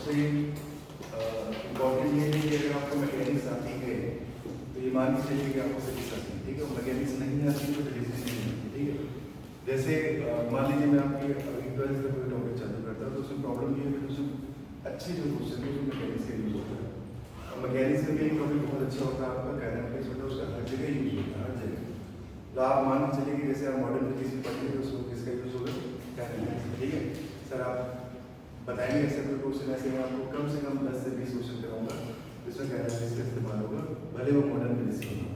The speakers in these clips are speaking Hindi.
उसमें इम्पॉर्टेंट ये है कि अगर आपको मैकेनिक्स आती है तो ये मान के चलिए कि आपको फिजिक्स आती है, ठीक है। मैकेनिक्स नहीं आती तो फिजिक्स नहीं आती, ठीक है। जैसे मान लीजिए मैं आपकी अभी 12th का कोई टॉपिक चालू करता हूँ तो उसमें प्रॉब्लम ये है कि उसमें अच्छे जो क्वेश्चन है उसमें मैकेनिक्स का यूज होता है। और मैकेनिक्स का भी एक टॉपिक बहुत अच्छा होता है आपका काइनेमेटिक्स होता है, उसका हर जगह यूज होता है, हर जगह। तो आप मान के चलिए कि जैसे आप मॉडर्न फिजिक्स में पढ़ेंगे तो उसको किसका यूज होगा, काइनेमेटिक्स, ठीक है। सर आप बताएंगे ऐसे कोई क्वेश्चन, ऐसे मैं आपको कम से कम 10 से 20 क्वेश्चन कराऊंगा जिसमें काइनेमेटिक्स का इस्तेमाल होगा, भले वो मॉडर्न फिजिक्स होगा।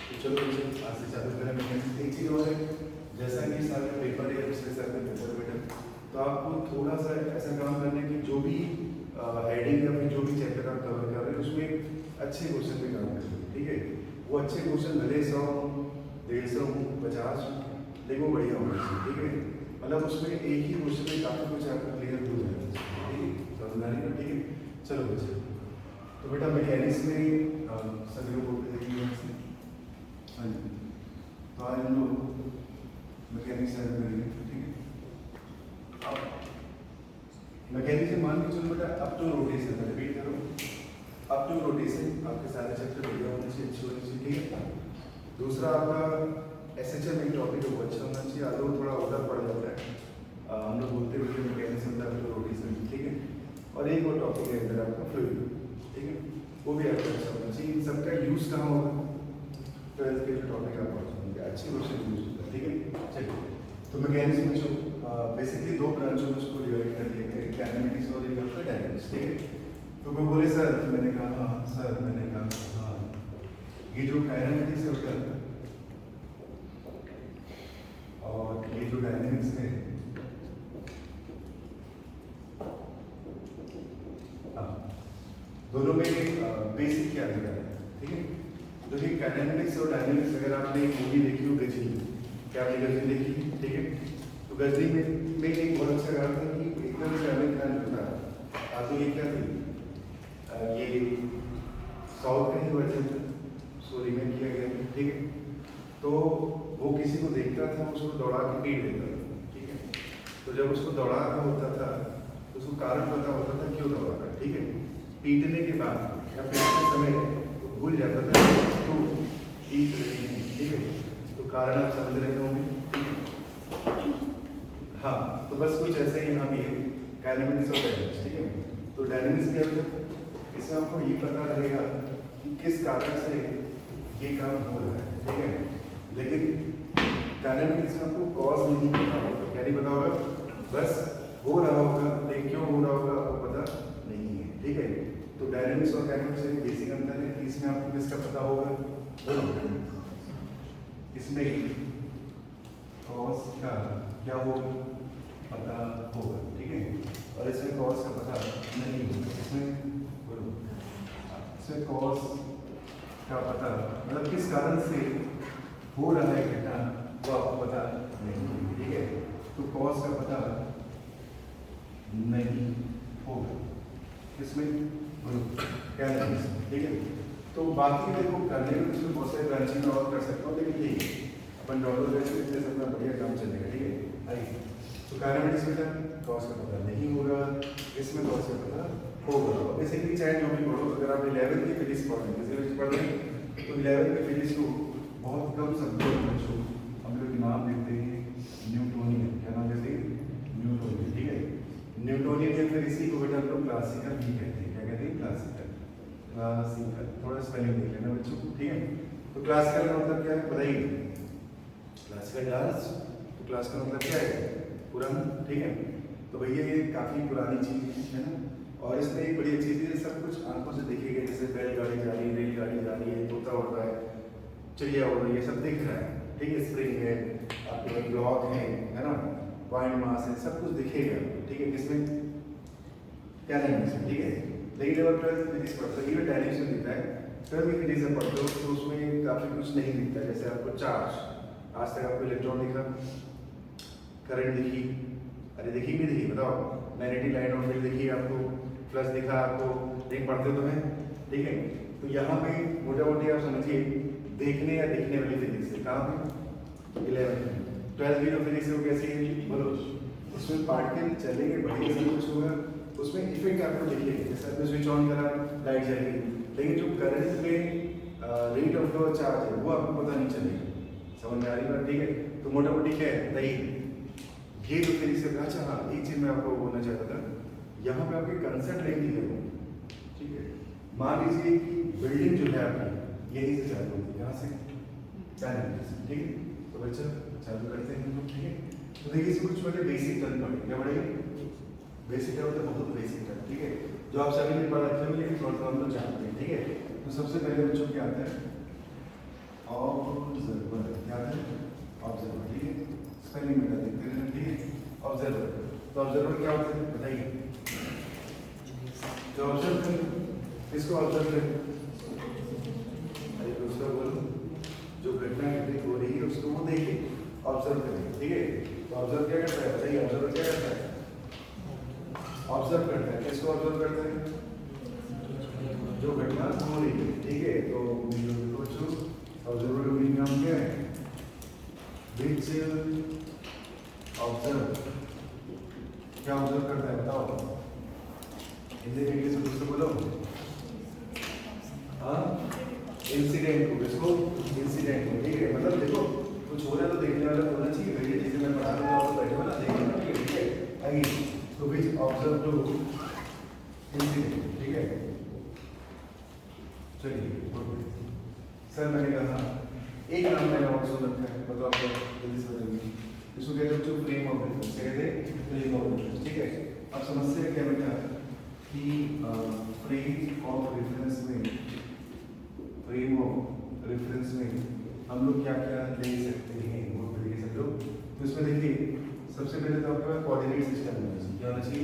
तो चलो आज से चालू करें। मैकेनिक्स एक चीज़ और है, जैसा कि साल का पेपर है पिछले साल का पेपर बेटा, तो आपको थोड़ा सा ऐसा काम करना है कि जो भी हेडिंग या फिर जो भी चैप्टर आप कवर कर रहे हैं उसमें अच्छे क्वेश्चन पे काम करें, ठीक है। वो अच्छे क्वेश्चन भले 100 हो, 150 हो, 50 हो, लेकिन वो बढ़िया होना चाहिए, ठीक है। मतलब उसमें एक ही क्वेश्चन में काफ़ी कुछ आपका क्लियर हो जाएगा, ठीक है। समझदारी का, ठीक है। चलो बच्चे, तो बेटा मैकेनिक्स में सभी लोग बोलते हैं हाँ जी, तो आज हम लोग मैकेनिक्स से करेंगे, ठीक है। अब मैकेनिक्स में मान के चलो बेटा अप टू रोटेशन, रिपीट करो, अप टू रोटेशन आपके सारे चैप्टर बढ़िया होने चाहिए, अच्छे होने चाहिए, ठीक है। दूसरा आपका एसएचएम एक टॉपिक है वो अच्छा होना चाहिए, आगे वो थोड़ा उधर पड़ जाता है, हम लोग बोलते हुए मैकेनिक्स में अप टू रोटेशन, ठीक है। और एक और टॉपिक है इधर आपका फ्लूइड, ठीक है, वो भी आपको अच्छा होना चाहिए। इन सबका यूज कहाँ होगा, 12th के जो टॉपिक आप पढ़ेंगे अच्छे क्वेश्चन यूज होता है, ठीक है। चलिए, तो मैकेनिक्स में जो बेसिकली दो ब्रांचों में उसको डिवाइड कर दिया गया, काइनेमेटिक्स और एक आपका डायनेमिक्स, ठीक है। तो कोई बोले सर, मैंने कहा हाँ सर, मैंने कहा हाँ, ये जो काइनेमेटिक्स है उसका और ये जो डायनेमिक्स है, दोनों में बेसिक क्या अंतर है, ठीक है। तो ये काइनेमेटिक्स और डायनेमिक्स, अगर आपने एक मूवी देखी हो गजनी, क्या आपने गजनी देखी, ठीक है। तो गजनी में एक बहुत अच्छा गाना था कि एकदम से आमिर खान जो था, तो ये क्या थी, ये साउथ का ही वर्जन था, उसको रीमेक किया गया, ठीक है। तो वो किसी को देखता था, उसको दौड़ा के पीट देता था, ठीक है। तो जब उसको दौड़ा रहा होता था तो उसको कारण पता होता था क्यों दौड़ा रहा, ठीक है। पीटने के बाद या पीटते समय तो भूल जाता था तो पीट रही है, ठीक है। तो कारण आप समझ रहे होंगे, हाँ। तो बस कुछ ऐसे ही यहाँ भी है काइनेमेटिक्स और डायनेमिक्स, ठीक है। तो डायनेमिक्स क्या होता है, इसमें आपको ये पता रहेगा कि किस कारण से ये काम हो रहा है, ठीक है। लेकिन डायनेमिक्स में आपको कॉज नहीं पता होगा, क्या नहीं पता होगा, बस हो रहा होगा, लेकिन क्यों हो रहा होगा आपको पता नहीं है, ठीक है। तो डायनेमिक्स और काइनेमेटिक्स में बेसिक अंतर है, इसमें आपको किसका पता होगा, इसमें कॉज का क्या होगा, पता होगा, ठीक है। और इसमें कॉज का पता नहीं होगा, इसमें बोलो, इसमें कॉज का पता मतलब किस कारण से हो रहा है घटना वो आपको पता नहीं, ठीक है। तो कॉज का पता नहीं होगा, इसमें क्या नहीं, ठीक है। तो बाकी देखो करने में इसमें बहुत सारे ब्रांचिंग और कर सकता हूँ, लेकिन ठीक है अपन डॉलर जैसे अपना बढ़िया काम चलेगा, ठीक है। आइए, तो काइनेमेटिक्स में कॉज का पता नहीं होगा, इसमें कॉज का पता होगा। बेसिकली चाहे जो भी पढ़ो, अगर आप 11th की फिजिक्स पढ़ रहे हैं पढ़ रहे हैं तो 11th की फिजिक्स को बहुत कम सब्जेक्ट बच्चों हम लोग नाम देते हैं न्यूटोनियन, क्या नाम देते हैं, न्यूटोनियन, ठीक है। न्यूटोनियन या फिर इसी को बेटा हम लोग क्लासिकल भी कहते हैं, क्या कहते हैं, क्लासिकल, क्लासिकल, थोड़ा स्पेलिंग देख लेना बच्चों, ठीक है। तो क्लासिकल का मतलब क्या है बताइए, क्लासिकल डांस, तो क्लास का मतलब क्या है, पुराना, ठीक है। तो भैया ये काफ़ी पुरानी चीज़ है ना, और इसमें एक बड़ी अच्छी चीज़ है, सब कुछ आंखों से दिखेगा, जैसे बैलगाड़ी जा रही है, रेलगाड़ी जा रही है, तोता उड़ रहा है, चिड़िया उड़ रही है, सब दिख रहा है, ठीक है। स्प्रिंग है, आपके ब्लॉक है ना, पॉइंट मास है, सब कुछ दिखेगा, ठीक है। किसमें, क्या नहीं इसमें, ठीक है। लेकिन जब आप 12th फिजिक्स पढ़ते हो, इवन डायनेमिक्स में दिखता है, 12th की फिजिक्स में पढ़ते हो तो उसमें काफ़ी कुछ नहीं दिखता, जैसे आपको चार्ज, आज तक आपको इलेक्ट्रॉन दिखा, करंट दिखी, अरे दिखी भी दिखी, बताओ, मैग्नेटिक लाइन और फील्ड दिखी आपको, प्लस दिखा आपको, नहीं पढ़ते तो हैं, ठीक है। तो यहाँ पे मोटा मोटी आप समझिए देखने या दिखने वाली फिजिक्स है, कहाँ पे, 11th में। 12th की जो फिजिक्स है वो कैसी है बोलो, उसमें पार्टिकल चलेंगे, बढ़ेंगे, सब कुछ होगा, उसमें इफेक्ट आपको दिखेगा, जैसे आपने स्विच ऑन करा लाइट जल गई, लेकिन जो करंट में रेट ऑफ फ्लो चार्ज है वो आपको पता नहीं चलेगा। समझ में आ रही बात? ठीक है, तो मोटा मोटी क्या है नहीं, ये तो तरीके से। अच्छा हाँ, एक चीज मैं आपको बोलना चाहता था, यहाँ पे आपके कंसेंट रेंज दिए हुए हैं, ठीक है। मान लीजिए कि बिल्डिंग जो है आपकी यहीं से चालू होती है, यहाँ से पैनल से, ठीक है। तो बच्चा चालू करते हैं हम लोग, ठीक है। तो देखिए इसमें कुछ पहले बेसिक टर्म पढ़े, क्या पढ़ेंगे? बेसिक टर्म होता है, बहुत बेसिक टर्म, ठीक है, जो आप सभी ने पढ़ा रखे होंगे लेकिन थोड़ा थोड़ा हम लोग जानते हैं, ठीक है। तो सबसे पहले बच्चों क्या आता है? ऑब्जर्वर, क्या आता है? ऑब्जर्वर, ठीक है। स्पेलिंग बेटा देखते हैं, ठीक है। ऑब्जर्वर, तो ऑब्जर्वर क्या होता है बताइए? जो ऑब्जर्व करें, किसको ऑब्जर्व करें? अरे उसका बोलो, जो घटना घटित हो रही है उसको वो देखे, ऑब्जर्व करें, ठीक है। तो ऑब्जर्व क्या करता है बताइए? ऑब्जर्वर क्या करता है? ऑब्जर्व करता है, किसको ऑब्जर्व करता है? जो घटना हो रही है, ठीक है। तो ऑब्जर्वर का मीनिंग नाम क्या है? विच ऑब्जर्व, क्या ऑब्जर्व करता है बताओ? हिंदी में इंग्लिश में दोस्तों बोलो। हाँ, इंसिडेंट को, किसको? इंसिडेंट को, ठीक है। मतलब देखो कुछ हो रहा है तो देखने वाला होना चाहिए भैया, जैसे मैं पढ़ा रहा हूँ बैठे हो ना देखने, ठीक है। आइए, तो विच ऑब्जर्व टू इंसिडेंट, ठीक है। चलिए सर, मैंने कहा एक नाम मैंने और सुन रखा है, मतलब आपको जल्दी से बताइए, इसको कहते हैं जो फ्रेम ऑफ रेफरेंस, कहते हैं फ्रेम ऑफ रेफरेंस, ठीक है। अब समस्या क्या बेटा कि फ्रेम ऑफ रेफरेंस में, फ्रेम ऑफ रेफरेंस में हम लोग क्या क्या ले सकते हैं वो तरीके से लोग। तो इसमें देखिए सबसे पहले तो आपका कोऑर्डिनेट सिस्टम होना चाहिए, क्या होना चाहिए?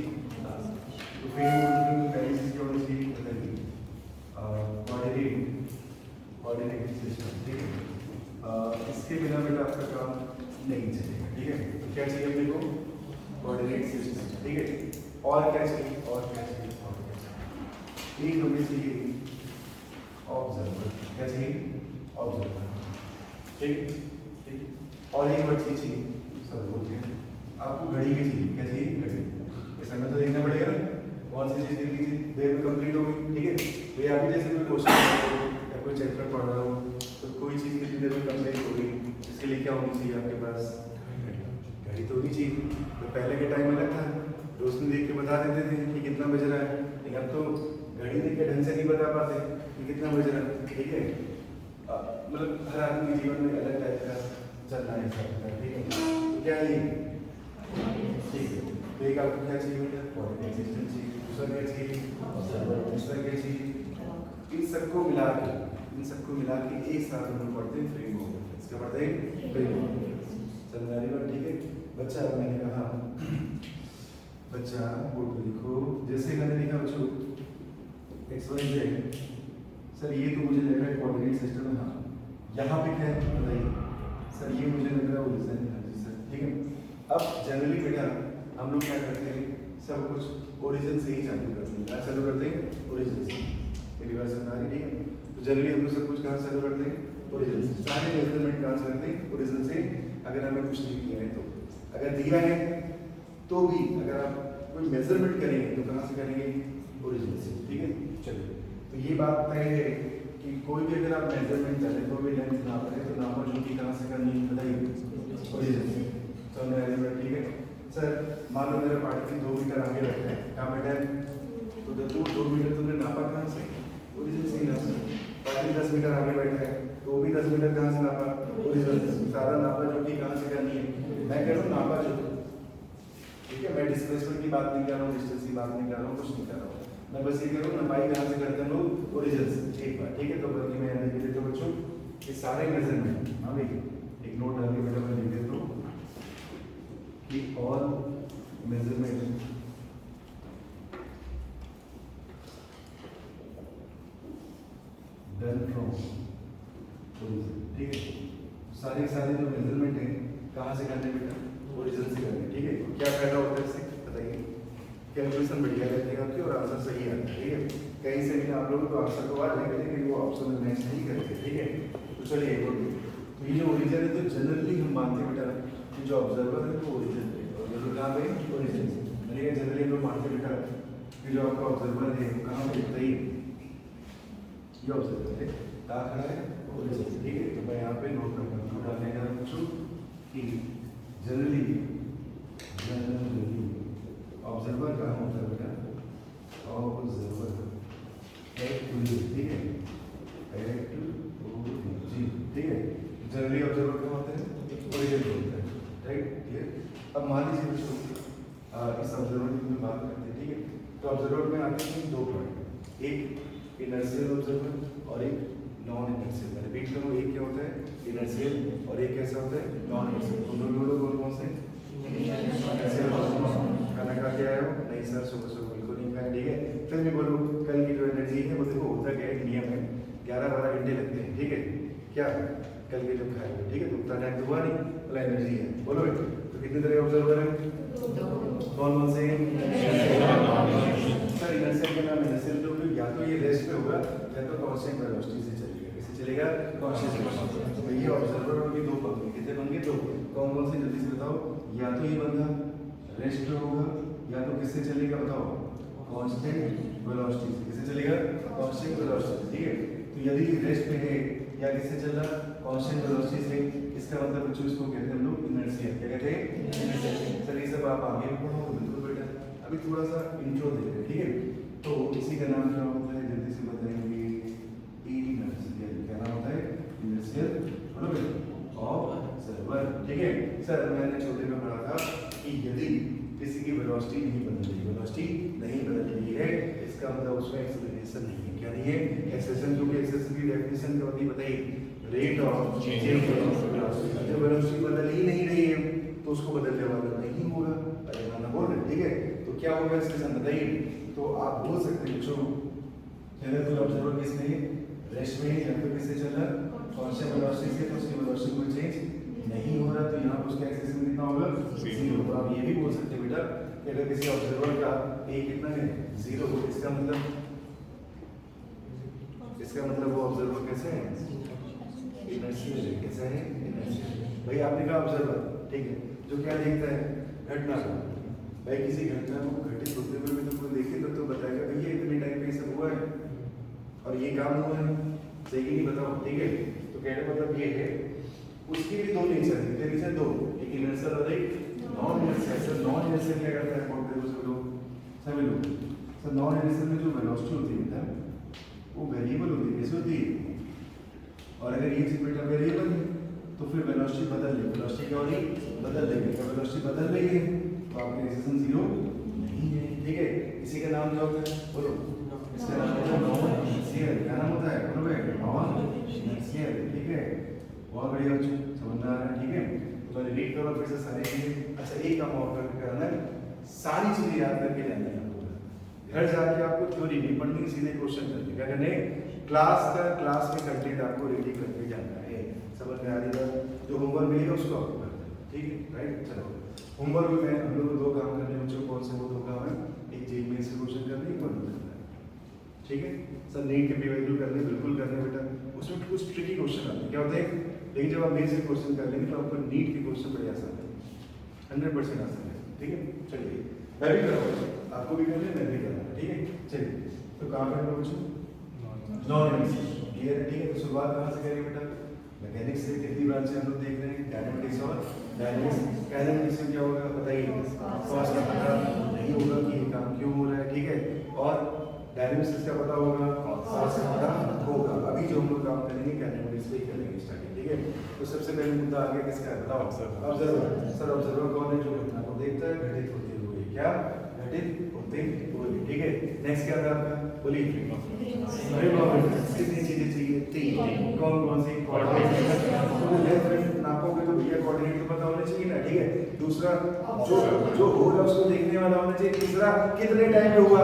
तो फ्रेम ऑफ रेफरेंस में पहली चीज क्या होनी चाहिए बताइए? कोऑर्डिनेट सिस्टम, ठीक है। इसके बिना बेटा आपका काम नहीं चलेगा, ठीक है। तो क्या चाहिए अपने को? कोऑर्डिनेट सिस्टम, ठीक है। और क्या चाहिए? और क्या चाहिए? और क्या चाहिए? एक हमें चाहिए ऑब्जर्वर, क्या चाहिए? ऑब्जर्वर, ठीक ठीक। और एक और चीज चाहिए, सब बोलते हैं आपको घड़ी की चाहिए, क्या चाहिए? घड़ी। इस समय तो देखना पड़ेगा ना कौन सी चीज देखनी चाहिए, देर में कंप्लीट होगी, ठीक है। तो ये अभी जैसे कोई क्वेश्चन या कोई चैप्टर पढ़ रहा हो तो कोई चीज़ कितनी देर में कंप्लीट होगी, इसके लिए क्या होनी चाहिए आपके पास? घड़ी तो होनी चाहिए। तो पहले के टाइम अलग था, रोशनी देख के बता देते थे कि कितना बज रहा है, लेकिन अब तो घड़ी देख के ढंग से नहीं बता पाते कि कितना बज रहा है, ठीक है। मतलब हर आदमी के जीवन में अलग टाइप का चलना है सब, ठीक है। तो क्या है ठीक है। तो एक आपको क्या चाहिए बेटा? कोऑर्डिनेट सिस्टम चाहिए। दूसरा क्या चाहिए? ऑब्जर्वर। तीसरा क्या चाहिए? इन सबको मिला के एक साथ हम लोग पढ़ते हैं फ्रेम ऑफ रेफरेंस, क्या पढ़ते हैं? Frame of reference. चल रही बात, ठीक है। बच्चा मैंने कहा बच्चा बोर्ड पे लिखो, जैसे मैंने लिखा बच्चों XYZ, सर ये तो मुझे लग रहा है कोऑर्डिनेट सिस्टम है, हाँ। यहाँ पे क्या है बताइए? सर ये मुझे लग रहा है ओरिजिन है, जी सर, ठीक है। अब जनरली बेटा हम लोग क्या करते हैं, सब कुछ ओरिजिन से ही चालू करते हैं। क्या चालू करते हैं? ओरिजिन से। मेरी बात समझ आ रही, ठीक है। तो जनरली हम लोग सब कुछ कहाँ चालू करते हैं? ओरिजिन से। सारे मेजरमेंट कहाँ से करते हैं? ओरिजिन से। अगर हमें कुछ नहीं दिया है तो, अगर दिया है तो भी अगर आप कोई मेजरमेंट करेंगे तो कहाँ से करेंगे? ओरिजिन से, ठीक है। चलिए, तो ये बात तय है कि कोई भी अगर आप मेजरमेंट करें, कोई भी लेंथ नाप रहे तो नापा जो कि कहाँ से करनी है बताइए? ओरिजिन से। तो मैं ठीक है सर, मान लो मेरा पार्टिकल 2 मीटर आगे बैठा है, कहाँ बैठा है? तो 2 मीटर तुमने नापा कहाँ से? ओरिजिन से ही नापा। पार्टिकल 10 मीटर आगे बैठा है तो भी 10 मीटर कहाँ से नापा? ओरिजिन से। सारा नापा जो कि कहाँ से करनी है? मैं कह रहा हूँ नापा जो, ठीक है। मैं डिस्प्लेसमेंट की बात नहीं कर रहा हूँ, डिस्टेंस की बात नहीं कर रहा हूँ, कुछ नहीं कर रहा हूँ। मैं बस ये कह रहा हूँ नपाई कहाँ से करते हैं लोग? ओरिजिन से। एक बार ठीक है। तो बल्कि मैं लिख देता हूँ बच्चों ये सारे मेजरमेंट, हाँ भाई एक नोट डाल के बेटा मैं लिख देता हूँ कि all measurement done from origin, ठीक है। सारे जो मेजरमेंट है कहाँ से करने बेटा? ओरिजिन से करने, ठीक है। क्या फायदा होता है इससे बताइए? कैलकुलेशन बढ़िया रहती है आपकी और आंसर सही आता है, ठीक है। कहीं से भी आप लोग तो आंसर तो आ जाएगा लेकिन वो ऑप्शन में मैच नहीं करते, ठीक है। तो चलिए तो ये जो ओरिजिन है तो जनरली हम मानते हैं बेटा कि जो ऑब्जर्वर है वो ओरिजिन है और जो कहाँ पे? ओरिजिन से। जनरली हम लोग मानते बेटा कि जो आपका ऑब्जर्वर है वो कहाँ पे बताइए, ये ऑब्जर्वर है कहाँ खड़ा है, ओरिजिन। ठीक है, तो मैं यहाँ पे नोट करता डालने का पूछूँ कि जनरली ऑब्जर्वर कहाँ होता है बेटा, ऑब्जर्वर एट ओरिजिन। ठीक है, एट ओरिजिन। ठीक है, जनरली ऑब्जर्वर कहाँ होते हैं, ओरिजिन होता है। Right, clear. अब मान लीजिए बच्चों इस ऑब्जर्वर की बात करते हैं। ठीक है, तो ऑब्जर्वर में आते हैं दो पॉइंट, एक इनर्शियल ऑब्जर्वर और एक नॉन इनर्शियल। मैं रिपीट करूँ, एक क्या होता है इनर्शियल और एक कैसा होता है नॉन इनर्शियल। दोनों कौन से खाना खा के आए हो? नहीं सर, सुबह सुबह बिल्कुल नहीं खाया। ठीक है, फिर मैं बोलूँ कल की जो एनर्जी है वो देखो होता क्या है, नियम है 11-12 घंटे लगते हैं। ठीक है, क्या कल के जो खाए हुए। ठीक है, तो उतना टाइम तो हुआ नहीं, मतलब एनर्जी है। बोलो बेटा, तो कितने तरह ऑब्जर्वर है, कौन से सर? इनर्शियल के नाम इनर्शियल तो या तो ये रेस्ट पे होगा या तो कांस्टेंट वेलोसिटी से चलेगा। कैसे चलेगा? Constant velocity. तो ये ऑब्जर्वर होंगे दो पंखे, कितने बंगे? दो। कौन कौन से जल्दी से बताओ? या तो ये बंदा रेस्ट पे होगा या तो किससे चलेगा बताओ? कांस्टेंट वेलोसिटी से। किससे चलेगा? Constant velocity. ठीक है, तो यदि रेस्ट पे है या किससे चल रहा? कांस्टेंट वेलोसिटी से। इसका मतलब बच्चों इसको कहते हैं हम लोग इनर्शिया। क्या कहते हैं? सर ये सब आप आगे पढ़ो बिल्कुल बेटा, अभी थोड़ा सा इंट्रो देते हैं। ठीक है, तो इसी का नाम क्या होता है जल्दी से बताएंगे? इनर्शियल। क्या नाम होता है? Inertial observer. ठीक है सर, मैंने छोटे में पढ़ा था कि यदि किसी की वेलोसिटी नहीं बदल रही, वेलोसिटी नहीं बदल रही है, इसका मतलब उसमें एक्सेलरेशन नहीं है। क्या नहीं है? एक्सेलरेशन। क्योंकि एक्सेलरेशन की डेफिनेशन क्या होती है बताइए? Rate of change of velocity. जब वेलोसिटी बदल ही नहीं रही है तो उसको बदलने वाला नहीं होगा। अरे माना बोल रहे। ठीक है, तो क्या होगा एक्सेलरेशन बताइए? तो आप बोल सकते हैं बच्चों जनरल ऑब्जर्वर किसमें है? रेस्ट में है या फिर किससे चल रहा? कांस्टेंट वेलोसिटी से। तो उसकी वेलोसिटी कोई चेंज नहीं हो रहा, तो यहाँ पर उसका एक्सेलरेशन कितना होगा? 0। तो आप ये भी बोल सकते हैं बेटा कि अगर किसी ऑब्जर्वर का ए कितना है? 0, इसका मतलब वो ऑब्जर्वर कैसे है? इनर्शियल है। कैसा है? इनर्शियल। भाई आपने कहा ऑब्जर्वर, ठीक है, जो क्या देखता है? घटना को। भाई किसी घटना को घटित होते हुए भी तो कोई देखे तो बताएगा भैया इतने टाइम पे सब हुआ है और ये काम हुआ है, सही नहीं बताओ। ठीक है, तो कहने का मतलब ये है उसकी भी दो नेचर है। क्या नेचर? दो, एक इनर्शियल और एक non inertial. Sir non inertial क्या करता है? सभी लोग सर नॉन इनर्शियल में जो वेलोसिटी होती है बेटा वो वेरिएबल होती है। कैसे होती है? और अगर ये चीज बेटा वेरिएबल है तो फिर वेलोसिटी बदल लेगी। वेलोसिटी क्या होगी? बदल लेगी। तो वेलोसिटी बदल रही है तो आपका एक्सेलरेशन 0 नहीं है। ठीक है, इसी का नाम क्या होता है? बोलो। इसका नाम होता है नॉन इनर्शियल। क्या नाम होता है? बोलो भाई, नॉन इनर्शियल। ठीक है, बहुत बढ़िया बच्चों, समझ में आ रहा है। ठीक है, तो पहले रीड करो फिर से सारे चीजें। अच्छा, एक काम और करना है, सारी चीजें याद करके जानी है आपको। घर जाके आपको थ्योरी नहीं पढ़नी, सीधे क्वेश्चन करने। क्या करने? क्लास में कंटेंट आपको रेडी करके जाना है। समझ में आ रही बात? जो होमवर्क मिलेगा उसको आपको करना है। ठीक है, राइट। चलो, होमवर्क में हम लोग को दो काम करने हैं बच्चों। कौन से वो दो काम है? एक जेई में से क्वेश्चन करने, एक करना है। ठीक है सर, नीट के पी वैल्यू करने बिल्कुल करने बेटा। उसमें कुछ ट्रिकी क्वेश्चन आते हैं, क्या होते हैं? लेकिन जब आप मेन से क्वेश्चन कर लेंगे तो आपको नीट के क्वेश्चन बड़े आसान है, 100% आसान है। ठीक है, चलिए मैं भी कराऊंगा, आपको भी करना है, मैं भी कराऊंगा। ठीक है, चलिए तो कहाँ पर बच्चों? Non inertial. क्लियर है? ठीक है, तो शुरुआत कहाँ से करेंगे बेटा? मैकेनिक्स से। कितनी ब्रांच से हम लोग देख रहे हैं? डायनेमिक्स और डायनेमिक्स। डायनेमिक्स में क्या होगा बताइए? कॉस्ट का पता नहीं होगा कि ये काम क्यों हो रहा है। ठीक है, और डायनेमिक्स का पता होगा, कॉस्ट का पता होगा। अभी जो हम लोग काम करेंगे डायनेमिक्स पे ही करेंगे स्टार्टिंग। ठीक है, तो सबसे पहले मुद्दा आगे किसका है बताओ? ऑब्जर्वर। सर ऑब्जर्वर कौन है? जो घटना को देखता है घटित होते हुए। क्या? घटित होते हुए। ठीक है, नेक्स्ट क्या था आपका? बोलिए। कितनी चीजें चाहिए? 3। कौन कौन सी? कोऑर्डिनेट। नापोगे तो भैया कोऑर्डिनेट तो पता होना चाहिए ना। ठीक है, दूसरा जो हो रहा है उसको देखने वाला होना चाहिए। तीसरा कितने टाइम पे हुआ?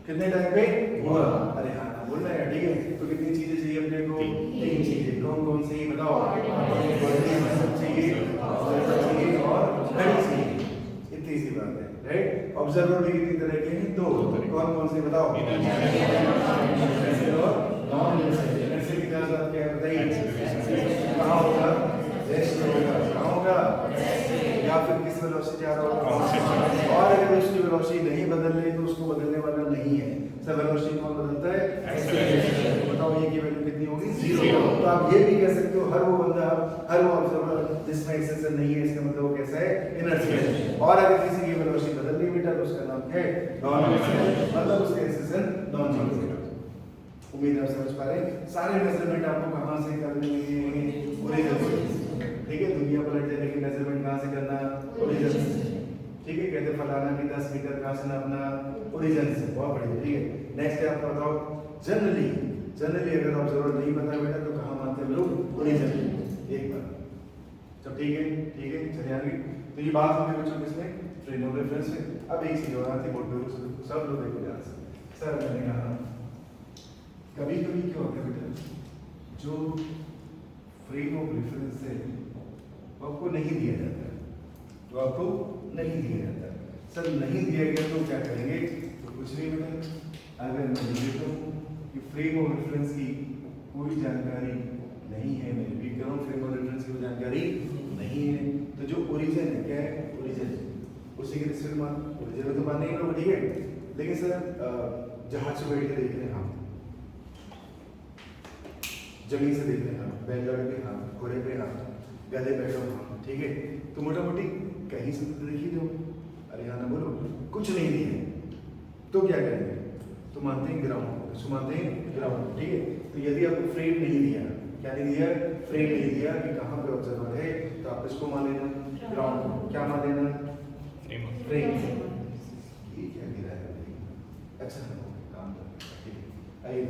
कितने टाइम पे हुआ? अरे हाँ बोल रहे हैं। ठीक है, तो कितनी चीजें चाहिए अपने को? 3 चीजें। कौन कौन सी बताओ? चाहिए और घड़ी चाहिए। इतनी सी बात है, राइट। ऑब्जर्वर भी कितनी तरह के हैं? 2। कौन कौन से बताओ? नॉन इनर्शियल की क्या है बताइए? कहाँ होगा? रेस्ट होगा। कहाँ होगा? या फिर किस वेलोसिटी जा रहा होगा? और अगर उसकी वेलोसिटी नहीं बदल रही तो उसको बदलने वाला नहीं है। सर वेलोसिटी कौन बदलता है? एक्सेलरेशन। बताओ ये की वैल्यू कितनी होगी? 0। तो आप ये भी कह सकते हो हर वो बंदा, हर वो ऑब्जर्वर जिसमें एक्सेलरेशन नहीं है, इसका मतलब वो कैसा है? इनर्शिया है। और अगर किसी की वेलोसिटी बदल रही बेटा तो उसका नाम क्या है? नॉन इनर्शिया, मतलब उसका एक्सेलरेशन नॉन जीरो। उम्मीद है आप समझ पा रहे हैं। सारे मेजरमेंट आपको कहां से करने हैं? ओरिजिन से। ठीक है, दुनिया पलट देने की मेजरमेंट कहां से करना? ओरिजिन से। ठीक है, कहते फलाना की 10 मीटर कहां से नापना? ओरिजिन से। बहुत बढ़िया। ठीक है, नेक्स्ट है आपका बताओ जनरली अगर ऑब्जर्वर नहीं पता बेटा तो कहां मानते हैं लोग? ओरिजिन। एक बार सब ठीक है चलिए आगे। तो ये बात होगी बच्चों किसमें? फ्रेम ऑफ रेफरेंस में। अब एक चीज और आती बोर्ड पे, सब लोग देखो ध्यान से। सर मैंने कहा कभी कभी क्या होता है बेटा, जो फ्रेम ऑफ रेफरेंस है वो आपको नहीं दिया जाता है, तो आपको नहीं दिया जाता है। सर नहीं दिया गया तो क्या करेंगे? तो कुछ नहीं बेटा, अगर मैं लिखता हूँ कि फ्रेम ऑफ रेफरेंस की कोई जानकारी नहीं है, मैं रिपीट कर रहा हूँ, फ्रेम ऑफ रेफरेंस की कोई जानकारी नहीं है, तो जो ओरिजिन है क्या है? ओरिजिन उसी के रिस्पेक्ट मान ओरिजिन में तो मान नहीं लोग, ठीक है। लेकिन सर जहाज से बैठ के देख रहे हैं हम, जमीन से देख रहे हैं हम, बैलगाड़ी पे हम, घोड़े पे हम, गधे पे हम, ठीक है, तो मोटा मोटी कहीं से तो देख ही दो। अरे हाँ ना बोलो, कुछ नहीं दिया तो क्या करेंगे? तो मानते हैं ग्राउंड, उसको मानते हैं ग्राउंड, ठीक है। तो यदि आपको फ्रेम नहीं दिया, क्या नहीं दिया? फ्रेम नहीं दिया कि कहाँ पे ऑब्जर्वर है, तो आप इसको मान लेना ग्राउंड। क्या मान लेना? फ्रेम। ये क्या गिरा है? अच्छा काम कर, ठीक है। आइए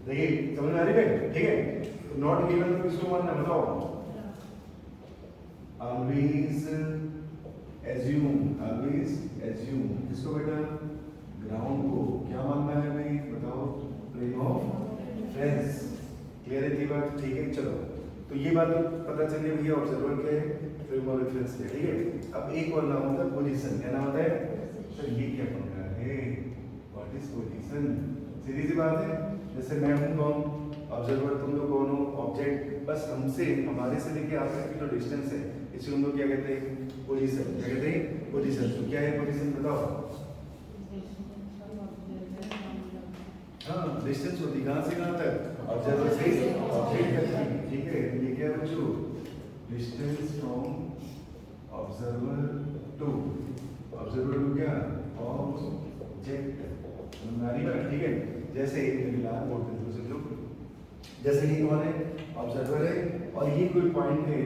देखिए, समझ में आ रही है? ठीक है, नॉट गिवन तो किसको मानना बताओ? ऑलवेज एज्यूम किसको बेटा? ग्राउंड को क्या मानना है हमें बताओ? Frame of reference. क्लियर है ये बात? ठीक है, चलो तो ये बात तो पता चल गई भैया ऑब्जर्वर क्या है, फ्रेम ऑफ रेफरेंस क्या है, ठीक है। अब एक और नाम होता है पोजीशन। क्या नाम होता है? सर ये क्या पंगा है? What is position? सीधी सी बात है, जैसे मैं हूं कौन? ऑब्जर्वर। तुम लोग कौन हो? ऑब्जेक्ट। बस हमसे, हमारे से लेके आप तक की जो डिस्टेंस है इसे हम लोग क्या कहते हैं? पोजीशन। क्या कहते हैं? पोजीशन। तो क्या है पोजीशन बताओ? हाँ, डिस्टेंस होती कहाँ से कहाँ तक? ऑब्जर्वर से ऑब्जेक्ट तक, ठीक है। ये क्या है बच्चों? डिस्टेंस फ्रॉम ऑब्जर्वर टू क्या? ऑब्जेक्ट। ठीक है। जैसे लाल बोर्ड पे समझो, जैसे ये कौन है? ऑब्जर्वर है, और ये कोई पॉइंट है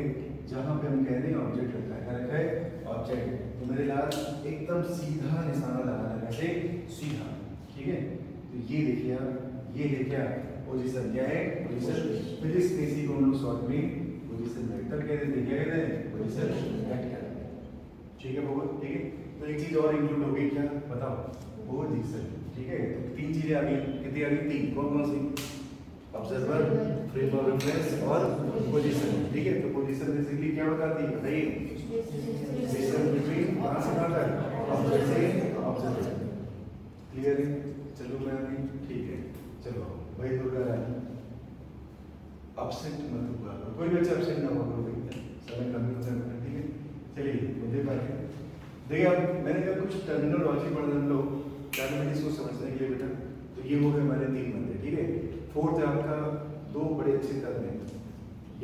जहां पे हम कह रहे हैं ऑब्जेक्ट रखा है। क्या रखा है? ऑब्जेक्ट। तो मेरे लाल एकदम सीधा निशाना लगाना है, कैसे? सीधा, ठीक है। तो ये देखिए आप, ये है क्या? पोजीशन। क्या है? पोजीशन। फिजिक्स में इसी को हम लोग शॉर्ट में पोजीशन वेक्टर कहते हैं। क्या कहते हैं? पोजीशन वेक्टर, ठीक है बहुत, ठीक है। तो एक चीज और इंक्लूड हो गई, क्या बताओ? पोजीशन, ठीक है। तो तीन चीजें आ गई, कितनी आ गई? तीन। कौन कौन सी? ऑब्जर्वर, फ्रेम ऑफ रेफरेंस और पोजीशन, ठीक है। तो पोजीशन बेसिकली क्या बताती है बताइए? डिस्टेंस बिटवीन कहां से कहां तक? ऑब्जेक्ट से ऑब्जर्वर। क्लियर है? चलो मैं अभी, ठीक है। चलो भाई दुर्गा रानी एब्सेंट मत हुआ, कोई बच्चा एब्सेंट ना हुआ करो भाई, समय कम होता है, ठीक है। चलिए मुझे बात है, देखिए अब मैंने कहा कुछ टर्मिनोलॉजी पढ़ हम लोग मैथमेटिक्स को समझने के लिए बेटा। तो ये हो गए हमारे 3 बंदे, ठीक है। फोर्थ है आपका 2 बड़े अच्छे टर्म हैं,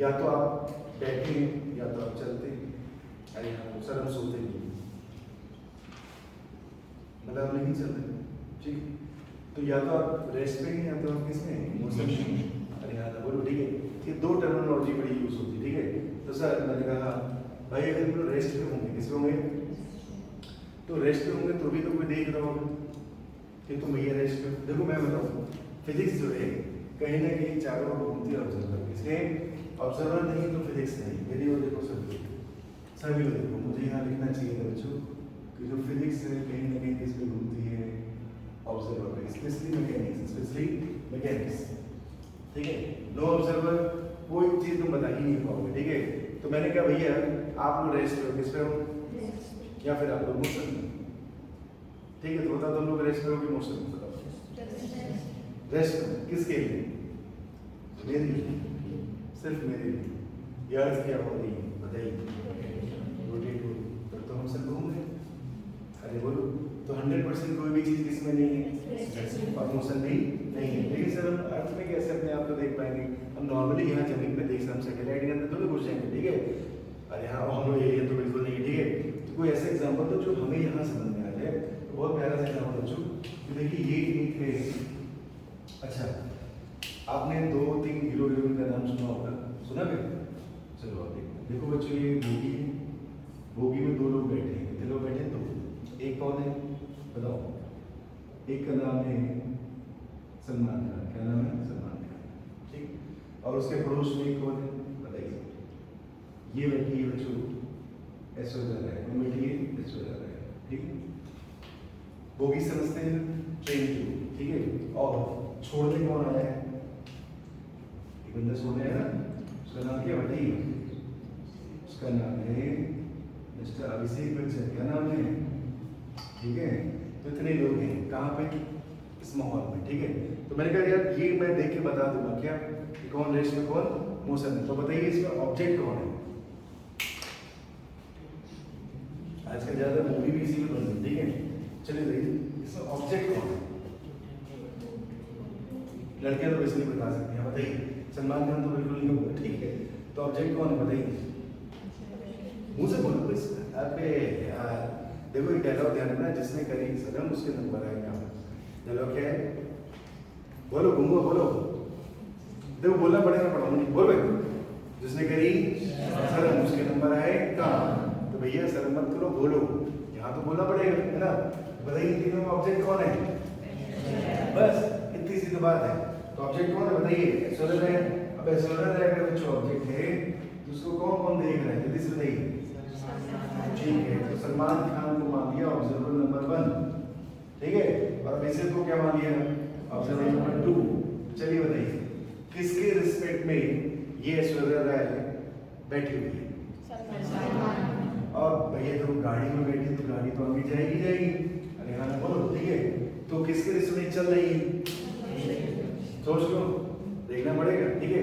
या तो आप बैठे हैं या तो आप चलते हैं। अरे हाँ सर हम सोते नहीं, मतलब आप नहीं चल रहे, ठीक। तो या तो आप रेस्ट पे हैं या तो आप किसमें? मोशन में। अरे हाँ बोलो, ठीक है। ये 2 टर्मिनोलॉजी बड़ी यूज होती है, ठीक है। तो सर मैंने कहा भाई अगर हम लोग रेस्ट पे होंगे, किस पे होंगे? तो रेस्ट पे होंगे तो भी तो कोई देख रहा होगा कि तुम भैया रेस्ट पे। देखो मैं बताऊँ, फिजिक्स जो है कहीं ना कहीं चारों ओर घूमती है ऑब्जर्वर, इसलिए ऑब्जर्वर नहीं तो फिजिक्स नहीं। मेरी वो देखो सभी को देखो, मुझे यहाँ लिखना चाहिए था बच्चों कि जो फिजिक्स है कहीं ना कहीं किस पे घूमती है? ऑब्जर्वर पे, स्पेशली मैकेनिक्स, ठीक है। नो ऑब्जर्वर कोई चीज तुम बता ही नहीं पाओगे, ठीक है। तो मैंने कहा भैया आप लोग रेस्ट पे हो, किस पे हो? या फिर आप लोग मोशन में, ठीक है। तो बता दो लोग रेस्ट पे हो कि मोशन में? रेस्ट में किसके लिए? मेरे लिए, सिर्फ मेरे लिए। ये अर्थ क्या हो रही है बताइए? रोटेट हो तो हम सब घूम रहे। अरे बोलो तो 100% कोई भी चीज इसमें नहीं है और मोशन भी नहीं है। लेकिन सर हम अर्थ में कैसे अपने आप को देख पाएंगे? हम नॉर्मली यहाँ जमीन पे देख सकते, हम सैटेलाइट के अंदर थोड़ी घुस जाएंगे, ठीक है? और यहाँ हम लोग एलियन तो बिल्कुल नहीं है, ठीक है? तो कोई ऐसा एग्जाम्पल तो जो हमें यहाँ समझ में आ जाए, तो बहुत प्यारा सा एग्जाम्पल बच्चों कि देखिए ये एक है। अच्छा, आपने 2-3 हीरो हीरोइन का नाम सुना होगा, सुना क्या? चलो आप देखो बच्चों, ये बोगी है, बोगी में 2 लोग बैठे हैं, कितने लोग बैठे हैं? 2। एक कौन है बताओ? एक का नाम है सलमान खान। क्या नाम है? सलमान खान, ठीक। और उसके पड़ोस में एक कौन है बताइए? ये बैठी है बच्चों ऐश्वर्या राय, कौन बैठी है? ऐश्वर्या राय, ठीक है? बोगी समझते हैं, ट्रेन की, ठीक है? और छोड़ने कौन आया है? एक बंदा छोड़ने आया ना, उसका नाम क्या बताइए? उसका नाम है मिस्टर अभिषेक बच्चन। क्या नाम है? ठीक है? तो इतने लोग हैं कहाँ पे? इस माहौल में, ठीक है? तो मैंने कहा यार ये मैं देख के बता दूंगा क्या कि कौन रेस्ट में कौन मोशन में। तो बताइए इसमें ऑब्जेक्ट कौन है? आजकल ज्यादा मूवी भी इसी में बन रही है, ठीक है? चलिए देखिए इसमें ऑब्जेक्ट कौन है? लड़कियां तो वैसे नहीं बता सकती हैं, बताइए। सलमान खान तो बिल्कुल नहीं होगा, ठीक है? तो ऑब्जेक्ट कौन है बताइए? मुंह से बोलो बस। अबे यार देखो एक डायलॉग ध्यान रखना, जिसने करी सदम उसके नंबर आएगा। डायलॉग क्या है? बोलो घूमो बोलो, देखो बोलना पड़ेगा, पढ़ाओ नहीं, बोल भाई। जिसने करी शर्म उसके नंबर आएगा। तो भैया शर्म मत करो, बोलो, यहाँ तो बोलना पड़ेगा, है ना? बताइए तीनों में ऑब्जेक्ट कौन है? बस इतनी सी तो बात है। तो ऑब्जेक्ट कौन है बताइए? ऐश्वर्या राय। अब ऐश्वर्या राय का बच्चों ऑब्जेक्ट है, तो उसको कौन कौन देख रहा है जल्दी से बताइए? ठीक है, तो सलमान खान को मान लिया ऑब्जर्वर नंबर 1, ठीक है? और अभिषेक को क्या मान लिया? Observer number 2। चलिए बताइए किसके रिस्पेक्ट में ये ऐश्वर्या राय बैठी हुई है? और भैया तो गाड़ी में बैठी, तो गाड़ी तो आगे जाएगी जाएगी। अरे हाँ बोलो, ठीक है? तो किसके रिस्पेक्ट चल रही है? सोच लो, देखना पड़ेगा, ठीक है?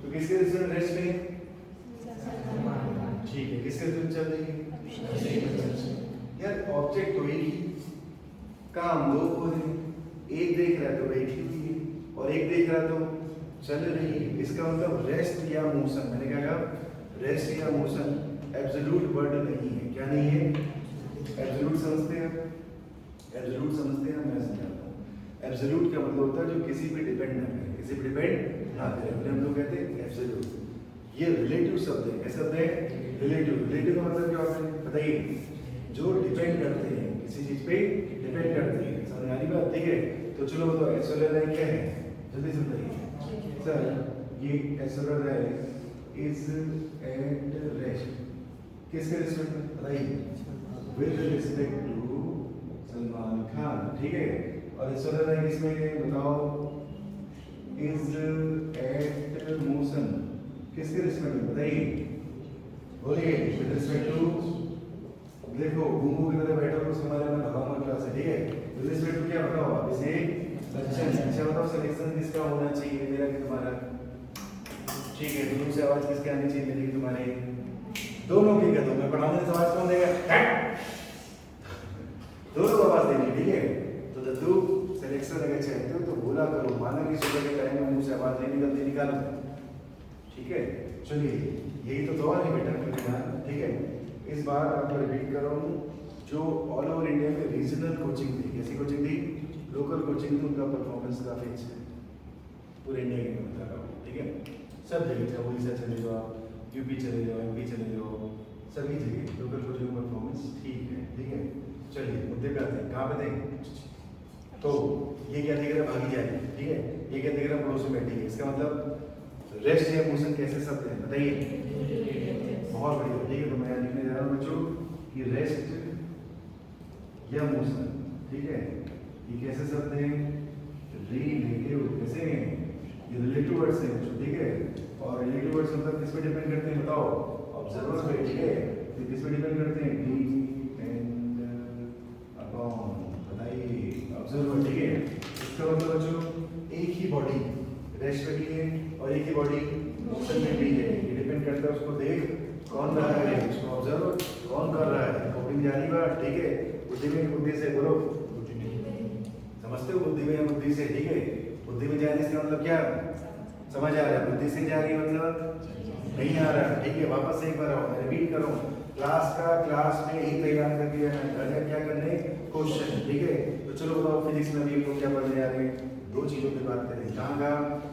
तो किसके रिस्पेक्ट रेस्ट में? ठीक है, किसके रिस्पेक्ट चल रही है? यार ऑब्जेक्ट तो एक ही, काम दो हो रहे, एक देख रहा है तो बैठी हुई है और एक देख रहा है तो चल रही है। इसका मतलब रेस्ट या मोशन, मैंने कहा रेस्ट या मोशन एब्सोल्यूट वर्ड नहीं है। क्या नहीं है? एब्सोल्यूट समझते हैं? एब्सोल्यूट समझते हैं? मैं समझाता हूँ। एब्सोल्यूट का मतलब होता है जो किसी पे डिपेंड ना करे, किसी पे डिपेंड ना करे, हम लोग कहते हैं एब्सोल्यूट। ये रिलेटिव शब्द है, कैसे शब्द है? रिलेटिव। रिलेटिव का मतलब क्या होता है बताइए? जो डिपेंड करते हैं, किसी चीज पे डिपेंड करते हैं, समझ आ रही बात? ठीक है? तो चलो बताओ ऐश्वर्या राय क्या है, जल्दी से बताइए। सर ये Aishwarya Rai is at rest, किसके रिस्पेक्ट में बताइए? With respect to Salman Khan, ठीक है? और ऐश्वर्या राय किसमें बताओ? इज एट मोशन, किसके रिस्पेक्ट में बताइए? बोलिए। विद रिस्पेक्ट टू, देखो घूमू की तरह बैठो तो हमारे में भगवान क्लास है, ठीक है? विद रिस्पेक्ट टू क्या बताओ आप इसे? बच्चन। अच्छा बताओ सिलेक्शन किसका होना चाहिए, मेरा कि तुम्हारा? ठीक है, दोनों से आवाज किसके आनी चाहिए, मेरी कि तुम्हारे? दोनों की कर दो, मैं पढ़ाऊंगा तो आवाज कौन देगा? दोनों को आवाज देनी, ठीक है? तो दद्दू सिलेक्शन अगर चाहते हो तो बोला करो, माना कि सुबह के टाइम में मुंह से आवाज नहीं निकलती, निकालो, ठीक है? चलिए यही तो दुआ है बेटा, ठीक है? इस बार आपको रिपीट कर रहा हूँ, जो ऑल ओवर इंडिया में रीजनल कोचिंग थी, कैसी कोचिंग थी? लोकल कोचिंग थी, उनका परफॉर्मेंस काफी अच्छा है पूरे इंडिया के बता रहा हूँ, ठीक है? सब जगह चाहे उड़ीसा चले जाओ, यूपी चले जाओ, एमपी चले जाओ, सभी जगह लोकल कोचिंग परफॉर्मेंस ठीक है, ठीक है? चलिए मुद्दे पे आते हैं, कहाँ पे थे? तो ये क्या देख रहा है? भागी जाए, ठीक है? ये क्या देख रहा है? पड़ोस में बैठी है। इसका मतलब रेस्ट या मोशन कैसे शब्द है बताइए? बहुत बढ़िया, ठीक है? तो मैं लिखने जा रहा हूँ बच्चों कि रेस्ट या मोशन, ठीक है? ये कैसे शब्द है? रिलेटिव। कैसे हैं? ये रिलेटिव वर्ड्स हैं बच्चों, ठीक है? और रिलेटिव वर्ड्स मतलब किस पे डिपेंड करते हैं बताओ? ऑब्जर्वर्स पे, ठीक है? तो किस पे डिपेंड करते हैं? डिपेंड अपॉन, बताइए? ऑब्जर्वर, ठीक है? इसका मतलब बच्चों एक ही बॉडी रेस्ट पे भी है और एक ही बॉडी मोशन में भी है। ये डिपेंड करता है उसको देख कौन रहा है, उसको ऑब्जर्व कौन कर रहा है। कोडिंग जारी बात, ठीक है? बुद्धि में बुद्धि से बोलो, समझते हो? बुद्धि में बुद्धि से, ठीक है। बुद्धि में जाने से मतलब क्या समझ आ रहा है? बुद्धि से जा रही मतलब नहीं आ रहा, ठीक है। वापस से एक बार आओ, रिपीट करो। क्लास में ही तैयार करके घर जा क्या करने क्वेश्चन, ठीक है। तो चलो बताओ फिजिक्स में अभी लोग क्या पढ़ने जा रहे हैं? दो चीजों की बात करें, कहाँ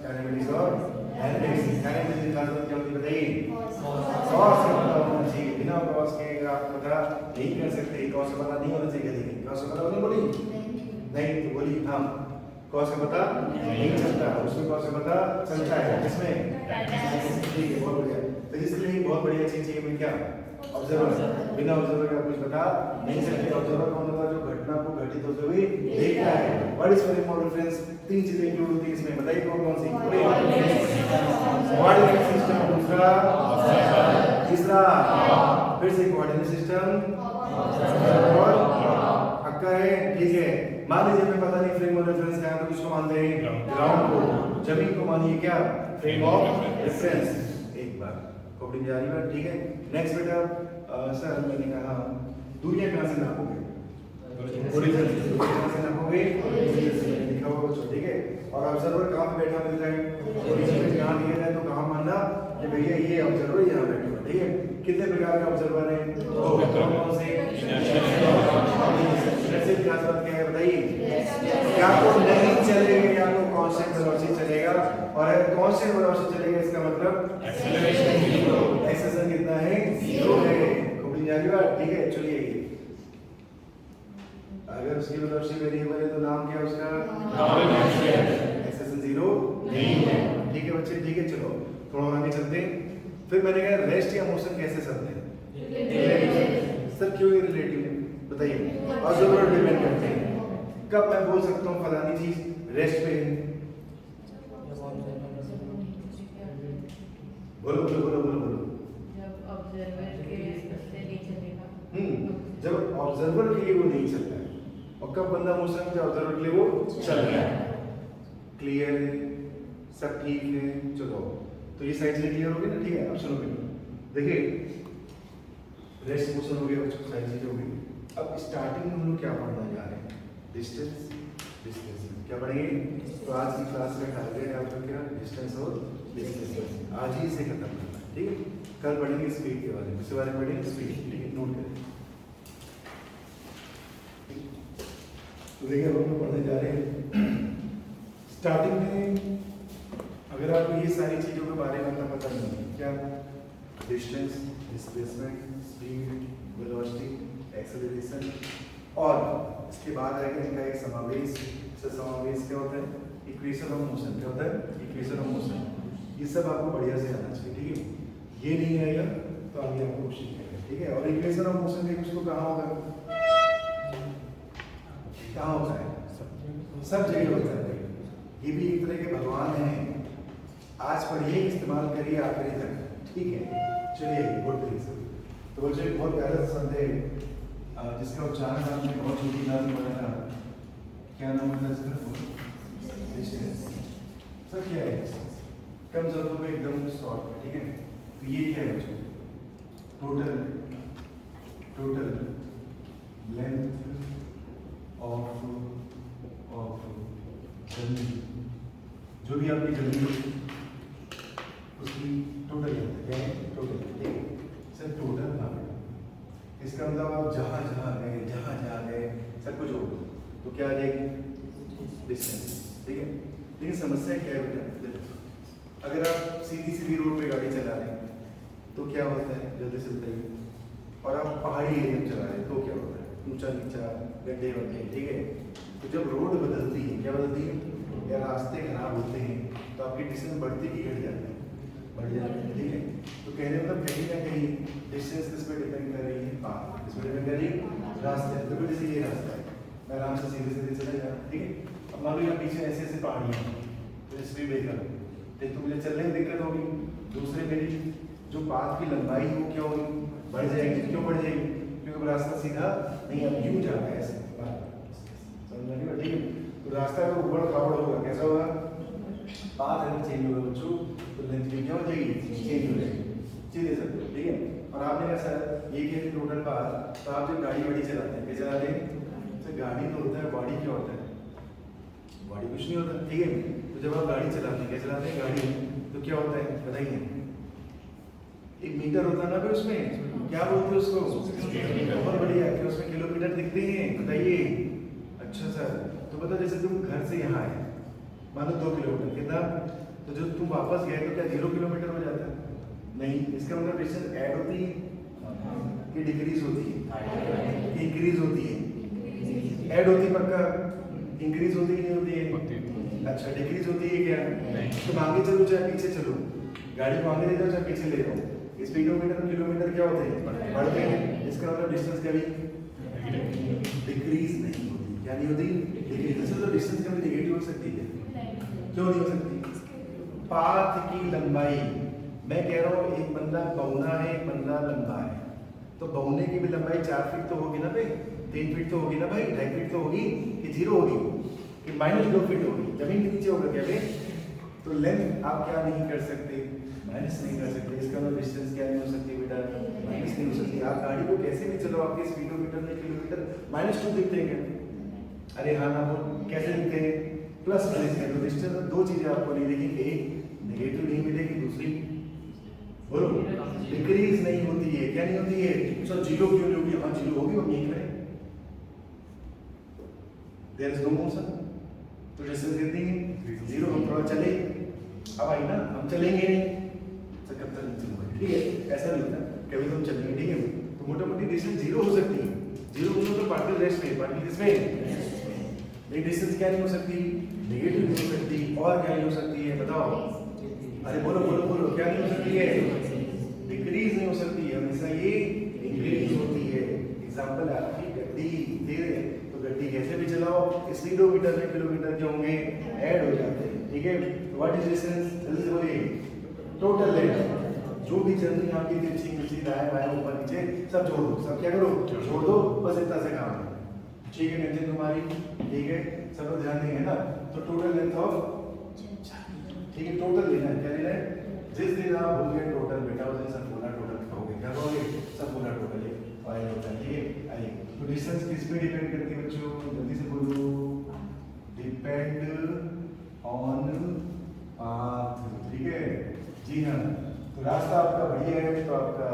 काइनेमेटिक्स और डायनेमिक्स। काइनेमेटिक्स का मतलब क्या होती है बताइए? कॉस से पता होना चाहिए, बिना कॉस के अगर आप पता नहीं कर सकते, कॉस से पता नहीं होना चाहिए। देखिए कॉस से पता होना बोली नहीं तो बोली हम कॉस से पता नहीं चलता, उसमें कॉस से पता चलता है, किसमें? ठीक है, बहुत बढ़िया। तो इसलिए बहुत बढ़िया चीज चाहिए मैं क्या ऑब्जर्वर, बिना ऑब्जर्वर का कुछ बता नहीं सकते। ऑब्जर्वर कौन होता है? जो घटना को घटित होते हुए देखता है। What is very important friends? तीन चीजें इंक्लूड होती है इसमें, बताइए कौन कौन सी? कोऑर्डिनेट सिस्टम, दूसरा, तीसरा, फिर से कोऑर्डिनेट सिस्टम और पक्का है, ठीक है। मान लीजिए मैं पता नहीं फ्रेम ऑफ रेफरेंस क्या है, तो किसको मानते हैं? ग्राउंड को। जमीन को मानिए क्या? Frame of reference. एक बार कोडिंग जारी है, ठीक है। नेक्स्ट बेटा सर मैंने कहा दूरियां कहां से नापोगे? ओरिजिन से। कहां से नापोगे? ओरिजिन से। लिखा होगा बच्चों, ठीक है। और ऑब्जर्वर कहां पे बैठा मिल रहा है? ओरिजिन पे जहां दिया जाए तो कहां मानना कि भैया ये ऑब्जर्वर यहां बैठा है, ठीक है। कितने प्रकार के ऑब्जर्वर हैं? दो। कौन से? जैसे क्या बात क्या है बताइए? या तो नहीं चलेगा या तो कांस्टेंट वेलोसिटी चलेगा, और अगर कांस्टेंट वेलोसिटी चलेगा इसका मतलब एक्सेलरेशन कितना है? 0 है। कोडिंग जारी बात, ठीक है। चलिए अगर उसकी वेलोसिटी वेरिएबल है तो नाम क्या है उसका? एक्सेलरेशन 0 नहीं है, ठीक है बच्चे, ठीक है। चलो थोड़ा और आगे चलते हैं। फिर मैंने कहा रेस्ट या मोशन कैसे चलते हैं? सर क्यों रिलेटिव बताइए? ऑब्जर्वर डिपेंड करते हैं। कब मैं बोल सकता हूँ फलानी चीज रेस्ट पे है? बोलो बोलो बोलो बोलो बोलो। जब ऑब्जर्वर के से नहीं चलेगा। जब ऑब्जर्वर के लिए वो नहीं चलता है। और कब बंदा मोशन में? जब ऑब्जर्वर के लिए वो चल रहा है। क्लियर है? सब ठीक है? चलो तो ये साइड से क्लियर हो गई ना, ठीक है। अब सुनो देखिए, रेस्ट मोशन हो गया, उसको साइड चीज हो गई। अब स्टार्टिंग में हम लोग क्या पढ़ना जा रहे हैं? Distance, displacement. क्या पढ़ेंगे? तो आज की क्लास में टारगेट है आपका क्या? डिस्टेंस और डिस्प्लेसमेंट। आज ही इसे खत्म करना है, ठीक है। कल पढ़ेंगे स्पीड के बारे में, इसके बारे में पढ़ेंगे स्पीड, ठीक है। नोट करें। तो देखिए हम लोग पढ़ने जा रहे हैं। स्टार्टिंग में अगर आपको ये सारी चीजों के बारे में पता नहीं है, क्या? Distance, displacement, speed, velocity, acceleration, और इसके बाद आएगा इनका एक समावेश। समावेश क्या होता है? Equation of motion. क्या होता है? Equation of motion. ये सब आपको बढ़िया से आना चाहिए, ठीक है। ये नहीं आएगा तो आगे आपको कोशिश करेंगे, ठीक है। और इक्वेशन ऑफ मोशन के उसको कहाँ होगा? कहाँ होता है? सब जगह होता है। ये भी एक तरह के भगवान हैं। आज पढ़िए, इस्तेमाल करिए आखिरी तक, ठीक है। चलिए गुड थिंग्स। तो बच्चों एक बहुत प्यारा सा संदेह जिसका उच्चारण आपने बहुत छोटी नाम में पढ़ा था। क्या नाम है इसका? डिस्टेंस। सर क्या है? कम शब्दों में एकदम शॉर्ट में, ठीक है। तो ये क्या है बच्चों? टोटल लेंथ ऑफ जर्नी, जो भी आपकी जर्नी उसकी टोटल लेंथ क्या है? टोटल, ठीक है। सर टोटल नाम इसका मतलब आप जहाँ जहाँ गए सब कुछ हो तो क्या आ जाएगी? डिस्टेंस, ठीक है। लेकिन समस्या क्या है बेटा? अगर आप सीधी रोड पे गाड़ी चला रहे हैं तो क्या होता है? जल्दी चलते ही। और आप पहाड़ी एरिया में चला रहे हैं तो क्या होता है? ऊंचा नीचा, गड्ढे वड्ढे, ठीक है। तो जब रोड बदलती है, क्या बदलती है? या रास्ते खराब होते हैं तो आपकी डिस्टेंस बढ़ती की घट जाती है? बढ़ जाती है, ठीक है। तो कहने मतलब कहीं ना कहीं डिस्टेंस किस पे डिपेंड कर रही है? पाथ। किस पे डिपेंड कर रही है? रास्ते। तो जैसे ये रास्ता है, मैं आराम से सीधे सीधे चले जा रहा हूँ, ठीक है। अब मान लो यहाँ पीछे ऐसे ऐसे पहाड़ियाँ हैं, तो स्पीड ब्रेकर तो मुझे चलने में दिक्कत होगी। दूसरे मेरी जो पाथ की लंबाई वो क्या होगी? बढ़ जाएगी। क्यों बढ़ जाएगी? क्योंकि रास्ता सीधा नहीं, अब यूं जाता है ऐसे, समझ में? ठीक है। तो रास्ता अगर ऊबड़ खाबड़ होगा, कैसा होगा? पाथ अगर चेंज होगा बच्चों तो लेंथ भी क्या हो जाएगी? चेंज हो जाएगी। सीधे सब, ठीक है। और आपने कहा सर ये क्या टोटल पार, तो आप जब गाड़ी वाड़ी चलाते हैं, क्या चलाते हैं? तो गाड़ी तो होता है, बॉडी क्या होता है? बॉडी कुछ नहीं होता, ठीक है। तो जब आप गाड़ी चलाते हैं, क्या चलाते हैं? गाड़ी, तो क्या होता है बताइए? एक मीटर होता है ना भाई, उसमें क्या बोलते हैं उसको? बहुत बढ़िया, कि उसमें किलोमीटर दिखते हैं, बताइए। अच्छा सर, तो बताओ जैसे तुम घर से यहाँ आए, मान लो 2 किलोमीटर, कितना? तो जब तुम वापस गए तो क्या 0 किलोमीटर हो जाता है? नहीं, इसका मतलब डिस्टेंस ऐड होती है कि डिक्रीज होती है? इंक्रीज होती है। ऐड होती है पक्का, इंक्रीज होती है नहीं होती है? अच्छा, डिक्रीज होती है क्या? तुम आगे चलो चाहे पीछे चलो, गाड़ी को आगे ले जाओ चाहे पीछे ले जाओ, स्पीडोमीटर और किलोमीटर क्या होते हैं? बढ़ते हैं। इसका मतलब डिस्टेंस कभी डिक्रीज नहीं होती। क्या नहीं होती? डिक्रीज। तो डिस्टेंस कभी नेगेटिव हो सकती है? क्यों नहीं हो सकती? पाथ की लंबाई, मैं कह रहा हूँ एक बंदा बौना है, एक बंदा लंबा है, तो बौने की भी लंबाई 4 फीट तो होगी ना भाई, 3 फीट तो होगी ना भाई, 2.5 फीट तो होगी, कि 0 होगी, कि -2 फीट होगी, जमीन के नीचे होगा क्या भाई? तो लेंथ आप क्या नहीं कर सकते? माइनस नहीं कर सकते। इसका मतलब डिस्टेंस क्या नहीं हो सकती बेटा? माइनस नहीं हो सकती। आप गाड़ी को कैसे भी चलो, आपके स्पीडोमीटर में किलोमीटर -2 दिखते हैं क्या? अरे हाँ ना, बोल कैसे दिखते हैं? प्लस माइनस में। तो डिस्टेंस में 2 चीजें आपको नहीं दिखेंगी, एक नेगेटिव नहीं मिलेगी, दूसरी बोलो डिक्रीज नहीं होती है। क्या नहीं होती है? सर 0 क्यों नहीं होगी? हाँ 0 होगी, हम यही करें, देयर इज नो मोशन, तो डिस्टेंस कितनी है? 0। हम थोड़ा चले, अब आई ना, हम चलेंगे नहीं, सर कब तक नहीं चलूंगा, ठीक है? ऐसा नहीं होता, कभी तुम चलेंगे, ठीक है? तो मोटा मोटी डिस्टेंस 0 हो सकती है। 0 बोलो तो पार्टिकल रेस्ट में, पार्टिकल किसमें? ये डिस्टेंस क्या नहीं हो सकती? नेगेटिव नहीं हो सकती। और क्या नहीं हो सकती है बताओ? अरे बोलो बोलो बोलो, क्या नहीं हो सकती है? डिक्रीज नहीं हो सकती है, हमेशा ये इंक्रीज होती है। एग्जांपल है आपकी गड्डी, ठीक है? तो गड्डी कैसे भी चलाओ, स्पीडोमीटर में किलोमीटर के होंगे ऐड हो जाते हैं, ठीक है? What is distance? जल्दी से बोलिए। टोटल लेंथ, जो भी जर्नी आपकी तिरछी मिर्ची दाएं बाएं ऊपर नीचे सब जोड़ दो, सब क्या करो? छोड़ दो, बस इतना से काम है, ठीक है? टेंशन तुम्हारी, ठीक है? सब लोग ध्यान देंगे ना। तो टोटल लेंथ ऑफ, ठीक है? टोटल लेना है, क्या लेना है? जिस दिन आप भूल गए टोटल बेटा, उस दिन सब बोला टोटल कहोगे, क्या कहोगे? सब बोला टोटल फाइल होता है, ठीक है? आइए, तो डिस्टेंस किस पे डिपेंड करती है बच्चों? जल्दी से बोलो। डिपेंड ऑन पाथ, ठीक है? जी हाँ। तो रास्ता आपका बढ़िया है तो आपका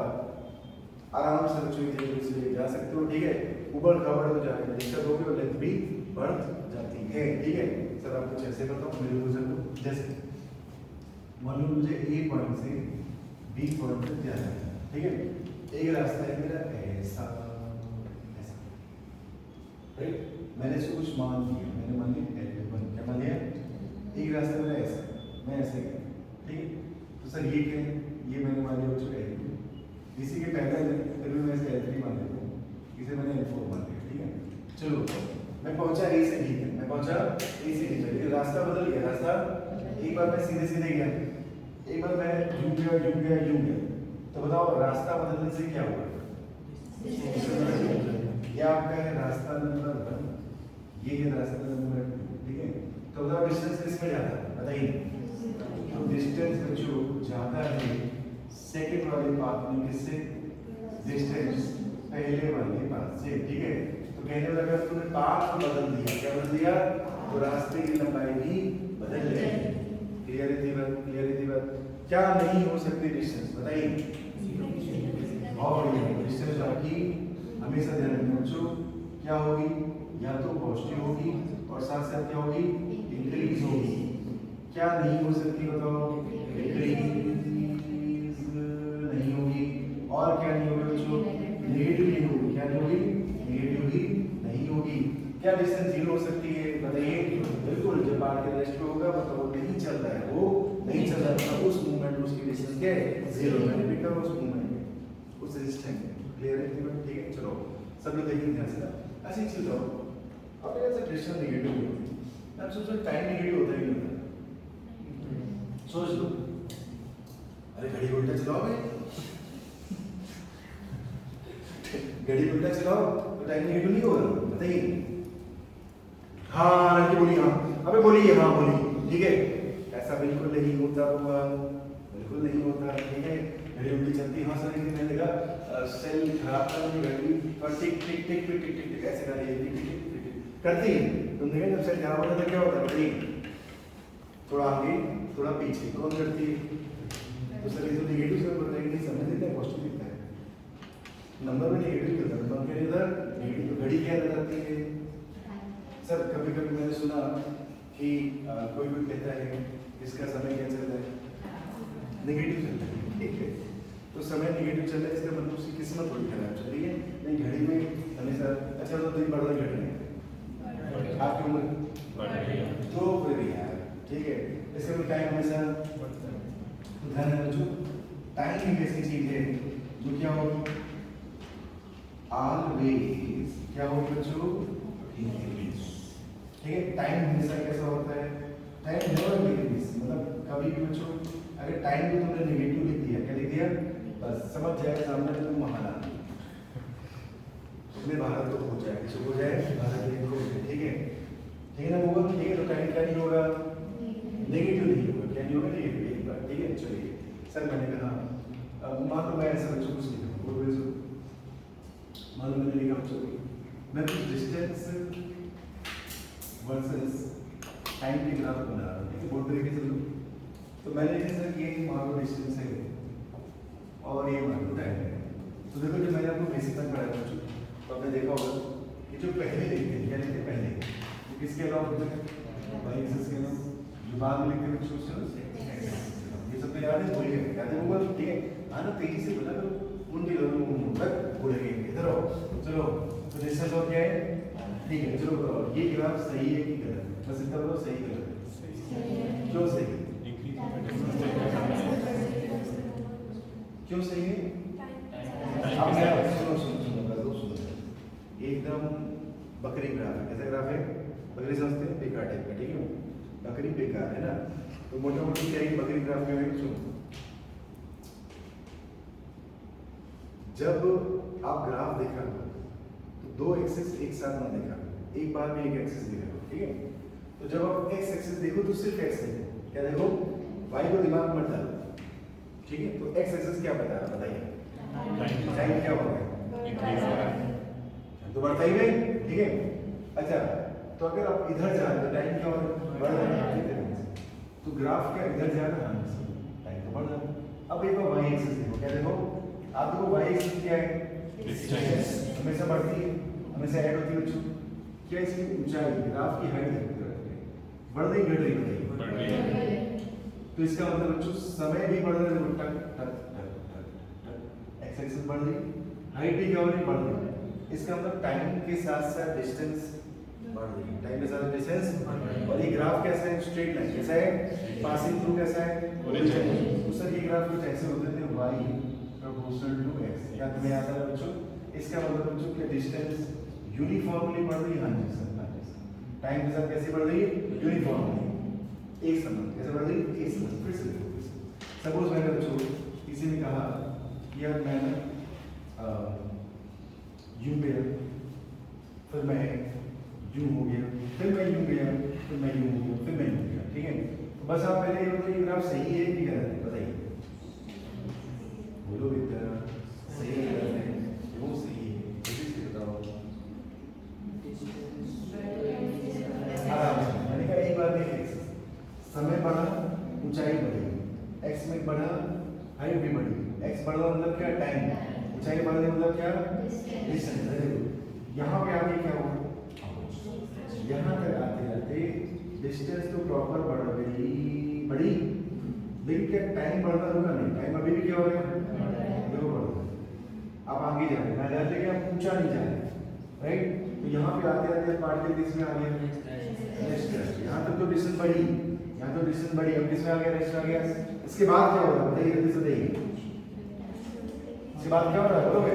आराम से बच्चों एक जगह से जा सकते हो, ठीक है? ऊबड़ खाबड़ तो जाने में दिक्कत होगी और लेंथ भी बढ़ जाती है, ठीक है? सर आप कुछ ऐसे बताओ मेरे को, चलो जैसे मान लो मुझे A पॉइंट से B पॉइंट तक जाना है, ठीक है? एक रास्ता है मेरा ऐसा, ऐसा, राइट? मैंने इसको कुछ मान लिया, मैंने मान लिया L1, क्या मान लिया? एक रास्ता मेरा ऐसा, मैं ऐसे गया, ठीक है? तो सर ये क्या है? ये मैंने मान लिया बच्चों L2, इसी के पहले फिर भी मैं इसे L3 मान लेता हूँ, इसे मैंने L4 मान लिया, ठीक है? चलो मैं पहुंचा A से B, मैं पहुंचा A से B, चलिए रास्ता बदल गया, रास्ता एक बार मैं सीधे सीधे गया, एक बार मैं यूं गया, तो बताओ रास्ता बदलने से क्या हुआ? ये आपका है रास्ता नंबर 1, ये है रास्ता नंबर 2, ठीक है? तो बताओ डिस्टेंस किसमें जाता है बताइए? तो डिस्टेंस बच्चों जाता है सेकंड वाले पाथ में, किससे? डिस्टेंस पहले वाले पाथ से, ठीक है? तो कहने वाला अगर तुमने पाथ बदल दिया, क्या बदल दिया? तो रास्ते की लंबाई भी बदल जाएगी। क्लियर है बात? क्लियर है बात? क्या नहीं हो सकती डिस्टेंस बताइए? और ये डिस्टेंस आपकी हमेशा ध्यान रखना बच्चों, क्या होगी? या तो पॉजिटिव होगी और साथ साथ क्या होगी? इंक्रीज होगी। क्या नहीं हो सकती बताओ? इंक्रीज नहीं होगी। और क्या नहीं होगी बच्चों? नेगेटिव नहीं होगी। क्या नहीं होगी? नेगेटिव भी नहीं होगी। क्या डिस्टेंस 0 हो सकती है बताइए? बिल्कुल, जब पार्टिकल रेस्ट पे होगा मतलब वो नहीं चल रहा है, वो नहीं चल रहा है, उस मूवमेंट में उसकी डिस्टेंस क्या है? 0। मैंने भी कहा उस मूवमेंट में, उस रेजिस्टेंस में। क्लियर है? ठीक है, चलो सब लोग देखिए ध्यान से। ऐसी चीज हो अब ऐसे डिस्टेंस नेगेटिव होती है, अब सोचो टाइम नेगेटिव होता है नहीं होता? सोच लो, अरे घड़ी उल्टा चलाओ भाई, घड़ी उल्टा चलाओ तो टाइम नेगेटिव नहीं होगा बताइए? हाँ बोलिए, हाँ अबे बोलिए, हाँ बोलिए, ठीक है? ऐसा बिल्कुल नहीं होता होगा, बिल्कुल नहीं होता, ठीक है? घड़ी उल्टी चलती है। हाँ सर लेकिन मैंने देखा सेल खराब करने घड़ी और टिक टिक टिक टिक टिक टिक टिक ऐसे कर रही है, टिक टिक टिक टिक करती है। तुम देखा जब सेल खराब होता है क्या होता है, घड़ी थोड़ा आगे थोड़ा पीछे कौन करती है? तो सर ये तो नेगेटिव से बोल रहे हैं, नहीं समझ लेते हैं, पॉजिटिव लिखता है, नंबर में नेगेटिव लिखता है, नंबर के इधर नेगेटिव। घड़ी क्या लगाती है सर? कभी कभी मैंने सुना कि कोई कहता है इसका समय क्या चल रहा है, नेगेटिव चल रहा है, ठीक है। तो समय नेगेटिव चल रहा है इसका मतलब उसकी किस्मत थोड़ी खराब चल रही है। नहीं घड़ी में हमेशा अच्छा तो दिन बढ़ रहा घट रहे हैं, आपकी उम्र तो फिर यार ठीक है। इससे कोई टाइम हमेशा ध्यान रखो, टाइम एक ऐसी चीज है जो क्या होगी, ऑलवेज क्या होगी बच्चों, ठीक है। टाइम हमेशा कैसा होता है, टाइम नेवर इंक्रीज, मतलब कभी भी बच्चों अगर टाइम को तुमने नेगेटिव लिख दिया, क्या लिख दिया, बस समझ जाए सामने तुम महाना उसमें भारत को हो जाए, किसी हो जाए भारत को, ठीक है, ठीक है ना होगा, ठीक है। तो टाइम क्या नहीं होगा, नेगेटिव नहीं होगा, क्या नहीं होगा, नेगेटिव, एक बार, ठीक है। चलिए सर मैंने कहा मान लो मैं ऐसा बच्चों को सीखा, मान लो मैंने लिखा बच्चों को मैं कुछ डिस्टेंस वर्सेस टाइम की ग्राफ बना रहा हूँ, ठीक है, बहुत तरीके से लो। तो मैंने लिखा सर ये मान लो डिस्टेंस है और ये मान लो टाइम है। तो देखो जब मैंने आपको बेसिक तक पढ़ाया बच्चों, तो आपने देखा होगा कि जो पहले लिखते हैं, क्या लिखते हैं पहले, तो किसके अलावा होते हैं, वाई एक्सिस के अलावा, जो बाद में लिखते हैं बच्चों ये सब तो याद है, भूलिए, याद है होगा, ठीक है। आना तेजी से बोला करो, उनके लोग भूलेंगे, इधर आओ, चलो। तो डिस्टेंस और क्या है, ठीक है, चलो बताओ ये ग्राफ सही है कि गलत, बस इतना बताओ, सही गलत, क्यों सही, क्यों सही है? अब मेरा सुनो सुनो सुनो सुनो, एकदम बकरी ग्राफ है, कैसा ग्राफ है, बकरी समझते हैं, बेकार टाइप का, ठीक है, बकरी बेकार है ना। तो मोटा मोटी क्या है बकरी ग्राफ में है, सुनो, जब आप ग्राफ देखा तो दो एक्सिस एक साथ ना देखा, एक बार में एक एक्सिस देखा, ठीक है। तो जब आप एक्स एक्सिस देखो तो सिर्फ एक्स देखो, क्या देखो, वाई को दिमाग मत डालो, ठीक है। तो एक्स एक्सिस क्या बता रहा, बताइए, टाइम क्या हो रहा है, तो बढ़ता ही नहीं, ठीक है। अच्छा तो अगर आप इधर जा रहे हो टाइम क्या हो रहा है, बढ़ रहा है, तो ग्राफ क्या इधर जा रहा है, टाइम तो बढ़ रहा है। अब एक बार वाई एक्सिस देखो, क्या देखो, आप देखो वाई एक्सिस क्या है, डिस्टेंस, हमेशा बढ़ती है, हमेशा ऐड होती है बच्चों, क्या इसकी ऊंचाई, ग्राफ की हाइट बढ़ रही घट रही, तो इसका मतलब बच्चों समय भी बढ़ रहा है, टक टक टक टक, एक्स एक्सिस बढ़ रही, हाइट भी क्या हो रही, बढ़ रही। इसका मतलब टाइम के साथ साथ डिस्टेंस बढ़ रही है, टाइम के साथ डिस्टेंस। और ये ग्राफ कैसा है, स्ट्रेट लाइन, कैसा है, पासिंग थ्रू कैसा है, तो सर ये ग्राफ कुछ ऐसे होते थे, y प्रोपोर्शनल टू x, क्या तुम्हें याद है बच्चों? इसका मतलब बच्चों कि डिस्टेंस यूनिफॉर्मली बढ़ रही है, हाँ जी सर, टाइम के साथ कैसे बढ़ रही है, यूनिफॉर्मली, एक समान, कैसे बढ़ रही है, एक समान। फिर से देखो, सपोज मैंने बच्चों किसी ने कहा यार मैं यूं गया, फिर मैं यूं हो गया, फिर मैं यूं गया, फिर मैं यूं हो गया, फिर मैं यूं गया, ठीक है। तो बस आप पहले ये बताइए ग्राफ सही है कि गलत है, बताइए, बोलो बेटा, सही है गलत है, क्यों सही है, जल्दी से बताओ, आराम से। मैंने कहा एक बार में एक्स, समय बढ़ा, ऊंचाई बढ़ी, एक्स में बढ़ा, हाइट भी बढ़ी, एक्स बढ़ा मतलब क्या, टाइम, ऊंचाई बढ़ने मतलब क्या, डिस्टेंस। यहाँ पे आगे क्या हुआ, यहाँ तक आते आते डिस्टेंस तो प्रॉपर बढ़ बड़ी, लेकिन क्या टाइम बढ़ना रुका नहीं, टाइम अभी भी क्या हो रहा है, देखो बढ़ रहा है। आप आगे जा रहे हैं, मैं जाते कि आप ऊंचा नहीं जा रहे, राइट। तो यहाँ पे आते आते पार्टिकल किसमें आ गया, रेस्ट, यहाँ तक तो डिस्टेंस बढ़ी, यहाँ तो डिस्टेंस बढ़ी, अब किसमें आ गया, रेस्ट आ गया। इसके बाद क्या हो रहा है बताइए, जल्दी से बताइए, इसके बाद क्या हो रहा है, बोलोगे,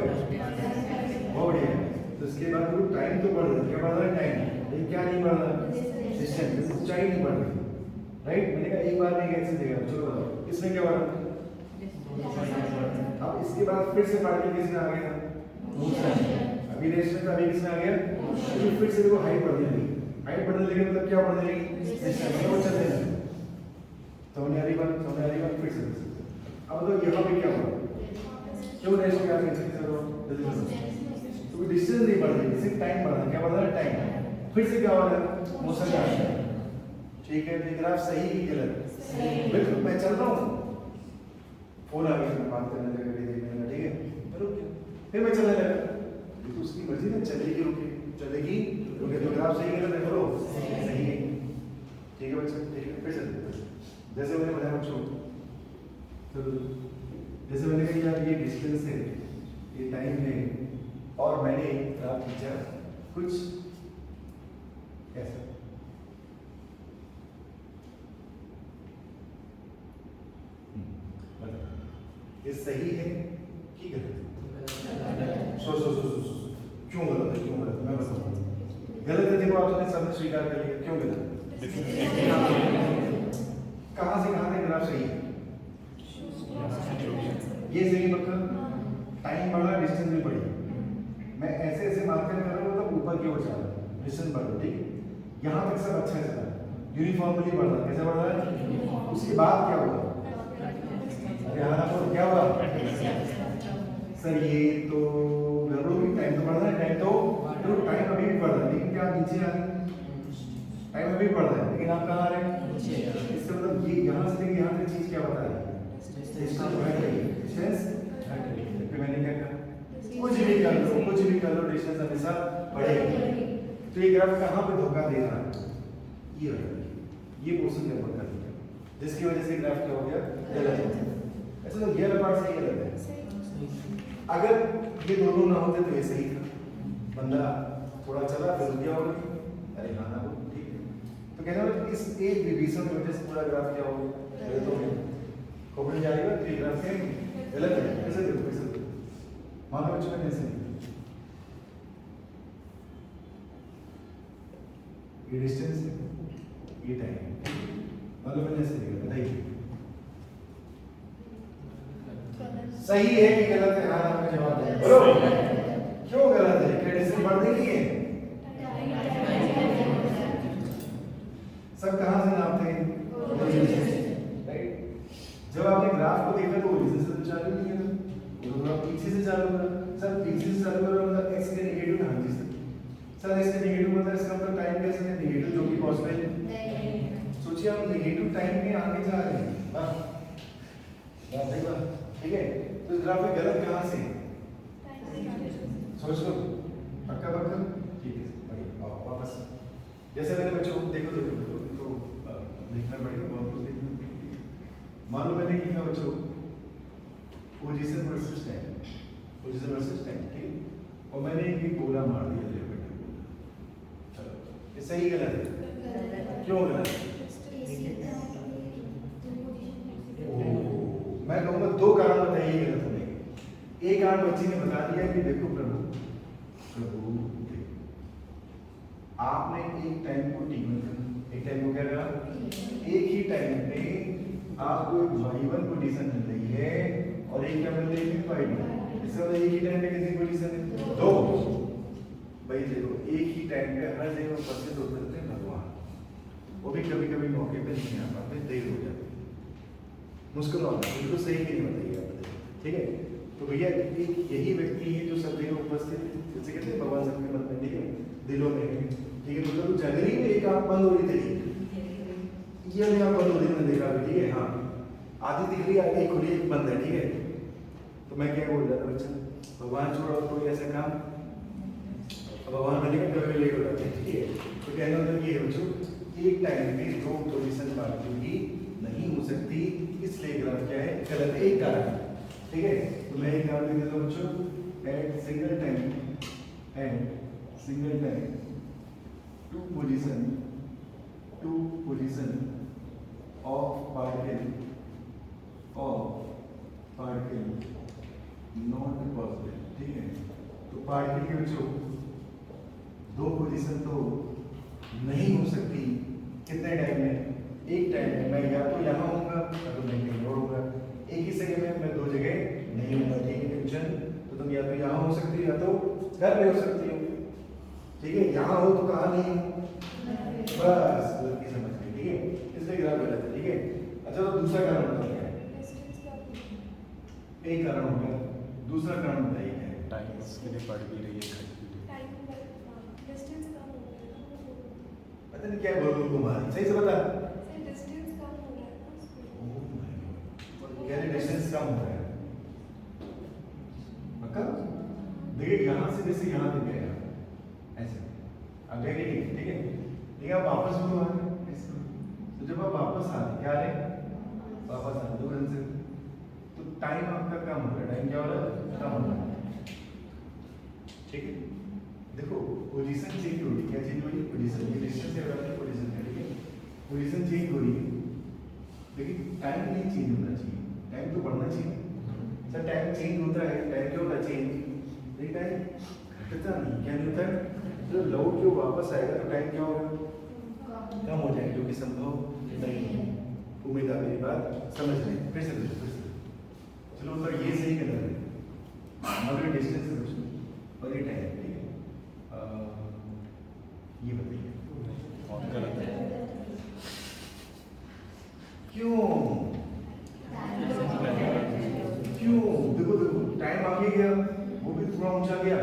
बहुत बढ़िया। तो इसके बाद वो टाइम तो बढ़ रहा है, क्या बढ़ रहा है, टाइम, लेकिन क्या नहीं बढ़ रहा, डिस्टेंस, ऊंचाई नहीं बढ़ रही, राइट। मैंने कहा एक बार में कैसे देगा, चलो बताओ इसमें क्या हो रहा है। अब इसके बाद फिर से पार्टिकल किसमें आ गया, अभी रेस्ट में, अभी किसमें आ गया, फिर से देखो हाइट बढ़ने लगी, हाइट बढ़ने लगी मतलब क्या बढ़ने लगी, डिस्टेंस, वो चलने लगी, समझ आ रही बात, समझ आ रही बात, फिर से। अब तो यहाँ पे क्या हुआ, क्यों डैश किया आपने जल्दी करो जल्दी करो तो डिस्टेंस नहीं बढ़ रही सिर्फ टाइम बढ़ रहा है क्या बढ़ रहा है टाइम फिर से क्या हो रहा है मोशन आ रहा है ठीक है तो ग्राफ सही ही गलत बिल्कुल मैं चल रहा हूँ फोन आ गया मैं बात करने लगा देखने लगा ठीक है चलो फिर मैं चलने लगा ये तो उसकी मर्जी ना चलेगी रुके चलेगी रुके तो ग्राफ सही गलत है करो सही है ठीक है बच्चे ठीक है फिर चलते जैसे मैंने बताया बच्चों तो जैसे मैंने कहा यार ये डिस्टेंस है ये टाइम है और मैंने ग्राफ खींचा कुछ ऐसा ये सही है कि गलत सो क्यों गलत है मैं बताऊँ गलत है देखो आपने सबने स्वीकार कर लिया क्यों गलत कहाँ से कहाँ तक ग्राफ सही है ये सही मतलब टाइम बढ़ा डिस्टेंस भी बढ़ी मैं ऐसे ऐसे मार्कर कर रहा हूँ मतलब ऊपर की ओर जा रहा है डिस्टेंस बढ़ रहा है ठीक यहाँ तक सब अच्छा चला यूनिफॉर्मली बढ़ रहा है कैसे बढ़ रहा है उसके बाद क्या हुआ यहाँ पर क्या हुआ सर ये तो गड़बड़ भी टाइम तो बढ़ रहा है टाइम अभी भी बढ़ रहा है लेकिन क्या नीचे आ गए टाइम अभी बढ़ रहा है लेकिन आप कहाँ आ रहे हैं इसका मतलब ये यहाँ से लेके यहाँ तक चीज क्या बता रही है डिस्टेंस बढ़ रही है डिस्टेंस फिर मैंने क्या कहा कुछ भी कर लो डिस्टेंस हमेशा बढ़ेगा तो ये ग्राफ कहाँ पे धोखा दे रहा है ये पोर्शन गड़बड़ कर दिया जिसकी वजह से ग्राफ क्या हो गया गलत हो गया ऐसा तो ये पार्ट सही गलत है अगर ये दोनों ना होते तो ये सही था बंदा थोड़ा चला फिर रुक गया होगा अरे हाँ ना ठीक है तो कहना मतलब इस एक विभीषण की वजह से पूरा ग्राफ क्या हो गलत हो गया खोपड़ी जाएगा तो ये ग्राफ गलत है कैसे देखो कैसे मानो बच्चों ने ऐसे ये डिस्टेंस है ये टाइम मानो मैंने ऐसे देखा बताइए सही है कि गलत है हाँ आपका जवाब है बोलो क्यों गलत है क्या डिस्टेंस बढ़ रही है सब कहाँ से नापते हैं राइट जब आपने ग्राफ को देखा तो ओरिजिन से तो चालू नहीं है तो थोड़ा पीछे से चालू करा सर पीछे से चालू करा मतलब x के नेगेटिव हाँ जी सर x के नेगेटिव मतलब इसका मतलब टाइम कैसे है नेगेटिव जो कि पॉसिबल है सोचिए आप नेगेटिव टाइम में आगे जा रहे हैं वाह वाह सही बात ठीक है तो इस ग्राफ में गलत कहाँ से सोच लो पक्का ठीक है बढ़िया वापस जैसे मैंने बच्चों देखो तो देखना पड़ेगा बहुत कुछ देखना मान लो मैंने लिखा बच्चों पोजीशन वर्सेस टाइम ठीक और मैंने एक गोला मार दिया चलो ये सही गलत है क्यों गलत मैं कहूँगा दो कारण बताइए गलत होने के एक कारण बच्ची ने बता दिया कि देखो प्रभु आपने एक टाइम को एक टाइम को क्या करा एक ही टाइम पे आपको एक y1 पोजीशन मिल रही है और एक क्या मिल रही है y2 इसका मतलब एक ही टाइम पे कितनी पोजीशन है दो भाई देखो एक ही टाइम पे हर जगह उपस्थित होते हैं भगवान वो भी कभी कभी मौके पे नहीं आ पाते देर हो जाती मुश्किल होता है बिल्कुल सही नहीं बताइए आप ठीक है तो भैया यही व्यक्ति है जो सब जगह उपस्थित है जैसे कहते हैं भगवान सबके मन में ठीक है दिलों में ठीक है मतलब जगरी में एक आंख बंद हो रही थी ये आंख बंद हो रही मैंने देखा ठीक है हाँ आधी दिख रही है आधी खुली एक बंद है ठीक है तो मैं क्या बोल रहा था बच्चा भगवान छोड़ो कोई ऐसा काम भगवान बनेगा कभी लेट हो जाते ठीक है तो कहने मतलब ये है बच्चों एक टाइम में दो पोजीशन बाकी की नहीं हो सकती इसलिए ग्राफ क्या है गलत एक कारण ठीक है तो मैं एक कारण लिख देता हूं बच्चों at single time two position of particle not possible ठीक है तो पार्टिकल के बच्चों दो पोजीशन तो नहीं हो सकती कितने टाइम में एक टाइम में मैं या तो यहाँ होऊंगा या तो मैं कहीं और होऊंगा एक ही सेकंड में मैं दो जगह नहीं होऊंगा ठीक है टेंशन तो तुम या तो यहाँ हो सकती हो या तो घर में हो सकती हो ठीक है यहाँ हो तो कहाँ नहीं हो बस गलती समझ गई ठीक है इसलिए ग्राफ गलत है ठीक है अच्छा तो दूसरा कारण बताओ क्या है एक कारण हो गया दूसरा कारण बताइए क्या है? टाइम उसके लिए बढ़ भी रही है, घट भी रही है। टाइम डिस्टेंस कम हो रहा है। पता नहीं क्या बोल कुमार, सही से बता। सर डिस्टेंस कम हो रहा है ना उसमें। क्या डिस्टेंस कम हो रहा है? पक्का? देखिए यहाँ से जैसे यहाँ तक गया ऐसे, अब गए नहीं, ठीक है? ठीक है, आप वापस भी तो आ गए ऐसे। तो जब आप वापस आ रहे, क्या आ रहे? वापस आ रहे, दो रन से तो टाइम आपका कम हो रहा है। टाइम क्या हो रहा है? कम हो रहा है, ठीक है? देखो पोजीशन चेंज हो रही है, क्या चेंज हो रही है? पोजीशन, ये डिस्टेंस है और पोजीशन है, ठीक है? पोजीशन चेंज हो रही है, लेकिन टाइम नहीं चेंज होना चाहिए, टाइम तो बढ़ना चाहिए। सर टाइम चेंज होता है, टाइम क्यों होता है चेंज? लेकिन टाइम घटता नहीं, क्या नहीं होता है? जब लौट के वापस आएगा तो टाइम क्या होगा? कम हो जाएगा, जो कि संभव नहीं है। उम्मीद है मेरी बात समझ लें। फिर से चलो सर, ये सही गलत है। अगर डिस्टेंस समझो और ये टाइम, ठीक है? ये बताइए और गलत है। क्यों? क्यों? देखो देखो, टाइम आगे गया, वो भी थोड़ा ऊंचा गया,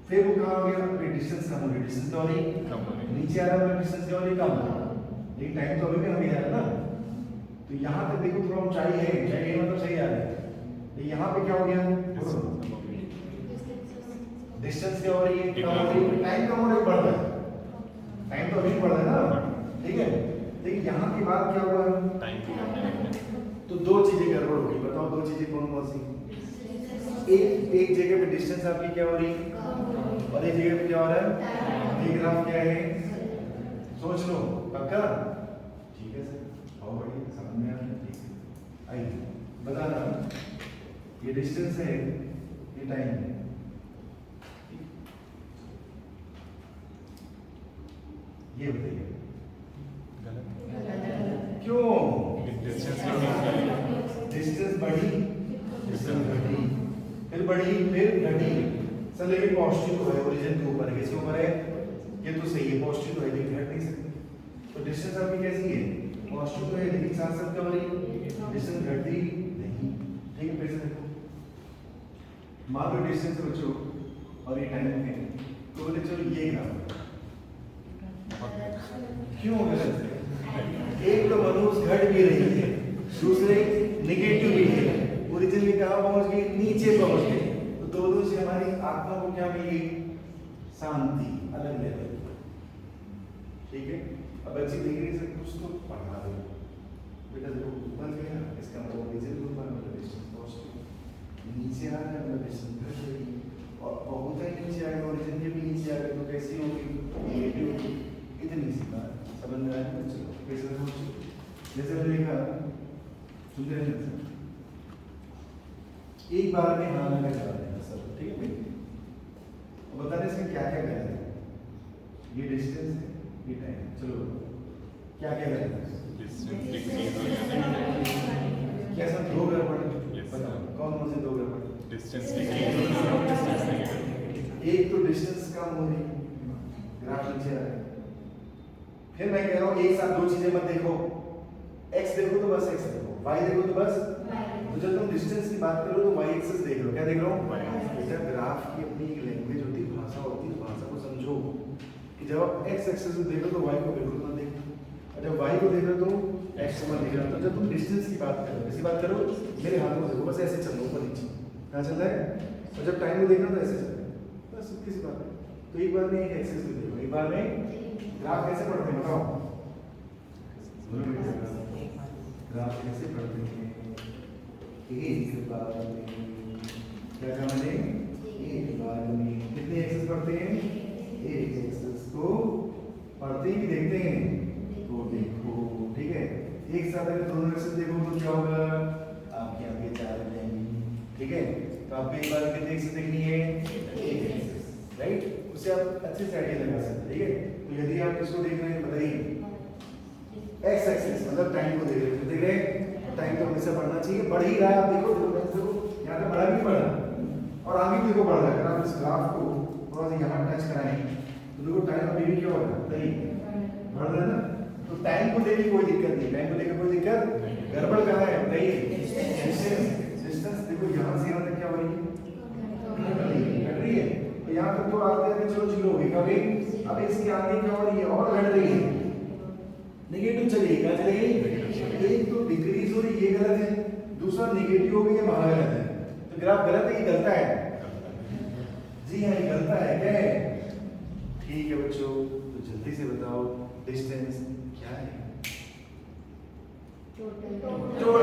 फिर वो कहाँ गया? डिस्टेंस कम हो गई, डिस्टेंस क्या हो रही? कम हो रही। नीचे आ रहा है, डिस्टेंस क्या हो रही? कम हो रही। लेकिन टाइम तो अभी भी आगे जा रहा है ना। तो यहाँ तक देखो थोड़ा ऊंचाई है, ऊंचाई है मतलब सही आ रही है, लेकिन यहाँ पे क्या हो गया? डिस्टेंस क्या हो रही है? कम हो रही है। टाइम कम हो रहा है, बढ़ रहा है, टाइम तो अभी बढ़ रहा है ना, ठीक है? लेकिन यहाँ के बाद क्या हुआ? टाइम भी बढ़ने लगा। तो दो चीजें गड़बड़ हो गई। बताओ दो चीजें कौन कौन सी? एक जगह पे डिस्टेंस आपकी क्या हो रही है और एक जगह पे क्या हो रहा है? ये ग्राफ क्या है? सोच लो, पक्का? ठीक है सर, बहुत बढ़िया, समझ में आ गया, ठीक है। आइए बताना, ये डिस्टेंस है, ये टाइम है, ये बताइए गलत। क्यों? डिस्टेंस की डिस्टेंस बढ़ी, डिस्टेंस घटी, फिर बढ़ी, फिर घटी। सर लेकिन पॉजिटिव तो है, ओरिजिन के ऊपर है, किसके ऊपर है? ये तो सही है, पॉजिटिव तो है, लेकिन घट नहीं सकती। तो डिस्टेंस आपकी कैसी है? पॉजिटिव तो है, लेकिन साथ साथ क्या हो रही है? डिस्टेंस घटती नहीं, ठीक है? फिर से देखो, मान लो डिस्टेंस बच्चों और ये टाइम है, तो बोले चलो ये ग्राफ, क्यों गलत है? एक तो मनुष्य घट भी रही है, दूसरे निगेटिव भी है, ओरिजिन में कहाँ पहुंच गई? नीचे पहुंच गई। तो दोनों से हमारी आत्मा को क्या मिली? शांति, अलग लेवल, ठीक है? अब बच्चे देख रही से कुछ तो पढ़ा दो बेटा, देखो बन गया, इसका मतलब ओरिजिन के ऊपर मतलब डिस्टेंस पहुंच नीचे आ रहा है, मतलब डिस्टेंस घट रही, और बहुत ही नीचे आएगा, ओरिजिन के भी नीचे आएगा, तो कैसी होगी? नेगेटिव होगी। इतनी सी बात समझ में आया? चलो कैसे सोचो, जैसे मैंने लिखा, सुनते हैं सर, एक बार में हाँ लगा जवाब देना सर, ठीक है भाई? बताने इसमें क्या क्या गलत है? ये डिस्टेंस है, ये टाइम है, चलो क्या क्या गलत है? डिस्टेंस डिक्रीज हो जाता है। क्या सर दो गड़बड़? Yes, बताओ sir. कौन कौन से दो गड़बड़? डिस्टेंस डिक्रीज हो जाता है, डिस्टेंस नेगेटिव। एक तो डिस्टेंस कम हो रही, ग्राफ नीचे आ रहा है। फिर मैं कह रहा हूँ एक साथ दो चीजें मत देखो, x देखो तो बस x देखो, y देखो तो बस, तो जब तुम डिस्टेंस की बात करो तो y एक्सिस देख लो, क्या देख रहा हूँ? बेटा ग्राफ की अपनी एक लैंग्वेज होती है, भाषा होती है, भाषा को समझो कि जब आप x एक्सिस को देखो तो y को बिल्कुल मत देखो, और जब y को देख रहे हो तो x को मत देख रहे हो। तो जब तुम डिस्टेंस की बात करो, ऐसी बात करो, मेरे हाथ को देखो, बस ऐसे चलो ऊपर नीचे, कहाँ चल रहा है? और जब टाइम को देखना तो ऐसे चल रहा है, बस सीधी सी बात है। तो एक बार में एक एक्सिस को देखो, एक बार में ग्राफ कैसे पढ़ते हैं बताओ? ग्राफ कैसे पढ़ते हैं? एक बार में, क्या कहा मैंने? एक बार में कितने एक्सेस पढ़ते हैं? एक एक्सेस को पढ़ते ही देखते हैं, तो देखो, ठीक है? एक साथ अगर दोनों एक्सेस देखो तो क्या होगा? आपकी आगे चार हो जाएंगी, ठीक है? तो आपको एक बार कितने एक्सेस देखनी है? एक एक्सेस, राइट? उसे आप अच्छे से आइडिया लगा सकते हैं, ठीक है? तो यदि आप किसको देख रहे हैं बताइए, एक्स एक्सिस मतलब टाइम को देख रहे हैं, देख रहे हैं? टाइम तो हमेशा बढ़ना चाहिए, बढ़ ही रहा है, आप देखो यहाँ पे बढ़ा भी बढ़ा और आगे भी देखो बढ़ रहा है। अगर आप इस ग्राफ को थोड़ा सा यहाँ टच कराएं तो देखो टाइम अभी भी क्या हो रहा है? सही बढ़ रहा है ना? तो टाइम को देख के कोई दिक्कत नहीं, टाइम को देख के कोई दिक्कत, गड़बड़ कहाँ है बताइए? डिस्टेंस देखो यहाँ से यहाँ तक क्या हो रही है, घट रही है। तो यहाँ तक तो आते हैं चलो 0 होगी कभी, अब इसके आगे क्या हो रही है और घट रही है, नेगेटिव चलेगी, क्या चलेगी, एक तो डिक्रीज हो रही है, ये गलत है, दूसरा नेगेटिव हो गई है, वहां गलत है। तो ग्राफ गलत है कि गलता है? जी हाँ, ये गलता है, क्या है? ठीक है बच्चों, तो जल्दी से बताओ डिस्टेंस क्या है? टोटल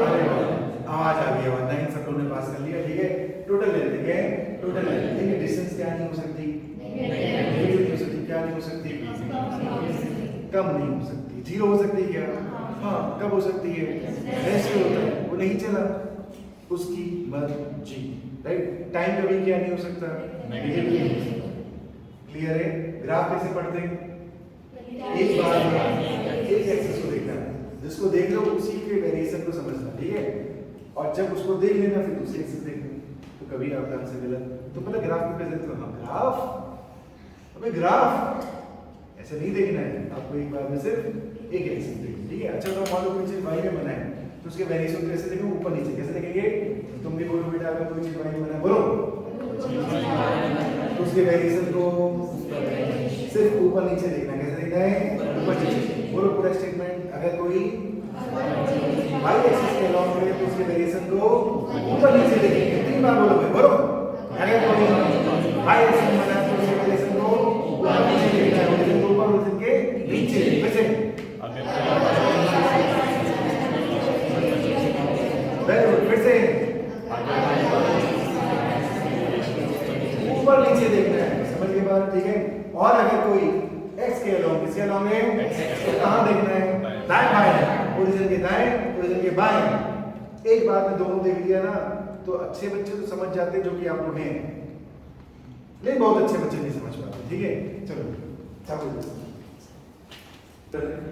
आवाज आ गई, आवाज 9 सब लोगों ने पास कर लिया, ठीक है। टोटल ले लेंगे, टोटल ले लेंगे। डिस्टेंस क्या नहीं हो सकती, नेगेटिव नहीं हो सकती, क्या नहीं हो सकती, कम नहीं हो सकती, 0 हो सकती है क्या? हाँ, कब हो सकती है? रेशियो होता है, वो नहीं चला, उसकी मर्जी, राइट। टाइम कभी क्या नहीं हो सकता, नेगेटिव। क्लियर है? ग्राफ कैसे पढ़ते हैं? एक बार एक एक्सिस को देखना है, जिसको देख लो उसी के वेरिएशन को समझना, ठीक है। और जब उसको देख लेना फिर दूसरी एक्सिस देखना, तो कभी आपका आंसर गलत। तो पहले ग्राफ को कैसे देखो, हाँ ग्राफ, अबे ग्राफ ऐसे नहीं देखना है आपको, एक बार में सिर्फ एक एक्सिस देखना, ठीक है। अच्छा तो मान लो कोई चीज y में बना है, तो उसके वेरिएशन कैसे देखेंगे, ऊपर नीचे कैसे देखेंगे? तुम भी बोलो बेटा, अगर कोई चीज y में बना है, बोलो, तो उसके वेरिएशन को सिर्फ ऊपर नीचे देखना, कैसे देखना है? ऊपर नीचे। बोलो पूरा स्टेटमेंट, अगर कोई y एक्सिस के अलॉन्ग है तो उसके वेरिएशन को ऊपर नीचे देखेंगे, 3 बार बोलोगे, बोलो। अगर कोई y एक्सिस में बना है तो उसके वेरिएशन को ऊपर नीचे देखना है, वेरिएशन को ऊपर वेरिएशन के नीचे, वैसे फिर से ऊपर नीचे देखना है, समझ गए बात, ठीक है। और अगर कोई x के अलॉन्ग, किसके अलॉन्ग है, तो कहां देखना है? दाएं बाएं, ओरिजिन के दाएं, ओरिजिन के बाएं। एक बार में दोनों देख लिया ना, तो अच्छे बच्चे तो समझ जाते हैं, जो कि आप लोग हैं, लेकिन बहुत अच्छे बच्चे नहीं समझ पाते, ठीक है। चलो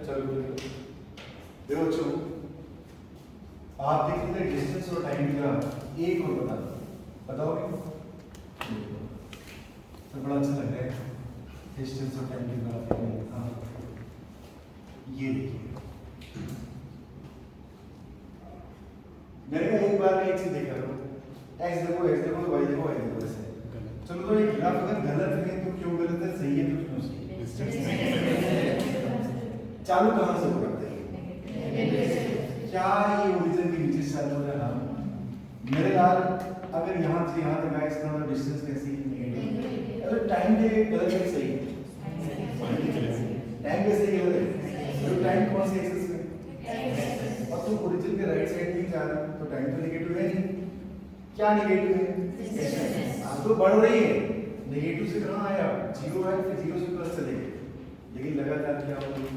चलो देखो बच्चों, आप देख रहे डिस्टेंस और टाइम का एक और बताओगे? तो बड़ा अच्छा लग रहा है डिस्टेंस और टाइम की ग्राफ। हाँ ये देखिए, मेरे का एक बार में एक चीज देखा करो, x देखो, y देखो, y देखो, y देखो, ऐसे। चलो तो ये ग्राफ अगर गलत है तो क्यों गलत है, सही है तो क्यों सही है? चालू कहां से हो रहा है? क्या ये ओरिजिन के नीचे से चालू हो रहा है? मेरे लाल, अगर यहाँ से यहाँ तक आए, इसका मतलब डिस्टेंस कैसी है? अगर टाइम के गलत है सही, टाइम कैसे गलत है? तो टाइम कौन सी एक्सिस में? और तुम ओरिजिन के राइट साइड में जा रहे हो, तो टाइम तो नेगेटिव है नहीं, क्या नेगेटिव है? आप तो बढ़ रही है, नेगेटिव से कहाँ आया? 0 है, फिर 0 से प्लस चले गए, लेकिन लगातार क्या हो रही है?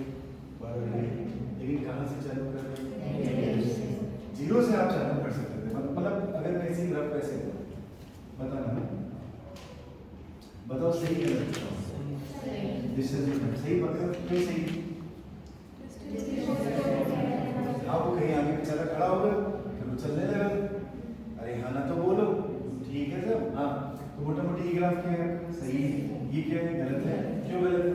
बढ़ रही है, लेकिन कहाँ से चालू कर रहे हैं? 0 से आप चालू कर सकते थे, मतलब अगर मैं इसी ग्राफ कैसे बताना, बताओ सही गलत? डिस्टेंस सही, मतलब क्यों सही? आपको कहीं आगे बेचारा खड़ा होगा, फिर वो चलने लगा, अरे हाँ ना तो बोलो, ठीक है सब, हाँ। तो मोटा मोटी ये ग्राफ क्या है? सही है। ये क्या है? गलत है। क्यों गलत है?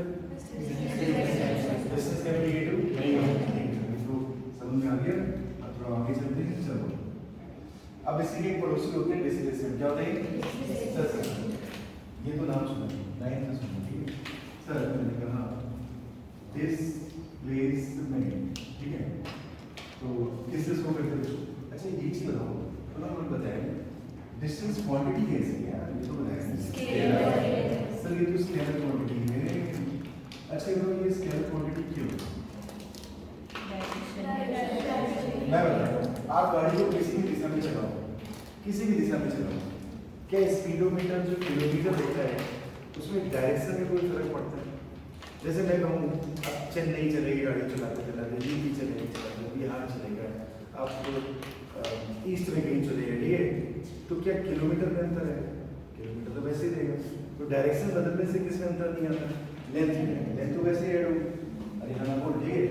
डिस्टेंस का नेगेटिव नहीं है, तो समझ में आ गया। अब थोड़ा आगे चलते हैं, चलो। अब इसी के पड़ोसी होते हैं डिस्प्लेसमेंट, क्या होते हैं? सर ये तो नाम सुना, लाइन से सुना, ठीक है। सर मैंने कहा डिस्प्लेसमेंट, ठीक है। तो किस चीज को करते हैं? अच्छा ये चीज बताओ, थोड़ा मुझे बताएं, डिस्टेंस क्वांटिटी कैसे है यार, ये तो बताएं। सर ये तो स्केलर क्वांटिटी है। अच्छा ये स्केलर क्वांटिटी क्यों? मैं बताता हूँ, आप गाड़ी को किसी भी दिशा में चलाओ, किसी भी दिशा में चलाओ, क्या स्पीडोमीटर जो किलोमीटर देता है उसमें डायरेक्शन में कोई फर्क पड़ता है? जैसे मैं कहूँ अब चेन्नई चलेगी गाड़ी चलाते चलाते, दिल्ली चलेगी चलाते, बिहार चलेगा, आप ईस्ट में कहीं चलेगा, ठीक है। तो क्या किलोमीटर में अंतर है? किलोमीटर तो वैसे ही रहेगा। तो डायरेक्शन बदलने से किसमें अंतर नहीं आता? लेंथ में, लेंथ तो वैसे ही ऐड होगी, अरे हाँ बोल, ठीक है।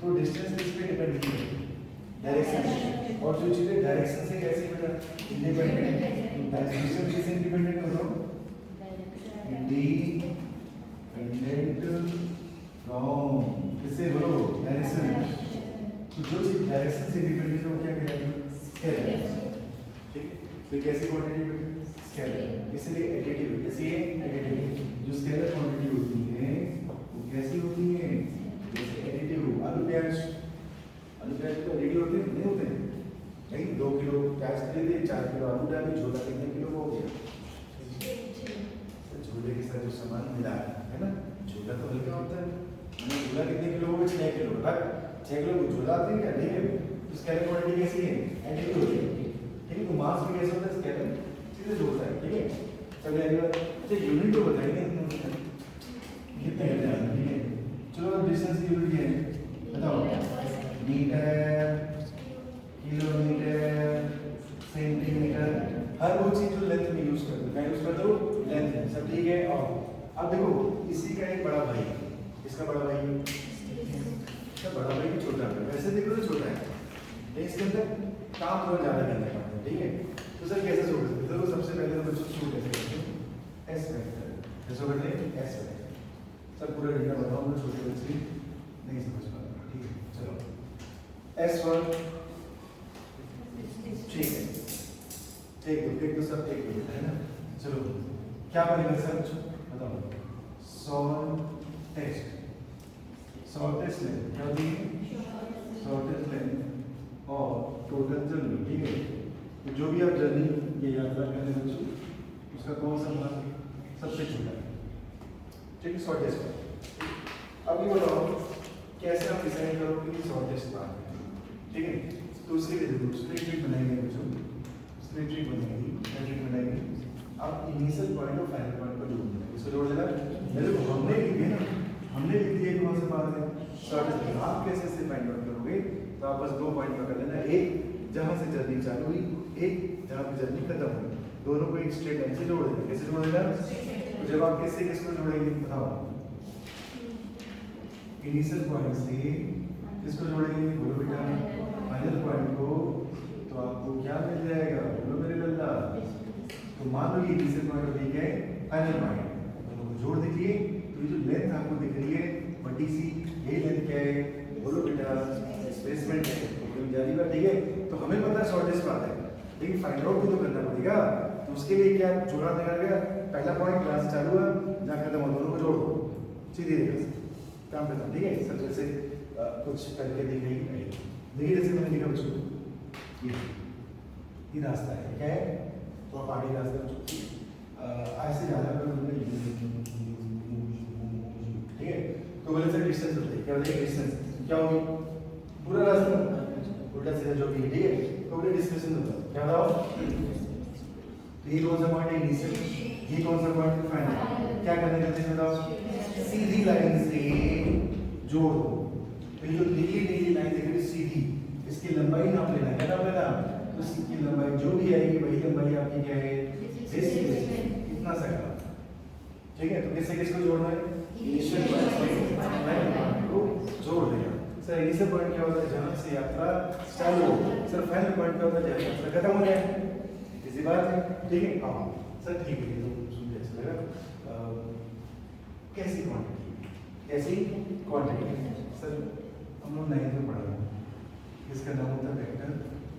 तो डिस्टेंस किस पे डिपेंड नहीं है? डायरेक्शन। और जो चीजें डायरेक्शन से कैसे बेटा इंडिपेंडेंट, डायरेक्शन किससे इंडिपेंडेंट होता है? इंडिपेंडेंट फ्रॉम, किससे बोलो? डायरेक्शन। तो जो चीज डायरेक्शन से इंडिपेंडेंट हो क्या कहलाएगी? स्केलर, ठीक है। तो ये कैसी क्वांटिटी बेटा? स्केलर, इसलिए एडिटिव है। कैसी है? एडिटिव। जो स्केलर क्वांटिटी होती है वो कैसी होती है? जैसे एडिटिव। आलू प्याज तो एडिटिव होते हैं नहीं होते हैं? नहीं, 2 किलो प्याज खरीदे, 4 किलो आलू डाले, झोला कितने किलो का हो गया? झोले के साथ जो सामान मिला है ना, झोला तो हल्का होता है, झोला कितने किलो होगा? 6 किलो। बट 6 किलो को झोला आते हैं क्या? नहीं है। तो स्केलर क्वांटिटी कैसी है? एडिटिव होती है। ठीक है, तो मास भी कैसे होता है? स्केलर सीधे जोड़ता है। ठीक है, चलिए अगला अच्छा यूनिट तो बताइए कितने हैं? ठीक है, चलो डिस्टेंस की यूनिट है, बताओ। मीटर, किलोमीटर, सेंटीमीटर, हर वो चीज जो लेंथ में यूज करते हैं, मैं यूज करता हूँ लेंथ में, सब ठीक है। और अब देखो इसी का एक बड़ा भाई, इसका बड़ा भाई, इसका बड़ा भाई भी छोटा है, वैसे देखो तो छोटा है, लेकिन इसके अंदर काम थोड़ा ज्यादा करना पड़ता है। ठीक है, तो सर कैसे सोच सकते? देखो सबसे पहले तो बच्चों शुरू कैसे करते हैं? S vector. कैसे करते हैं? S vector. सर पूरा डेटा बताओ, मैं छोटे बच्चे नहीं समझ पाता। ठीक है, चलो S1 ठीक है, एक दो सब एक दो है ना। चलो क्या बनेगा सर? बताओ। शॉर्टेस्ट लेंथ क्या होती है? शॉर्टेस्ट लेंथ और टोटल जर्नी। ठीक है, तो जो भी आप जर्नी ये यात्रा करने बच्चों, उसका कौन सा भाग सबसे छोटा है? ठीक है, शॉर्टेस्ट। अब ये बताओ कैसे आप डिसाइड करोगे कि शॉर्टेस्ट भाग है? ठीक है, तो उसके लिए देखो दूसरी ट्रिक बनाएंगे बच्चों, दूसरी ट्रिक बनेगी। क्या ट्रिक बनाएंगे? आप इनिशियल पॉइंट और फाइनल पॉइंट को जोड़ देना। इसको जोड़ देना, देखो हमने लिख दिया ना, हमने लिख दिया कौन सा भाग है? शॉर्टेस्ट। आप कैसे से फाइंड आउट करोगे? तो आप बस 2 पॉइंट पकड़ लेना, एक जहां से जर्नी चालू हुई, एक जहां पे जर्नी खत्म हुई, दोनों को एक स्ट्रेट लाइन से जोड़ देना। कैसे जोड़ देना? तो जब आप किससे किसको जोड़ेंगे बताओ? इनिशियल पॉइंट से किसको जोड़ेंगे? बोलो बेटा, फाइनल पॉइंट को। तो आपको क्या मिल जाएगा? बोलो मेरे लल्ला। तो मान लो ये इनिशियल पॉइंट और ये क्या है? Final point. दोनों को जोड़ दीजिए, तो ये जो लेंथ आपको दिख रही है बड़ी सी, यही लेंथ क्या है? बोलो बेटा, डिस्प्लेसमेंट है। जारी बात। ठीक है, तो हमें पता है शॉर्टेस्ट बात है, लेकिन फाइंड आउट भी तो करना पड़ेगा। तो उसके लिए क्या जोड़ा देना गया? पहला पॉइंट जहाँ से चालू है जहाँ खत्म हो, दोनों को जोड़ो, सीधी रेखा से काम करना। ठीक है, सब जैसे कुछ करके दिखेगी। देखिए जैसे मैंने लिखा बच्चों, ये रास्ता है, क्या है? तो पहाड़ी रास्ता ऐसे जाना पर ठीक है। तो बोले सर डिस्टेंस होता है, क्या बोले? डिस्टेंस क्या होगी? पूरा रास्ता उल्टा सीधा जो भी। ठीक है, तो बोले डिस्प्लेसमेंट होता है, क्या बताओ? ये कौन सा पॉइंट है? इनिशियल। ये कौन सा पॉइंट है? फाइनल। क्या करने का है बताओ? सीधी लाइन से जोड़ दो। तो ये जो नीली लाइन दिख रही सीधी, इसकी लंबाई नाप लेना। क्या नाप लेना? तो इसकी लंबाई जो भी आएगी वही लंबाई आपकी क्या है? इतना सा। ठीक है, तो किससे किसको जोड़ना है? इनिशियल पॉइंट से फाइनल पॉइंट को जोड़ देना। सर इनिशियल पॉइंट क्या होता है? जहां से यात्रा चालू हो। सर फाइनल पॉइंट क्या होता है? जहां यात्रा खत्म हो जाए। इसी बात है। ठीक है, हाँ सर ठीक है, तो सुन अच्छा लगा। कैसी क्वांटिटी? कैसी क्वांटिटी? सर हम लोग नहीं तो पढ़ा, इसका नाम होता है vector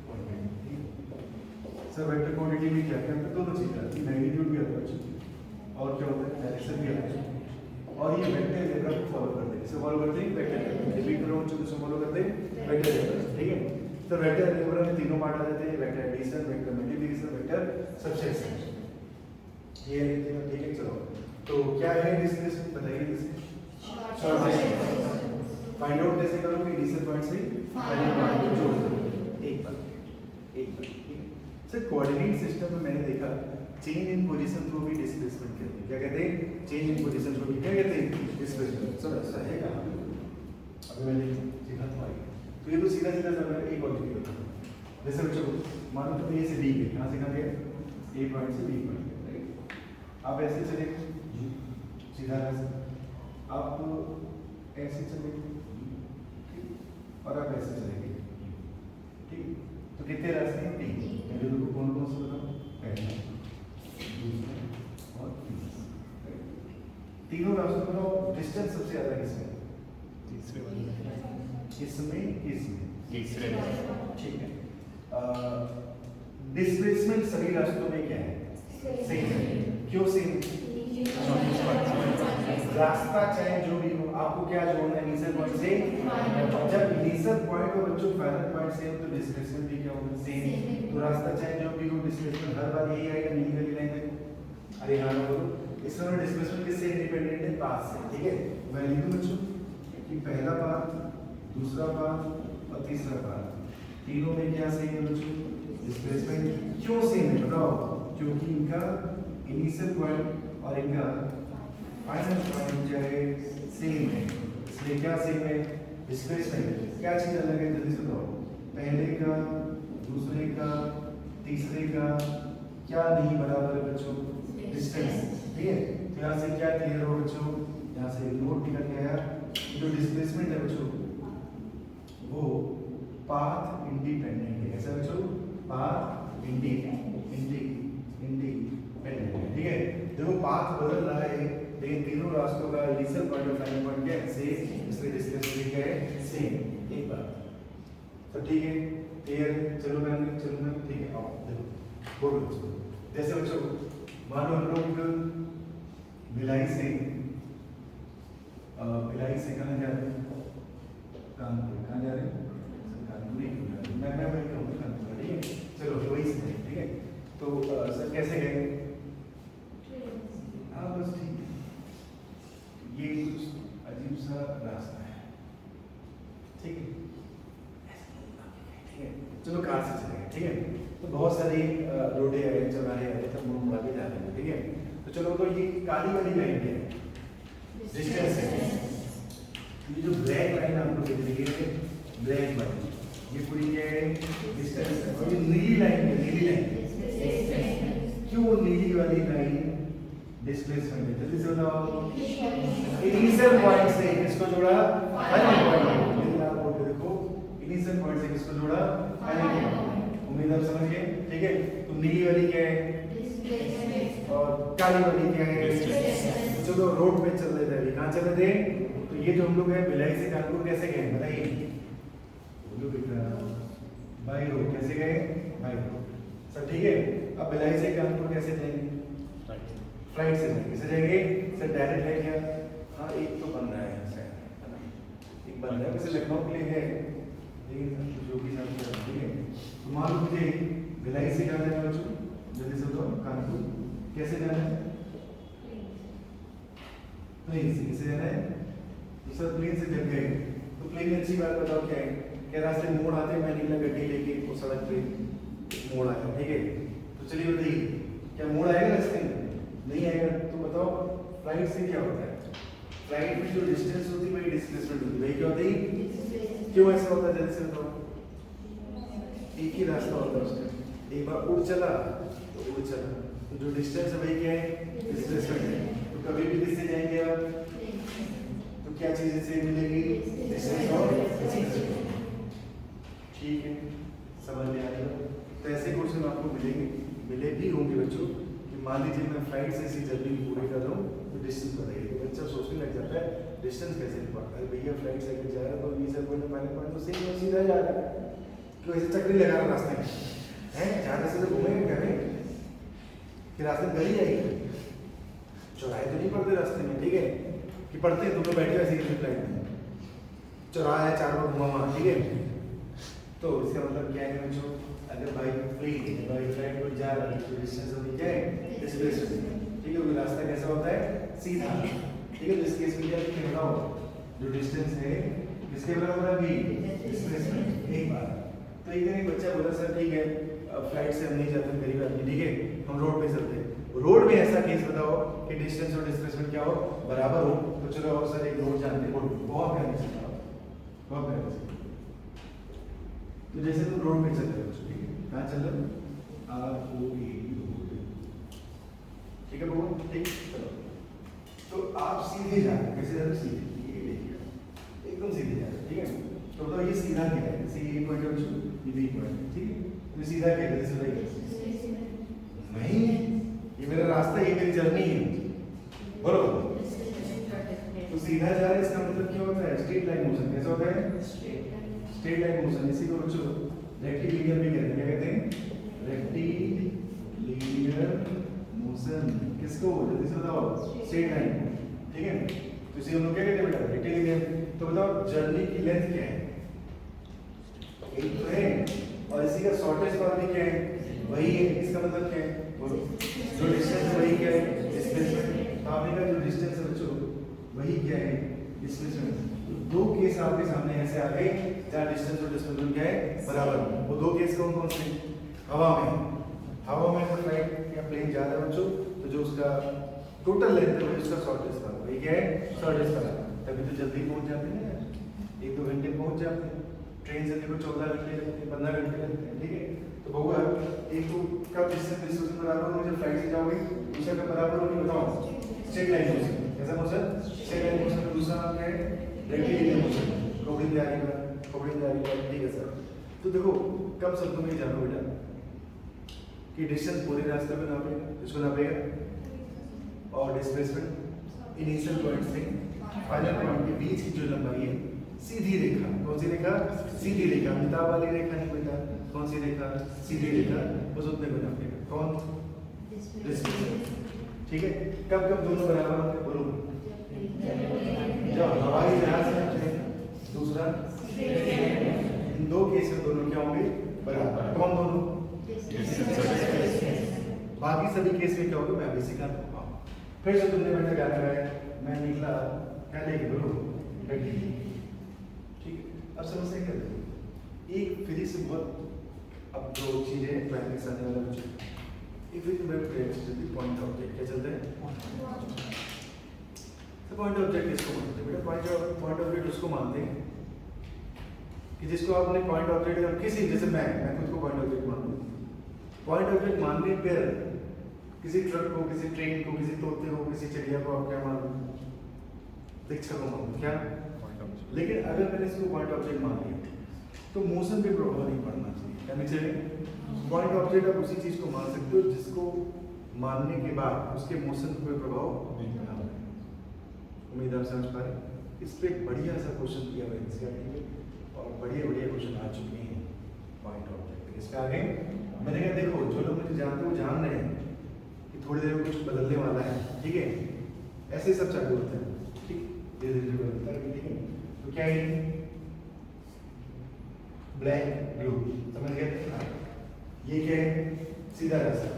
quantity. Sir vector quantity में क्या क्या होता है? दोनों चीजें आती है, मैग्नीट्यूड भी आता है और क्या होता है? डायरेक्शन भी आता है। और ये वेक्टर अलजेब्रा को फॉलो करते हैं। इसे फॉलो करते हैं वेक्टर अलजेब्रा। रिपीट करो बच्चों, इसे फॉलो करते हैं वेक्टर अलजेब्रा। ठीक है, तो वेक्टर अलजेब्रा में तीनों पार्ट आ जाते हैं, vector addition, vector multiplication, vector subtraction. ये है। ठीक है, चलो तो क्या है डिस्कशन बताइए। शॉर्टेस्ट फाइंड आउट कैसे करोगे? इनिशियल पॉइंट से फाइनल पॉइंट को जोड़ दो। एक बार। ठीक है सर, कोऑर्डिनेट सिस्टम में मैंने देखा चेंज इन पोजीशन थ्रू भी डिस्प्लेसमेंट कहते हैं। क्या कहते हैं? चेंज इन पोजीशन थ्रू भी क्या कहते हैं? डिस्प्लेसमेंट। सर ऐसा है क्या? अभी मैंने सीखा तो आई, तो ये तो सीधा सीधा सब है। एक और चीज होता है, जैसे बच्चों मान लो ए से बी गए, कहाँ से कहाँ गए? ए पॉइंट से बी पॉइंट, राइट? आप ऐसे चले सीधा रास्ता, आप ऐसे चले और आप ऐसे चलेंगे। ठीक, तो कितने रास्ते हैं? 3। मेरे को कौन कौन से बताओ? पहला, दूसरा और तीसरा। तीनों रास्तों पर डिस्टेंस सबसे ज्यादा किसमें? तीसरे वाले इसमें तीसरे ठीक है। डिस्प्लेसमेंट सभी रास्तों में क्या है? सेम है। क्यों सेम? रास्ता चाहे जो भी हो, आपको क्या जोड़ना है इनिशियल पॉइंट से? जब इनिशियल पॉइंट और बच्चों फाइनल पॉइंट सेम तो डिस्प्लेसमेंट भी क्या होगा? सेम। तो रास्ता चाहे जो भी हो, डिस्प्लेसमेंट हर बार यही आएगा, नीली वाली लाइन में। अरे हाँ बोलो, इसमें डिस्प्लेसमेंट किससे इंडिपेंडेंट है? पाथ से। ठीक है, मैं लिख दूं बच्चों कि पहला पाथ, दूसरा पाथ और तीसरा पाथ, तीनों में क्या सेम है बच्चों? डिस्प्लेसमेंट। क्यों सेम है बताओ? क्योंकि इनका इनिशियल पॉइंट और इनका फाइनल पॉइंट जो है सेम है, इसलिए क्या सेम है? डिस्प्लेसमेंट। क्या चीज अलग है जल्दी से बताओ? पहले का, दूसरे का, तीसरे का क्या नहीं बराबर है बच्चों? डिस्टेंस। ठीक है, तो यहाँ से क्या क्लियर हो बच्चों? यहाँ से नोट निकल गया, जो डिस्प्लेसमेंट है बच्चों वो पाथ इंडिपेंडेंट है। ऐसा बच्चों, पाथ इंडिपेंडेंट है। ठीक है, देखो पाथ बदल रहा है लेकिन तीनों रास्तों का इनिशियल पॉइंट और फाइनल पॉइंट क्या है? सेम, इसलिए डिस्प्लेसमेंट क्या है? सेम। एक बार तो ठीक है, क्लियर है? चलो मैं ठीक है, आओ देखो बोलो बच्चों। जैसे बच्चों मान लो हम लोग भिलाई से कहाँ जा रहे हैं? कानपुर। कहाँ जा रहे हैं? कानपुर ही जा रहे हैं। मैं कहूँगा कानपुर। ठीक है, चलो वही से। ठीक है, तो सर कैसे गए? हाँ बस ठीक है, ये कुछ अजीब सा रास्ता है। ठीक है, ठीक है, चलो कार से चलेंगे। ठीक है, तो बहुत सारी रोडें हैं, चौराहे हैं, सब मुड़ मुड़ा के जा रहे हैं। ठीक है, तो चलो तो ये काली वाली लाइन क्या है? डिस्टेंस है। ये जो ब्लैक लाइन आपको दिख रही है, ब्लैक वाली, ये पूरी क्या है? डिस्टेंस है। और ये नीली लाइन है, नीली लाइन क्यों? नीली वाली लाइन डिस्प्लेसमेंट है। जल्दी से बताओ। इनिशियल पॉइंट से किसको जोड़ा? Final point. लेकिन आप बोल के देखो, इनिशियल पॉइंट से किसको जोड़ा? Final point. उम्मीद आप समझ गए। ठीक है, तो नीली वाली क्या है? और काली वाली क्या है? चलो रोड पे चल रहे थे, अभी कहाँ चल रहे थे? तो ये जो हम लोग है भिलाई से कानपुर कैसे गए बताइए? बोलो बेटा। By road. कैसे गए? By road. सब ठीक है। अब भिलाई से कानपुर कैसे जाएंगे? फ्लाइट से जाएंगे। कैसे जाएंगे? सर डायरेक्ट है क्या? हाँ एक तो बन रहा है यहाँ से, है ना? एक बन रहा है, वैसे लखनऊ के लिए है, लेकिन जो भी सब ठीक है। तो मान लो मुझे भिलाई से कहाँ जाना है बच्चों? जल्दी से बताओ। कानपुर। कैसे जाना है? प्लेन से। कैसे जाना है? तो सर प्लेन से जब गए तो प्लेन में अच्छी बात बताओ क्या है? क्या रास्ते मोड़ आते हैं? मैं निकला गड्डी लेके, वो सड़क पे मोड़ आया। ठीक है, तो चलिए बताइए क्या मोड़ आएगा रास्ते में? नहीं आएगा। तो बताओ फ्लाइट से क्या होता है? फ्लाइट में जो डिस्टेंस होती है वही डिस्प्लेसमेंट होती है। वही क्या होती है? क्यों ऐसा होता है जल्दी से बताओ? एक ही रास्ता होता है उसका, एक बार उड़ चला तो उड़ चला, तो जो डिस्टेंस है वही क्या है? डिस्प्लेसमेंट है। तो कभी भी किससे जाएंगे आप? तो क्या चीज से मिलेगी? डिस्टेंस और डिस्प्लेसमेंट। ठीक है, समझ में आ गया? तो ऐसे क्वेश्चन आपको मिले भी होंगे बच्चों कि मान लीजिए मैं फ्लाइट से ऐसी जर्नी पूरी कर रहा हूँ तो डिस्टेंस बताइए। तो बच्चा सोचने लग जाता है डिस्टेंस कैसे पड़ता है? भैया फ्लाइट से जा रहा है तो इनिशियल पॉइंट फाइनल पॉइंट तो सेम सीधा जा रहा है, क्यों ऐसे चक्री लगा रहा रास्ते में हैं? जाने से तो घूमेंगे करें कि रास्ते में गली आएगी, चौराहे तो नहीं पड़ते रास्ते में। ठीक है, कि पड़ते हैं? तुम लोग बैठे ऐसे किसी फ्लाइट में, चौराहा है, चार बार घुमा ठीक है। तो इसका मतलब क्या है बच्चों? अगर बाई फ्लाइट को जा रही है तो डिस्टेंस होती क्या है? डिस्प्लेसमेंट। ठीक है, वो रास्ता कैसा होता है? सीधा। ठीक है, तो इस केस में क्या बताओ? जो डिस्टेंस है किसके बराबर है? भी डिस्प्लेसमेंट। एक बार तो एक बच्चा बोला सर ठीक है फ्लाइट से हम नहीं जाते गरीब आदमी, ठीक है हम रोड पे चलते हैं। रोड में ऐसा केस बताओ कि डिस्टेंस और डिस्प्लेसमेंट क्या हो? बराबर हो। तो चलो और सर एक रोड जानते हैं, बहुत प्यारे से बहुत प्यारे से। तो जैसे तुम रोड पे चल रहे हो, ठीक है, कहाँ चल रहे हो? रोड। ठीक है बाबू, ठीक। चलो तो आप सीधे जा रहे हो। कैसे जा रहे हो? सीधे। ये देखिए एकदम सीधे जा रहे हो। ठीक है, तो बताओ ये सीधा क्या है? जैसे ये पॉइंट है, ये बी पॉइंट है। ठीक है, तो सीधा क्या है? नहीं, ये मेरा रास्ता, ये मेरी जर्नी है। बोलो तो सीधा जा रहा है, इसका मतलब क्या होता है? Straight line motion. कैसा होता है? Straight line motion. इसी को बच्चों रेक्टिलिनियर भी कहते हैं। क्या कहते हैं? रेक्टिलिनियर मोशन किसको जल्दी से बताओ स्ट्रेट लाइन ठीक है तो इसे हम लोग क्या कहते हैं बेटा रेक्टिलिनियर तो बताओ जर्नी की लेंथ क्या है एक तो है और इसी का शॉर्टेस्ट पाथ भी क्या है वही है इसका मतलब क्या है बोलो जो डिस्टेंस वही क्या है डिस्प्लेसमेंट आपने का जो डिस्टेंस है बच्चों वही क्या है डिस्प्लेसमेंट तो दो केस आपके सामने ऐसे आ गए जहाँ डिस्टेंस और डिस्प्लेसमेंट क्या है बराबर वो दो केस कौन कौन से हवा में तो फ्लाइट या प्लेन जा रहा है बच्चों तो जो उसका टोटल लेंथ है उसका शॉर्टेस्ट पाथ वही क्या है शॉर्टेस्ट पाथ तभी तो जल्दी पहुंच जाते हैं यार 1-2 घंटे पहुंच जाते हैं ट्रेन से देखो 14 घंटे लगते हैं 15 घंटे लगते हैं ठीक है तो बहुआ एक तो कब डिस्टेंस डिस्टेंस बराबर होगी जब फ्लाइट से जाओगे दूसरा कब बराबर होगी बताओ स्ट्रेट लाइन मोशन कैसा मोशन स्ट्रेट लाइन मोशन दूसरा क्या है रेक्टिलिनियर मोशन खोपड़ी जा रही है ठीक है सर तो देखो कम शब्दों में जानो बेटा कि डिस्टेंस पूरे रास्ते में नापेगा इसको नापेगा और डिस्प्लेसमेंट इनिशियल पॉइंट से फाइनल पॉइंट के बीच की जो लंबाई है सीधी रेखा कौन सी रेखा सीधी रेखा मिताब वाली रेखा नहीं बेटा कौन सी रेखा सीधी रेखा बस उतने को नापेगा कौन डिस्प्लेसमेंट ठीक है कब कब दोनों बराबर होंगे बोलो जब हवाई जहाज से दूसरा इन दो केस में दोनों क्या होंगे बराबर कौन दोनों बाकी सभी केस में क्या होगा मैं अभी सिखाता हूँ फिर से तुमने बेटा गाना गाया मैं निकला क्या लेके बोलो ठीक है अब समस्या क्या देखो एक फिर से बहुत अब जो चीजें प्रैक्टिस आने वाला बच्चे एक फिर मैं पॉइंट ऑब्जेक्ट क्या चलते हैं तो पॉइंट ऑब्जेक्ट किसको मानते हैं बेटा पॉइंट ऑब्जेक्ट उसको मानते हैं कि जिसको आपने पॉइंट ऑब्जेक्ट किसी जैसे मैं खुद को पॉइंट ऑब्जेक्ट मानता हूँ पॉइंट ऑब्जेक्ट मानने पर किसी ट्रक को किसी ट्रेन को किसी तोते को किसी चिड़िया को आप क्या मानो दीक्षा को मानो क्या लेकिन अगर मैंने इसको पॉइंट ऑब्जेक्ट मान लिया तो मोशन पे प्रभाव नहीं पड़ना चाहिए क्या नहीं चाहिए पॉइंट ऑब्जेक्ट आप उसी चीज को मान सकते हो जिसको मानने के बाद उसके मोशन पे कोई प्रभाव नहीं पड़ना उम्मीद आप समझ पा रहे इस पे बढ़िया सा क्वेश्चन किया हुआ एनसीईआरटी में और बढ़िया क्वेश्चन आ चुके हैं पॉइंट ऑब्जेक्ट इस पे आगे मैंने कहा देखो जो लोग मुझे जानते हो जान रहे हैं कि थोड़ी देर में कुछ बदलने वाला है ठीक है ऐसे सब चालू होता है ठीक धीरे धीरे बदलता है ठीक है तो क्या है ब्लैक ब्लू समझ गए ये क्या है सीधा रास्ता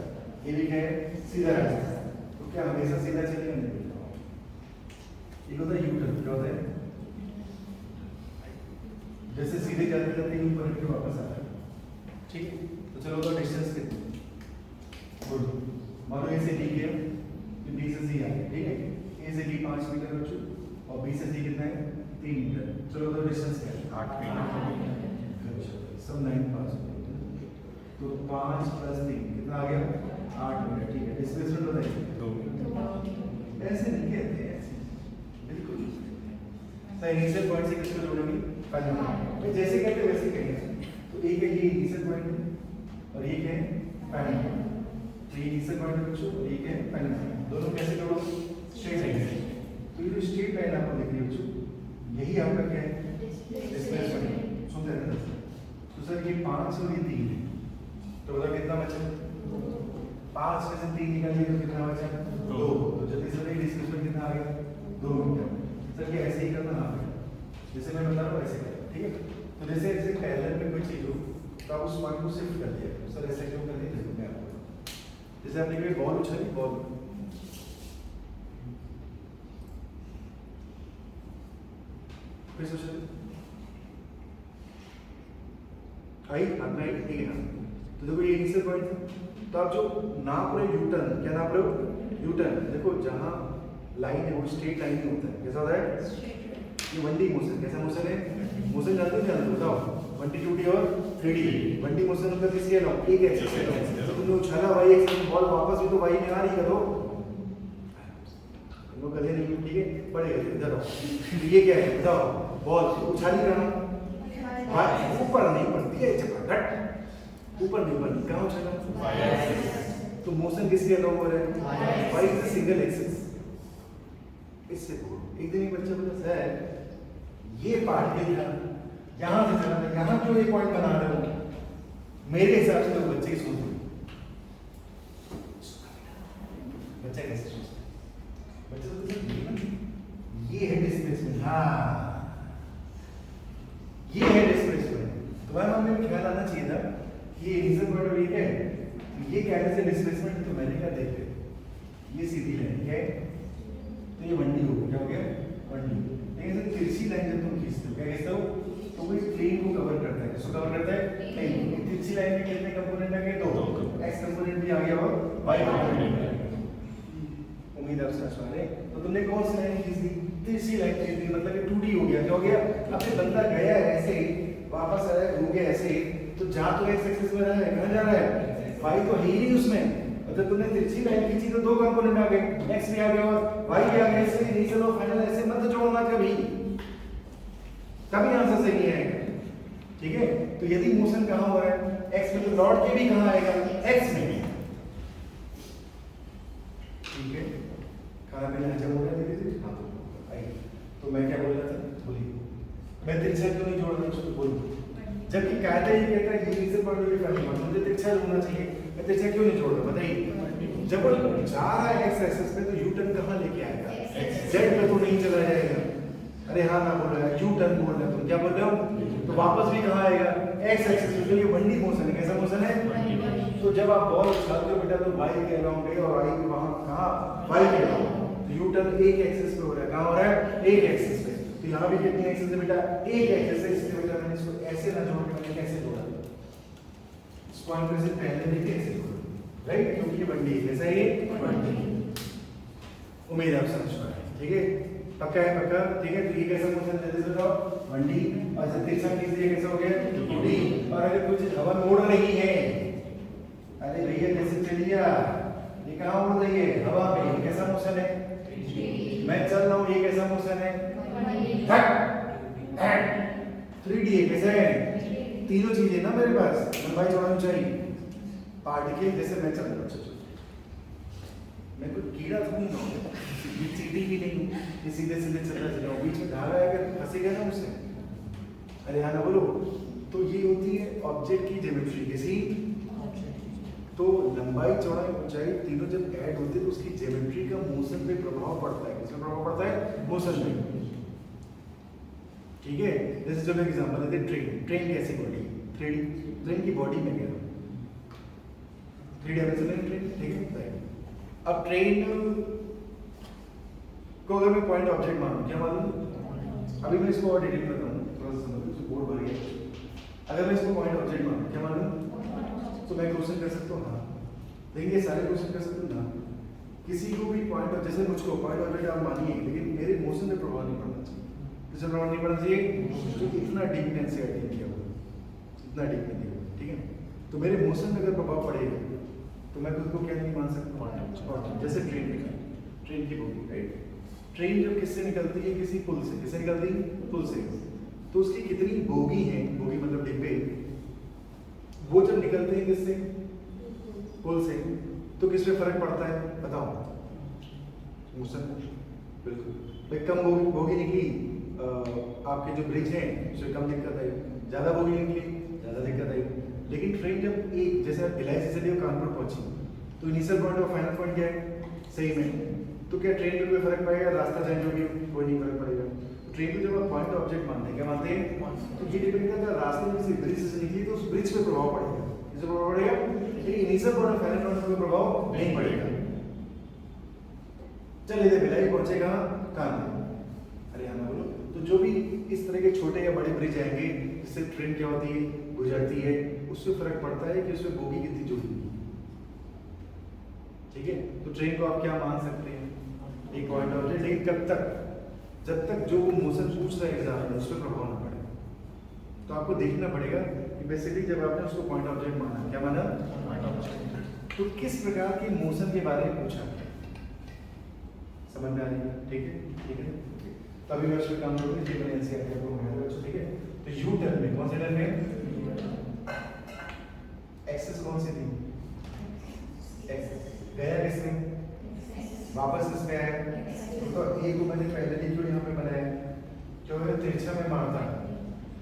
ये भी क्या है सीधा रास्ता तो क्या हमेशा सीधा चलेगा नहीं ये होता है यू टर्न क्या होता है जैसे सीधे जाते जाते ऊपर के वापस आता है ठीक है तो चलो तो डिस्टेंस कितना गुड मानो ए से डी के बी से सी आ गया ठीक है ए से डी 5 मीटर बच्चों और बी से सी कितना है 3 मीटर चलो तो डिस्टेंस क्या है 8 मीटर सब 9 पास तो 5 + 3 कितना आ गया 8 मीटर ठीक है डिस्प्लेसमेंट बताइए 2 ऐसे नहीं कहते ऐसे बिल्कुल सही इनिशियल पॉइंट से किसको जोड़ेंगे फाइनल पॉइंट जैसे कहते हैं वैसे कहेंगे तो एक है ये इनिशियल पॉइंट और एक है फाइनल पॉइंट तो ये इनिशियल पॉइंट बच्चों और एक है फाइनल पॉइंट दोनों कैसे जोड़ो स्ट्रेट लाइन तो ये जो स्ट्रेट लाइन आपको दिख रही है बच्चों यही आपका क्या है डिस्प्लेसमेंट सुन रहे हैं तो सर ये 5 और ये 3 है तो बताओ कितना बचा 5 में से 3 निकालिए तो कितना बचा 2 तो जल्दी से बताइए डिस्प्लेसमेंट कितना आ गया 2 मीटर सर ये ऐसे ही करना ना जैसे मैं बता रहा हूँ ऐसे करना ठीक है तो जैसे ऐसे पैरेलल में कोई चीज हो तो आप उस पॉइंट को शिफ्ट कर दिया सर ऐसे क्यों कर दिया देखो मैं आपको जैसे आपने कोई बॉल उछाली बॉल फिर सोच आई हाथ में आई ठीक है तो देखो ये इनिशियल पॉइंट था तो आप जो नाप रहे यू टर्न क्या नाप रहे हो यू टर्न देखो जहां लाइन है वो स्ट्रेट लाइन में होता है कैसा होता है ये 1D मोशन कैसा मोशन है मोशन जानते हो क्या बताओ 1D 2D और 3D 1D मोशन मतलब किसके लो एक एक्सिस है तो तुमने उछाला y एक्सिस में बॉल वापस भी तो y में आ रही है तो तुम लोग गले नहीं ठीक है पड़ेगा इधर आओ ये क्या है बताओ बॉल उछाली रहा ऊपर नहीं पड़ती है झटपट ऊपर नहीं पड़ती कहाँ उछाला तो मोशन किसके अलाउ हो रहा है y is a single axis इससे एक दिन एक बच्चा बोला सर ये पार्ट ये था यहाँ से चला था यहाँ क्यों एक पॉइंट बना रहे हो मेरे हिसाब से तो बच्चे की सोच बच्चा कैसे सोचता है? बच्चा तो ये है डिस्प्लेसमेंट। हाँ, ये है डिस्प्लेसमेंट। तुम्हारे मन में ख्याल आना चाहिए था कि ये इनिशियल पॉइंट और ये क्या है, ये क्या है डिस्प्लेसमेंट। तो मैंने क्या देख लिया, ये सीधी लाइन क्या है, तो ये 1D हो गया। क्या हो गया? 1D। लेकिन सर तिरछी लाइन जब तुम खींचते हो क्या कहते हो, तो वो इस प्लेन को कवर करता है। किसको कवर करता है? प्लेन। तिरछी लाइन में कितने कंपोनेंट आ गए? 2। एक्स कंपोनेंट भी आ गया और वाई कंपोनेंट। उम्मीद है आप समझ पा रहे हैं। तो तुमने कौन सी लाइन खींच दी? तिरछी लाइन खींच दी, मतलब कि 2D हो गया। क्या हो गया? अब ये बंदा गया है ऐसे, वापस आया घूम गया ऐसे, तो जहां तो एक्स एक्सिस में रहा है, कहां जा रहा है? वाई तो है ही नहीं उसमें। और जब तुमने तिरछी लाइन खींची तो 2 कंपोनेंट आ गए, एक्स भी आ गया और वाई भी आ गया। इसलिए इनिशियल और फाइनल ऐसे मत जोड़ना कभी, तभी आंसर सही आएगा। ठीक है? तो यदि मोशन कहां हो रहा है? एक्स में, तो लौट के भी कहां आएगा? एक्स में। ठीक है? खाना पीना हजम हो रहा है धीरे धीरे? हाँ, तो आइए। तो मैं क्या बोल रहा था, बोलिए। मैं तिरछा क्यों नहीं जोड़ रहा हूँ, बोलो। जबकि कायदा ये कहता है ये इनिशियल पॉइंट ऑफ व्यू का मुझे तिरछा जोड़ना चाहिए, मैं तिरछा क्यों नहीं जोड़ रहा, बताइए। जब वो जा रहा है एक्स एक्सिस पे, तो यू टर्न कहां लेके आएगा? जेड पे तो नहीं चला जाएगा। अरे हाँ ना बोल रहा है, यू टर्न बोल रहा है, तुम क्या बोल रहे हो? तो वापस भी कहां आएगा? एक्स एक्सिस पे। ये 1D मोशन है। कैसा मोशन है? तो जब आप बॉल उछालते हो बेटा, तो वाई के अराउंड है और आई वहां कहां? वाई के अराउंड। तो यू टर्न एक एक्सिस पे हो रहा है। कहां हो रहा है? एक एक्सिस पे। तो यहाँ भी कितनी एक्सिस है बेटा? एक एक्सिस है। इसलिए बेटा मैंने इसको ऐसे ना जोड़ के मैंने कैसे जोड़ा? इस पॉइंट पे से पहले भी कैसे जोड़ा, राइट? क्योंकि ये 1D है। कैसा है ये? 1D। उम्मीद है आप समझ पा रहे हैं। ठीक है? पक्का है? पक्का। ठीक है? तो ये कैसा मोशन जल्दी से बताओ? 1D। और जब तिरछा खींचिए कैसा हो गया? 2D। और अगर कुछ हवा में उड़ रही है, अरे भैया जैसे चलिए, ये कहाँ उड़ रही है? हवा में। ये कैसा मोशन है? मैं चल रहा हूँ, ये कैसा मोशन है? 3D है। कैसा है? तीनों चीजें ना मेरे पास, लंबाई चौड़ाई ऊंचाई। पार्टिकल जैसे मैं चल रहा हूँ, मैं कोई कीड़ा थोड़ी ना हूँ, ये चीटी भी नहीं हूँ, ये सीधे सीधे चल रहा हूँ। बीच में धागा है, अगर फंसेगा ना उससे, अरे हाँ ना बोलो। तो ये होती है ऑब्जेक्ट की ज्योमेट्री। किसी तो लंबाई चौड़ाई ऊंचाई तीनों जब ऐड होते हैं तो उसकी ज्योमेट्री का मोशन पे प्रभाव पड़ता है। किसमें प्रभाव पड़ता है? मोशन में। ठीक है? जैसे जो मैं एग्जांपल देते हैं, ट्रेन कैसी बॉडी? 3D। ट्रेन की बॉडी में क्या 3 डायमेंशनल ट्रेन। ठीक है? अब ट्रेन को अगर मैं पॉइंट ऑब्जेक्ट मानूं, क्या मानूं? अभी मैं इसको और डिटेल में बताऊं, थोड़ा सा समझो, बोर्ड भर गया। अगर मैं इसको पॉइंट ऑब्जेक्ट मानूं, क्या मानूं? तो मैं क्वेश्चन कर सकता हूँ हाँ, लेकिन ये सारे क्वेश्चन कर सकते हो ना। किसी को भी पॉइंट, जैसे मुझको पॉइंट ऑब्जेक्ट आप मानिए, लेकिन मेरे मोशन में प्रभाव नहीं पड़ना चाहिए। किससे प्रभाव नहीं पड़ना चाहिए? जो इतना डीप में से अटेन किया हुआ, इतना डीप में दिया। ठीक है? तो मेरे मोशन में अगर प्रभाव पड़ेगा तो मैं खुद को क्या नहीं मान सकता? जैसे ट्रेन की बोगी, राइट? ट्रेन जब किससे निकलती है? किसी पुल से। किससे निकलती है? पुल से। तो उसकी कितनी बोगी है? बोगी मतलब डिब्बे, वो जब निकलते हैं किससे? पुल से। तो किस पे फर्क पड़ता है बताओ? मोशन। बिल्कुल। कम बोगी निकली, आपके जो ब्रिज है उसमें कम दिक्कत आई। ज्यादा बोगी निकली, ज्यादा दिक्कत आई। लेकिन ट्रेन जब एक, जैसे भिलाई से चली कानपुर पहुंची, तो इनिशियल पॉइंट और फाइनल पॉइंट क्या है? सही में। तो क्या ट्रेन में कोई फर्क पड़ेगा? रास्ता चेंज हो गया, कोई नहीं फर्क पड़ेगा। ट्रेन को जब आप पॉइंट ऑब्जेक्ट मानते हैं, क्या मानते हैं? तो ये डिपेंड करता है रास्ते में किसी ब्रिज से निकली तो उस ब्रिज पे प्रभाव पड़ेगा। किससे प्रभाव पड़ेगा? लेकिन इनिशियल पॉइंट और फाइनल पॉइंट पे प्रभाव नहीं पड़ेगा। चलिए इधर भिलाई पहुंचे कहाँ? कानपुर। अरे हाँ बोलो। तो जो भी इस तरह के छोटे या बड़े ब्रिज आएंगे जिससे ट्रेन क्या होती है? गुजरती है, उससे फर्क पड़ता है कि उसमें बोगी कितनी जुड़ी हुई है। ठीक है? तो ट्रेन को आप क्या मान सकते हैं? एक पॉइंट ऑब्जेक्ट। लेकिन कब तक? जब तक जो मोशन पूछ रहा है एग्जाम उस पर प्रभाव ना पड़े। तो आपको देखना पड़ेगा कि बेसिकली जब आपने उसको पॉइंट ऑब्जेक्ट माना, क्या माना? तो किस प्रकार के मोशन के बारे में पूछा, समझ में आ रही है? ठीक है? ठीक है? तो अभी मैं उस पर काम करूँगी, ये मैंने एनसीईआरटी आपको घुमाया था। ठीक है? तो यू टर्न में कौन से टर्न में? एक्सेस कौन सी थी? एक्सेस। गया किसने? वापस किस पे आया? तो ए को मैंने पहले ही जो यहाँ पे बनाया, जो है तिरछा में मारता,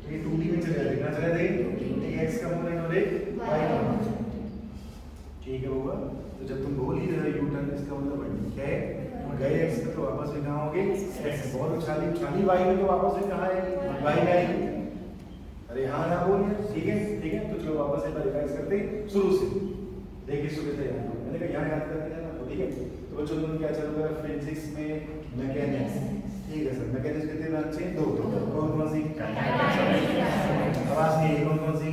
तो ये 2D में चले जाएगा। चले जाएंगे एक एक्स कंपोनेंट और एक वाई कंपोनेंट। ठीक है होगा? तो जब तुम बोल ही रहे हो यू टर्न, इसका मतलब बढ़िया क्या है, गए एक्स में तो वापस में कहाँ होगे, एक्स। बहुत उछाली उछाली वाई में तो वापस में कहाँ है, वाई में आएगी। अरे हाँ ना बोलिए, ठीक है। तो चलो वापस एक बार रिवाइज करते हैं शुरू से, देखिए शुरू से याद, मैंने कहा यहाँ याद करके जाना तो ठीक है। तो बच्चों दोनों क्या चलूंगा फिजिक्स में मैकेनिक्स, ठीक है सर। मैकेनिक्स कितने ब्रांच है, दो। कौन कौन सी, आवाज नहीं, कौन कौन सी,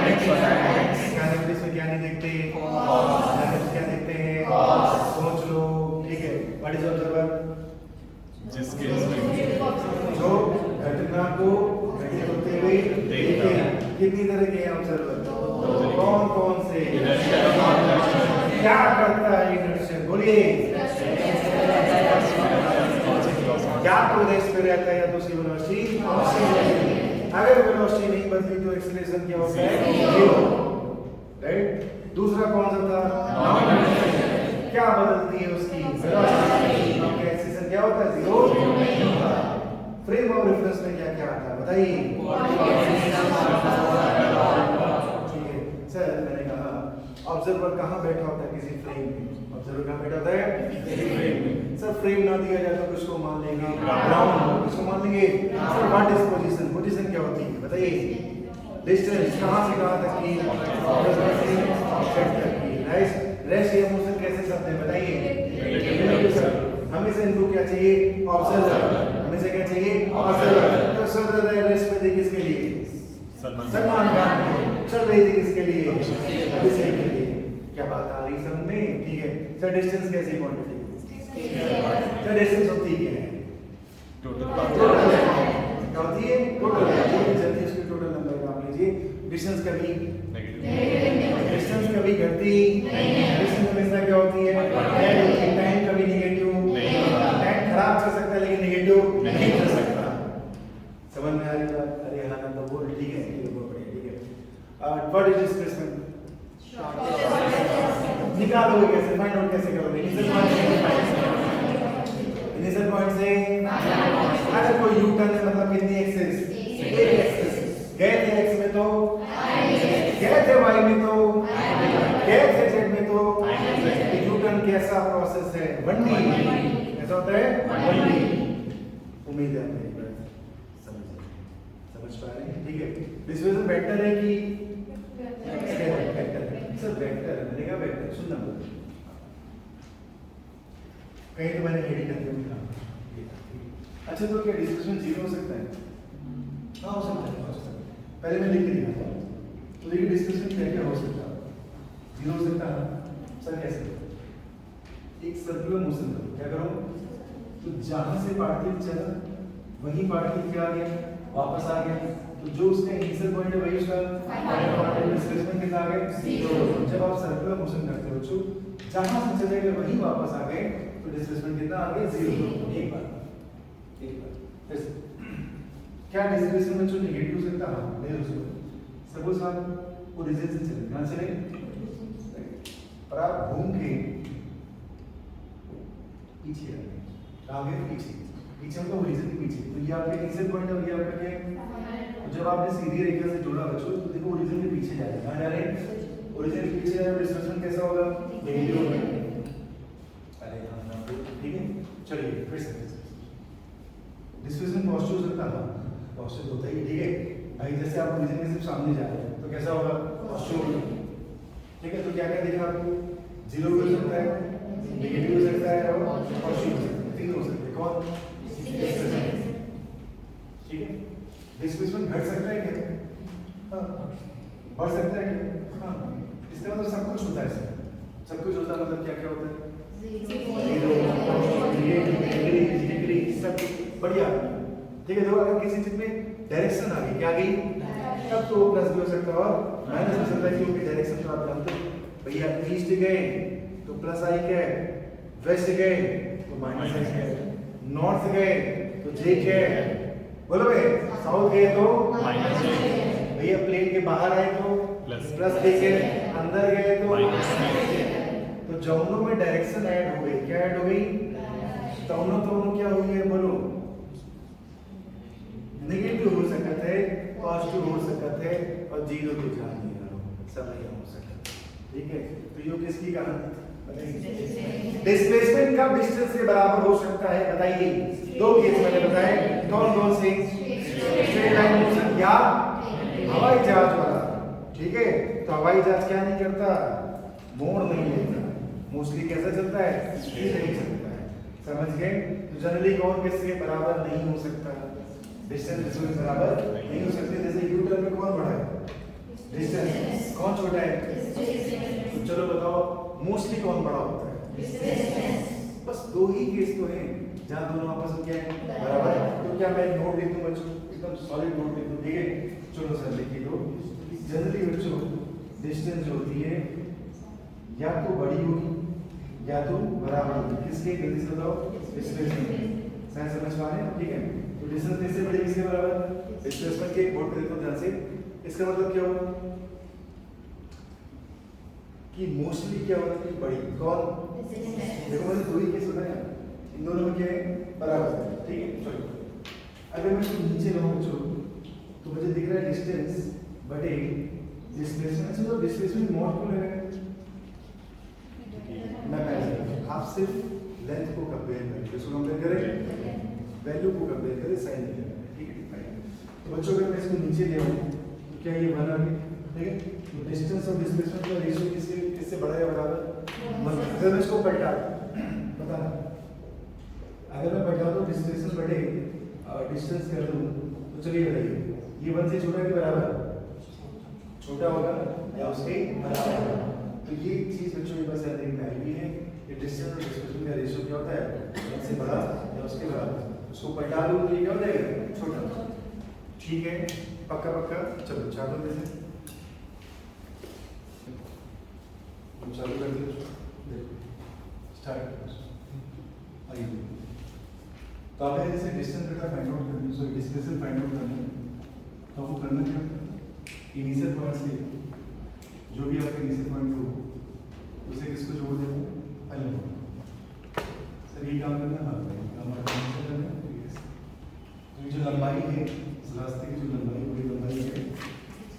मैकेनिक्स में क्या नहीं देखते, क्या देखते हैं, सोच लो, ठीक है। व्हाट इज ऑब्जर्वर, जो घटना को घटित होते हुए देखे। कितनी तरह के ऑब्जर्वर, कौन कौन से, क्या करता है इनर्शिया, बोलिए। या तो रेस्ट पे रहता है या तो उसकी वेलोसिटी, अगर वेलोसिटी नहीं बदली तो एक्सीलरेशन क्या होता है, जीरो, राइट। दूसरा कौन सा था, क्या बदलती है उसकी वेलोसिटी, एक्सीलरेशन क्या होता है, जीरो नहीं होता। फ्रेम ऑफ रेफरेंस में क्या क्या आता है बताइए, ठीक है सर। मैंने कहा ऑब्जर्वर कहाँ बैठा होता है, किसी फ्रेम में। ऑब्जर्वर कहाँ बैठा होता है, किसी फ्रेम में। सर फ्रेम ना दिया जाए तो किसको मान लेंगे, ग्राउंड, किसको मान लेंगे sir. What is position, position क्या होती है बताइए, डिस्टेंस कहाँ से कहाँ तक की, ऑब्जर्वर से ऑब्जेक्ट तक की। रेस्ट या मोशन कैसे शब्द है बताइए, हमेशा इनको क्या चाहिए, ऑब्जर्वर, हमेशा क्या चाहिए, ऑब्जर्वर। तो सर रेस्ट में देखिए किसके लिए, सलमान खान, चल रही थी किसके लिए, अभिषेक के लिए। क्या बात आ रही समझ में, ठीक है सर। डिस्टेंस कैसे क्वांटिटी, सर डिस्टेंस होती है टोटल, क्या होती है टोटल। जल्दी उसके टोटल नंबर नाम लीजिए। डिस्टेंस कभी डिस्टेंस कभी घटती, डिस्टेंस हमेशा क्या होती है, टाइम कभी नेगेटिव, टाइम खराब चल सकता है लेकिन नेगेटिव नहीं चल सकता। समझ में आ रही बात, अरे हाँ ना तो बोल, ठीक है बहुत बढ़िया, ठीक है। व्हाट इज डिस्प्लेसमेंट, निकालोगे कैसे, फाइंड आउट कैसे करोगे, इनिशियल पॉइंट से। अगर कोई यू टर्न है मतलब कितनी एक्सेस, एक एक्सेस। गए थे एक्स में तो, गए थे वाई में तो, गए थे जेड में तो। यू टर्न कैसा प्रोसेस है, 1D, ऐसा होता है 1D। उम्मीद है मेरी बात समझ पा रहे हैं, ठीक है। डिस्प्लेसमेंट वेक्टर है कि वेक्टर, सर वेक्टर है, मैंने कहा वेक्टर, सुनना बोलो कहीं तो मैंने हेडिंग करके लिखा। अच्छा तो क्या डिस्प्लेसमेंट जीरो हो सकता है, हाँ हो सकता है, पहले मैं लिख लिया था। तो देखिए डिस्प्लेसमेंट क्या क्या हो सकता है, जीरो हो सकता है सर कैसे, एक सर्कुलर मोशन करो, क्या करो, तो जहां से पार्टिकल चला वही पार्टिकल क्या आ गया, वापस आ गया। तो जो उसका इनिशियल पॉइंट है वही उसका फाइनल पॉइंट है। डिस्प्लेसमेंट कितना आ गया, जीरो। जब आप सर्कुलर मोशन करते हो बच्चों, जहां से चले गए वही वापस आ गए, तो डिस्प्लेसमेंट कितना आ गया, जीरो। एक बार क्या डिस्प्लेसमेंट बच्चों नेगेटिव हो सकता है, नहीं हो सकता। सपोज आप ओरिजिन से चले, कहां चले, और आप घूम के पीछे आ गए, आगे पीछे मतलब ओरिजिन के पीछे। तो ये आपका इनिशियल पॉइंट है और ये आपका क्या है। तो जब आपने सीधी रेखा से जोड़ा बच्चों, तो देखो ओरिजिन के पीछे जा रहे हैं, कहां जा रहे हैं, ओरिजिन के पीछे जा रहे हैं। डिस्प्लेसमेंट कैसा होगा, नेगेटिव होगा। अरे हां ठीक है, चलिए फिर से डिस्प्लेसमेंट पॉजिटिव हो सकता है, पॉजिटिव होता ही, ठीक है भाई। जैसे आप ओरिजिन के सिर्फ सामने जा रहे हैं तो कैसा होगा, पॉजिटिव होगा, ठीक है। तो क्या क्या देखा आपको, जीरो हो सकता है, नेगेटिव हो सकता है और पॉजिटिव हो सकता है, तीन हो सकते हैं। कौन, ठीक है। डिस्प्लेसमेंट घट सकता है क्या, बढ़ सकता है क्या, हाँ। इसका मतलब सब कुछ होता है, सब कुछ होता है मतलब क्या क्या होता है, सब बढ़िया, ठीक है। देखो अगर किसी चीज में डायरेक्शन आ गई, क्या आ गई, तब तो प्लस भी हो सकता है और माइनस हो सकता है, क्योंकि डायरेक्शन तो आप जानते हो भैया। ईस्ट गए तो प्लस आई क्या है, वेस्ट गए तो माइनस आई क्या है, नॉर्थ गए तो जे क्या है, बोलो भाई। साउथ गए तो माइनस भैया, प्लेन के बाहर आए तो प्लस देखे, अंदर गए तो माइनस। तो दोनों में डायरेक्शन ऐड हो गई, क्या ऐड हो गई, दोनों क्या हुई है बोलो, नेगेटिव हो सकते थे, पॉजिटिव हो सकते थे और जीरो तो जान नहीं रहा, सब नहीं हो सकता, ठीक है। तो ये किसकी कहानी डिस्प्लेसमेंट कब डिस्टेंस के बराबर हो सकता है बताइए। दो केस मैंने बताए, कौन कौन से? स्ट्रेट लाइन मोशन या हवाई जहाज वाला। ठीक है, तो हवाई जहाज क्या नहीं करता, मोड़ नहीं लेता, मोस्टली कैसा चलता है, सीधे ही चलता है। समझ गए? तो जनरली कौन किसके बराबर नहीं हो सकता, डिस्टेंस के बराबर नहीं हो सकते। जैसे यू टर्न में कौन बड़ा है, डिस्टेंस, कौन छोटा है? तो चलो बताओ मोस्टली कौन बड़ा होता है? बस दो ही केस तो हैं जहां दोनों आपस में क्या है, बराबर है। तो क्या मैं नोट लिख दूं बच्चों, एकदम सॉलिड नोट लिख दूं, ठीक है? चलो सर लिख लो। जनरली बच्चों डिस्टेंस जो होती है या तो बड़ी होगी या तो बराबर होगी। किसके? जल्दी से बताओ। डिस्प्लेसमेंट। मैं समझ पा रहे हैं? ठीक है, तो डिस्टेंस किससे बड़ी, किसके बराबर? डिस्प्लेसमेंट के बोर्ड पे देखो ध्यान से। इसका मतलब क्या होगा कि मोस्टली क्या होता है, बड़ी। कौन? देखो मैंने दो ही केस बताया, इन दोनों में क्या है, बराबर है। ठीक है, चलो अगर मैं इसको नीचे लाऊं बच्चों तो मुझे दिख रहा है डिस्टेंस बटे डिस्प्लेसमेंट। से तो डिस्प्लेसमेंट मॉड क्यों लगा है? मैं पहले आप सिर्फ लेंथ को कंपेयर करें, इसको कंपेयर करें, वैल्यू को कंपेयर करें, साइन नहीं करना है। ठीक है, फाइन। तो बच्चों अगर मैं इसको नीचे ले आऊं तो क्या ये बना है? ठीक है, तो डिस्टेंस और डिस्प्लेसमेंट का रेशियो किससे बड़ा है, बराबर? अगर मैं इसको पलटा पता ना, अगर मैं पलटा दूं डिस्प्लेसमेंट बटे डिस्टेंस कर दूं तो चलिए बताइए ये 1 से छोटा के बराबर, छोटा होगा या उसके बराबर होगा। तो ये चीज बच्चों के पास देखने में आई हुई है कि डिस्टेंस और डिस्प्लेसमेंट का रेशियो क्या होता है, 1 से बड़ा या उसके बराबर। उसको पलटा दूं तो ये क्या हो जाएगा, छोटा। ठीक है, पक्का पक्का। चलो चालू जैसे चालू कर दो, देखो स्टार्ट। आइए, तो आपने जैसे डिस्टेंस डेटा फाइंड आउट करनी है, सो डिस्प्लेसमेंट फाइंड आउट करना है, तो आपको करना क्या है, इनिशियल पॉइंट से जो भी आपका इनिशियल पॉइंट हो उसे किसको जोड़ देना है, पहले सर ये काम करना है, तो जो लंबाई है इस रास्ते की, जो लंबाई पूरी लंबाई है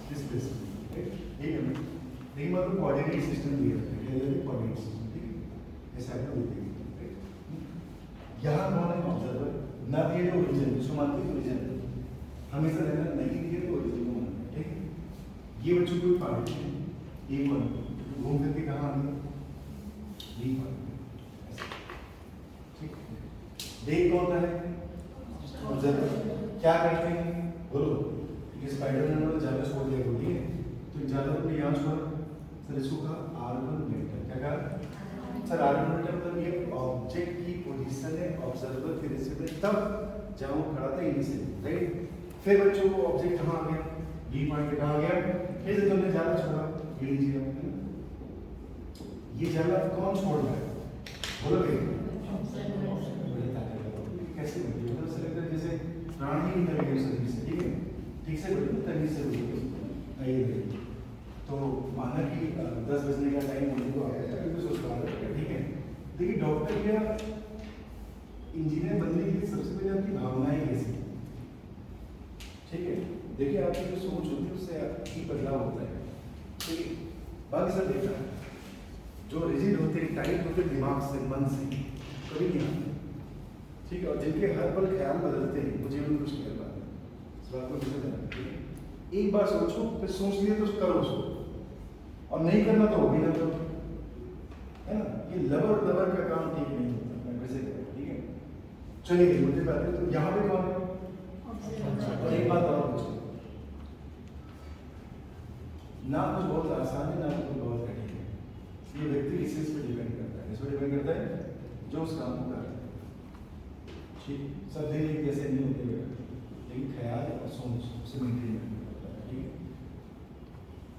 डिस्प्लेसमेंट। ठीक है, लेकिन मतलब कोऑर्डिनेट सिस्टम दिया है, कोऑर्डिनेट सिस्टम। ठीक है, ऐसा है ना। यहाँ कौन है ऑब्जर्वर, ना दिए तो ओरिजिन, जिसको मानते हैं ओरिजिन, हमेशा रहना, नहीं दिए तो ओरिजिन को मानना। ठीक है, ये बच्चों को पार्ट है, ये कौन घूम करके कहाँ आ गया, ये पार्ट। ठीक, देख कौन है ऑब्जर्वर, क्या करते हैं बोलो, ये स्पाइडर ने जाल छोड़ दिया बोलिए, तो जाल ने यहाँ छोड़ा सर, इसको कहा R1 वेक्टर। क्या कहा सर, R1 वेक्टर मतलब ये ऑब्जेक्ट की पोजीशन है ऑब्जर्वर के रिस्पेक्ट में तब जब वो खड़ा था इनिशियल, राइट। फिर बच्चों को ऑब्जेक्ट कहाँ आ गया, बी पॉइंट पे कहाँ आ गया, फिर से तुमने जाला छोड़ा, ये लीजिए ये जाला कौन छोड़ रहा है बोलोगे, कैसे मतलब सेलेक्टर जैसे प्राण ही निकल गया सर्विस। ठीक है, ठीक से बोलिए, तमीज से बोलिए। आइए, तो माना कि 10 बजने का टाइम होने को आया था, क्योंकि सोच रहा है। ठीक है, देखिए डॉक्टर या इंजीनियर बनने के लिए सबसे पहले आपकी भावनाएं कैसी, ठीक है, देखिए आपकी जो सोच होती है उससे आपकी बदलाव होता है। ठीक है, बाकी सब देखना है, जो रिजिड होते हैं, टाइट होते हैं दिमाग से, मन से, कभी नहीं आते। ठीक है, और जिनके हर पल ख्याल बदलते हैं वो जीवन में कुछ नहीं कर पाते, इस बात को किसी तरह एक बार सोचो, फिर सोच लिए तो करो उसको, और नहीं करना तो हो भी ना करो, है ना। ये लबर लबर का काम ठीक नहीं होता, मैं वैसे करूँ। ठीक है, चलिए मुझे बात है, तो यहाँ पे कौन है, और एक बात और पूछो ना, कुछ बहुत आसान है ना कुछ बहुत कठिन है, ये व्यक्ति किसी पे डिपेंड करता है, इस पर डिपेंड करता है जो उस काम को करता है। ठीक, सब दिन एक जैसे नहीं होते, लेकिन ख्याल और सोच से मेंटेन करता है। ठीक है,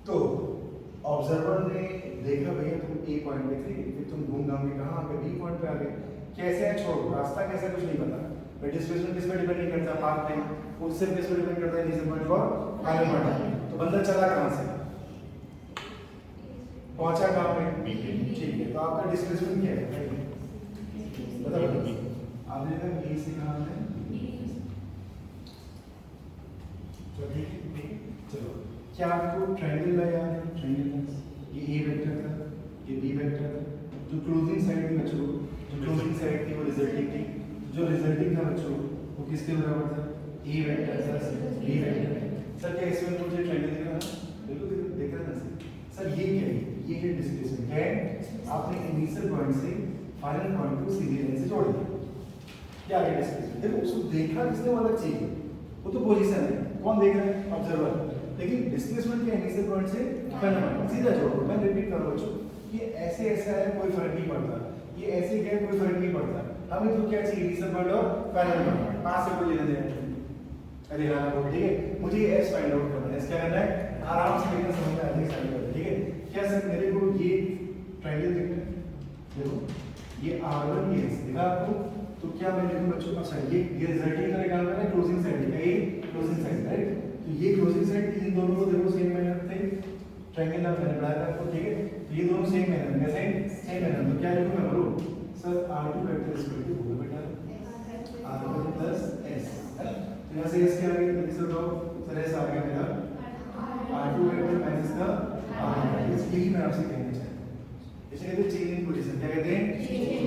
तो ऑब्जर्वर ने देखा भैया तुम ए पॉइंट पे थे, फिर तुम घूम घाम के कहाँ आ गए, बी पॉइंट पे आ गए, कैसे है छोड़ो, रास्ता कैसा कुछ नहीं पता, बट डिस्प्लेसमेंट किस पे डिपेंड नहीं करता, पाथ पे, वो सिर्फ किस पे डिपेंड करता है, इनिशियल पॉइंट और फाइनल पॉइंट। तो बंदा चला कहाँ से, पहुंचा कहाँ पे, ठीक है, तो आपका डिस्प्लेसमेंट क्या है बताओ, आपने कहा बी से कहाँ है, तो ठीक है, चलो क्या आपको ट्रायंगल याद है, ट्रायंगल ये ए वेक्टर था, ये बी वेक्टर था, जो क्लोजिंग साइड थी बच्चों, जो क्लोजिंग साइड थी वो रिजल्टिंग थी, जो रिजल्टिंग था बच्चों वो किसके बराबर था? A vector plus B vector. Sir क्या इसमें मुझे ट्रायंगल दिख रहा है? बिल्कुल देख रहे हैं सर ये क्या है? ये है डिस्प्लेसमेंट। क्या है? आपने इनिशियल पॉइंट से फाइनल पॉइंट को सीधी लाइन से जोड़ दिया। क्या है डिस्प्लेसमेंट? देखो उसको देखा किसने वाला चाहिए, वो तो पोजीशन है, कौन देख रहा है? ऑब्जर्वर। लेकिन डिस्प्लेसमेंट के इनिशियल पॉइंट से फाइनल पॉइंट सीधा जोड़ो। मैं रिपीट कर रहा हूं बच्चों, ये ऐसे ऐसा है कोई फर्क नहीं पड़ता, ये ऐसे क्या है कोई फर्क नहीं पड़ता। हमें तो क्या चाहिए? इनिशियल पॉइंट और फाइनल पॉइंट, 5 से कोई लेना देना नहीं। अरे हाँ ठीक है, मुझे ये एस फाइंड आउट करना है। एस क्या करना है? आराम से लेकर समझ में आ जाएगा सारी बातें। ठीक है, क्या सर मेरे को ये ट्रायंगल देखना है, देखो ये R1 ये एस दिखा आपको, तो क्या मैं लिखूं बच्चों? अच्छा ये रिजल्टिंग का निकालना है, क्लोजिंग साइड है, ये क्लोजिंग साइड राइट। तो ये क्लोजिंग साइड इन दोनों को देखो सेम मैनर रखते हैं, ट्रायंगल ना मैंने बनाया था आपको। ठीक है, तो ये दोनों सेम मैनर में, कैसे सेम मैनर में क्या लिखूं मैं? बोलो sir R2 vector is equal to बोलो बेटा R1 प्लस S है। तो यहां से S क्या आ गया? लिख सकते हो सर S आ गया मेरा R2 वेक्टर माइनस का R1। इसलिए ही मैं आपसे कहना चाहता हूं, इसे कहते हैं चेंज इन पोजीशन। क्या कहते हैं?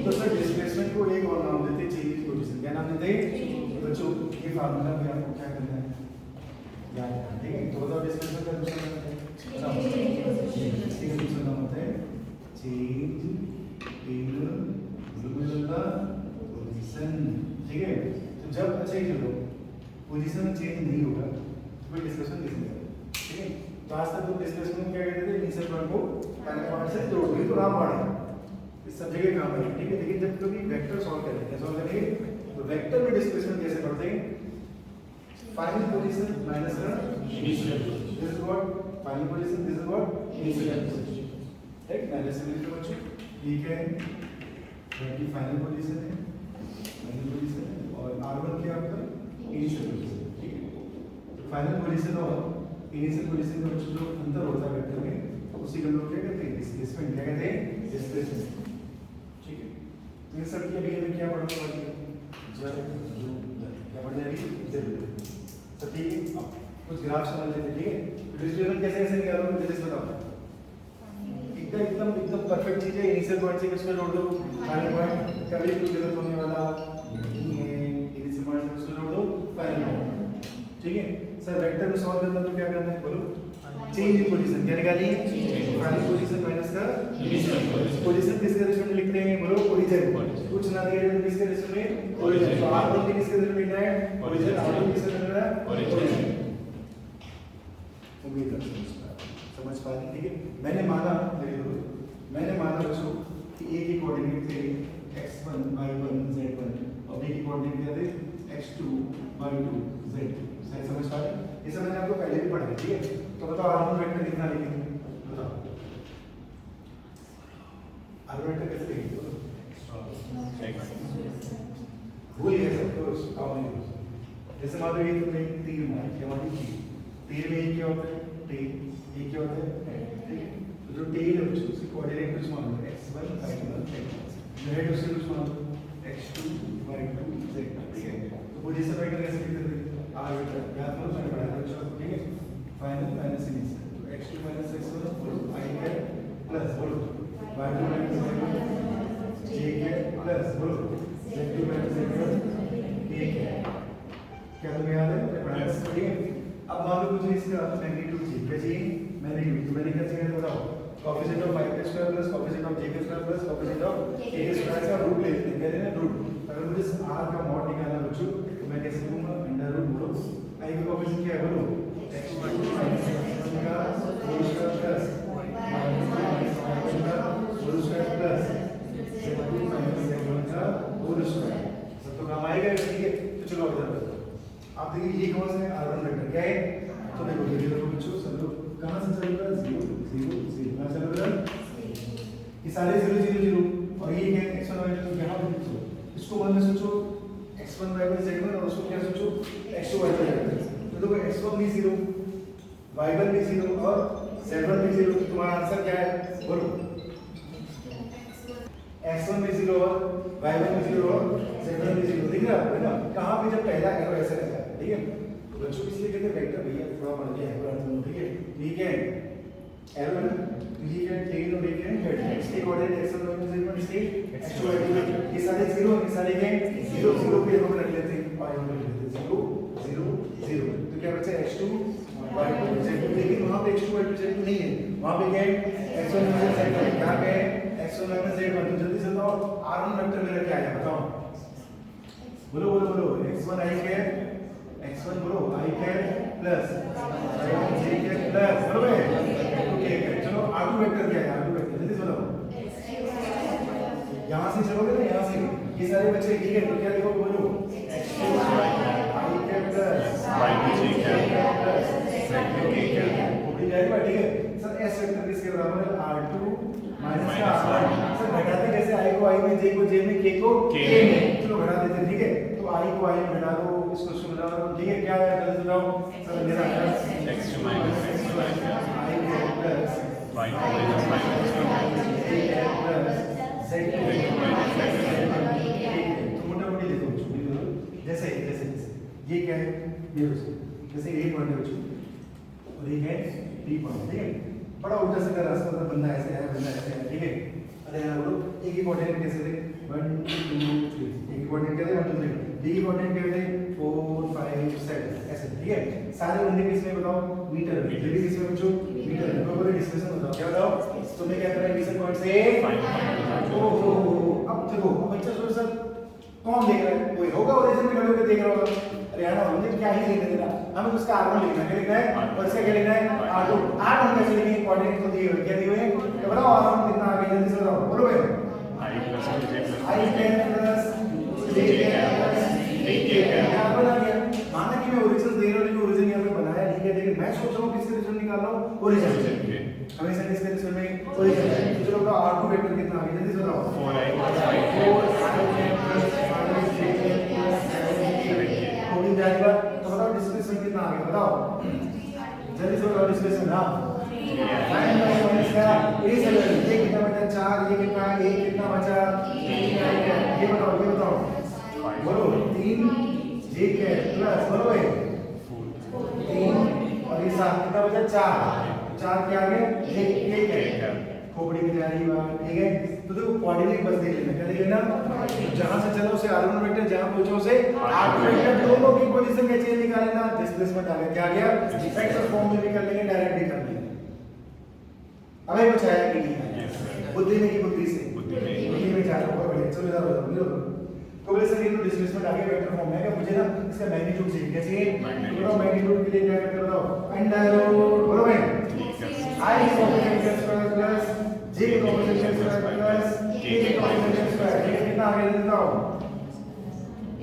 तो सर डिस्प्लेसमेंट को एक और नाम देते हैं चेंज इन पोजीशन। क्या नाम देते हैं बच्चों? ये फार्मूला भी आपको क्या करना है याद रखना। ठीक है, तो बताओ डिस्प्लेसमेंट का दूसरा नाम क्या है? इसका दूसरा नाम होता है चेंज इन पोजीशन। ठीक है, तो जब अच्छा ही चलो पोजीशन चेंज नहीं होगा तो फिर डिस्प्लेसमेंट कैसे होगा? ठीक है, तो आज तक तो डिस्प्लेसमेंट क्या कहते थे? इनिशियल पॉइंट को फाइनल पॉइंट से जोड़ दिया तो राम बाण इस सब जगह काम है। ठीक है, लेकिन जब कभी वेक्टर सॉल्व करेंगे, क्या सॉल्व करेंगे? तो वेक्टर में डिस्प्लेसमेंट कैसे पढ़ते हैं? फाइनल पोजीशन माइनस का initial position. This is what final position, this is what initial position. Right, minus से मिलकर बच्चों ठीक है, ये फाइनल पोजीशन है, फाइनल पोजीशन है, और R1 क्या आपका इनिशियल पोजीशन। ठीक है, तो फाइनल पोजीशन और इनिशियल पोजीशन में जो अंतर होता है वेक्टर में उसी को हम लोग क्या कहते हैं? डिस्प्लेसमेंट। क्या कहते हैं? डिस्प्लेसमेंट। ठीक है, तो ये सब की अभी हमें क्या पढ़ना बाकी है? क्या पढ़ना है अभी? जरूरत। तो ठीक है, अब कुछ ग्राफ समझ लेते हैं। ठीक है, डिस्प्लेसमेंट कैसे कैसे निकालोगे जल्दी से बताओ। एकदम एकदम एकदम परफेक्ट चीज है। इनिशियल पॉइंट से किसमें जोड़ दो? Final point. कभी कुछ गलत होने वाला नहीं है, इनिशियल पॉइंट से जोड़ दो फाइनल पॉइंट। ठीक है सर, वेक्टर में सॉल्व करना तो क्या करना है बोलो? Change in position. क्या निकाली है? फाइनल पोजीशन माइनस का इनिशियल पोजीशन। किसके रिलेशन में लिखते हैं बोलो? ओरिजिन। कुछ ना दिया तो किसके रिलेशन में? ओरिजिन। तो R1 के किसके रिलेशन में लिखना है? ओरिजिन। R2 किसके रिलेशन में लिखना है? ओरिजिन। उम्मीद है समझ पा रहे। ठीक है, मैंने माना बच्चों कि A के कोऑर्डिनेट थे x1 y1 z1 और B के कोऑर्डिनेट क्या थे? x2 y2 z। सही समझ पा रहे? ये सब मैंने आपको पहले भी पढ़ा है। ठीक है, तो बताओ R1 वेक्टर कितना लिखेंगे? बताओ R1 वेक्टर कैसे लिखेंगे? भूल गए सब तो काम नहीं हो। जैसे मान लो ये तुमने तीर मारा, क्या मारी? तीर में एक क्या होता है? टेल। ये क्या होता है? ठीक है, तो जो टेल है उसकी कोऑर्डिनेट कुछ मान लो x1 y1 z। हेड उससे कुछ मान लो x2 y2 z। ठीक है, तो पोजीशन वेक्टर कैसे लिखते थे? R वेक्टर याद करो, मैंने पढ़ाया था बच्चों। ठीक है, फाइनल माइनस इनिशियल, तो x2 माइनस x1 बोलो i है प्लस बोलो y2 माइनस y1 j है प्लस बोलो z2 माइनस z1 k है। क्या तुम्हें याद है? मैंने पढ़ाया था। ठीक है, अब मान लो मुझे इसका मैग्नीट्यूड चाहिए। क्या चाहिए? मैग्नीट्यूड। तो मैंने क्या चाहिए बताओ? कोएफिशिएंट ऑफ y का square plus coefficient of j का square plus coefficient of k का स्क्वायर का रूट ले लेते हैं। क्या लेना? रूट। अगर मुझे r का मॉड निकालना बच्चों तो मैं कैसे लूंगा? अंडर रूट बोलो i का कोएफिशिएंट क्या है बोलो? x1 माइनस x1 का होल स्क्वायर प्लस y1 का whole square plus z2 minus z1 का होल स्क्वायर। सब तो काम आएगा। ठीक है, तो चलो ऑब्जर्व करो। आप देखिए ये कौन सा है? R1 vector. क्या है? तो देखो ये देखो बच्चों सब लोग कहां से चल रहा है? 0 0 0 कहां चल रहा है? ये सारे 0 0 0 और ये क्या है? x1 y1 तो यहां पे सोचो, इसको मन में सोचो x1 y1 z1 और उसको क्या सोचो? x2 y2 z। तो देखो x1 भी 0 y1 भी 0 और z1 भी 0। तो तुम्हारा आंसर क्या है बोलो? x1 भी 0 और y1 भी 0 और z1 भी 0। दिख रहा है ना? कहां पे जब पहला एरो ऐसे रहता है। ठीक है, तो बच्चों इसलिए कहते हैं वेक्टर भैया थोड़ा पढ़ के है। ठीक है, ठीक है, एरो है तो ये क्या टेल और एक है हेड इसके कोऑर्डिनेट x1 y1 z1 इसके x2 y2 ये सारे 0 ये सारे क्या 0 0 पे हम रख लेते हैं y1 रख लेते हैं 0 0 0 तो क्या बचा x2 y2 z2 लेकिन वहां पे x2 y2 z2 नहीं है वहां पे क्या है x1 y1 z1 क्या है x1 y1 z1 तो जल्दी से बताओ r1 वेक्टर मेरा क्या है बताओ बोलो बोलो बोलो x1 i है x1 बोलो i है प्लस y1 j है प्लस बरोबर है ठीक है चलो r2 वेक्टर क्या है r2 वेक्टर जल्दी से बताओ यहां से चलोगे ना यहां से ये सारे बच्चे ठीक है तो क्या लिखोगे बोलो x2 i है प्लस y2 j है प्लस z2 k है पूरी जाएगा ठीक है सर s वेक्टर किसके बराबर है r2 माइनस का r1 सर घटाते कैसे i को i में j को j में k को k में चलो घटा देते हैं ठीक है तो i को i में घटा दो इसको इसको घटा दो ठीक है क्या है जल्दी बताओ सर मेरा x2 minus x1 i plus y2 minus y2 plus z2 तो मोटा-मोटी लिखो जैसे जैसे ये क्या है ये जैसे a पॉइंट है बच्चों और ये है b पॉइंट ठीक है बड़ा उल्टा सीधा रास्ता था बंदा ऐसे है बंदा ऐसे है ठीक है अरे यार बोलो एक ही कोऑर्डिनेट कैसे थे 1 2 3 एक ही कोऑर्डिनेट क्या थे 1 2 3 डी की कोऑर्डिनेट क्या थे 4 5 7 ऐसे ठीक है सारे बंदे किस में बताओ मीटर में डी किस में बच्चों मीटर में बोलो डिस्कशन बताओ क्या बताओ तुमने क्या करा इनिशियल पॉइंट से ओ अब देखो बच्चा सोच सर कौन देख रहा है कोई होगा ओरिजिन में खड़े होकर देख रहा होगा अरे यार हमने क्या ही लिखना देना हमें उसका r1 लिखना है क्या लिखना है और इसका क्या लिखना है r2 r1 कैसे लिखेंगे कोऑर्डिनेट तो दिए हुए क्या दिए हुए हैं तो बताओ r1 कितना आगे जल्दी से बताओ बोलो भाई i plus j plus i plus j plus यहाँ बना दिया माना कि मैं ओरिजिन दे रहा हूँ लेकिन ओरिजिन यहाँ पे बनाया नहीं है लेकिन मैं सोच रहा हूँ किसके रिजल्ट निकाल रहा हूँ ओरिजिन हमेशा किसके रिजल्ट में ओरिजिन तो चलो बताओ r2 वेक्टर कितना आगे जल्दी से बताओ 4i plus 4 जाएगा तो बताओ डिस्प्लेसमेंट कितना आ गया बताओ जल्दी से बताओ डिस्प्लेसमेंट हां 9 इसका ये कितना बचा 4 ये कितना a कितना बचा 3 ये बताओ बोलो 3 j के प्लस बोलो भाई 3 और ये 7 कितना बचा 4 के आगे j के खोपड़ी में जा रही बात ठीक है तो देखो कोऑर्डिनेट बस देख लेना क्या देख लेना जहां से चलो उसे r1 वेक्टर जहां पहुंचो उसे r2 वेक्टर दोनों की पोजीशन का चेंज निकाल लेना डिस्प्लेसमेंट आ गया क्या आ गया वेक्टर फॉर्म में भी कर लेंगे डायरेक्ट भी कर लेंगे अबे कुछ आया कि नहीं बुद्धि में की बुद्धि से बुद्धि में जा रहा है बढ़िया चलो इधर बताओ तो बोले सर ये तो डिस्प्लेसमेंट आ गया वेक्टर फॉर्म में क्या मुझे ना इसका मैग्नीट्यूड चाहिए क्या चाहिए बताओ मैग्नीट्यूड के लिए क्या करते बताओ अंडर रूट बोलो भाई i coordinate square plus j coordinate square plus k coordinate square ये कितना आ गया बताओ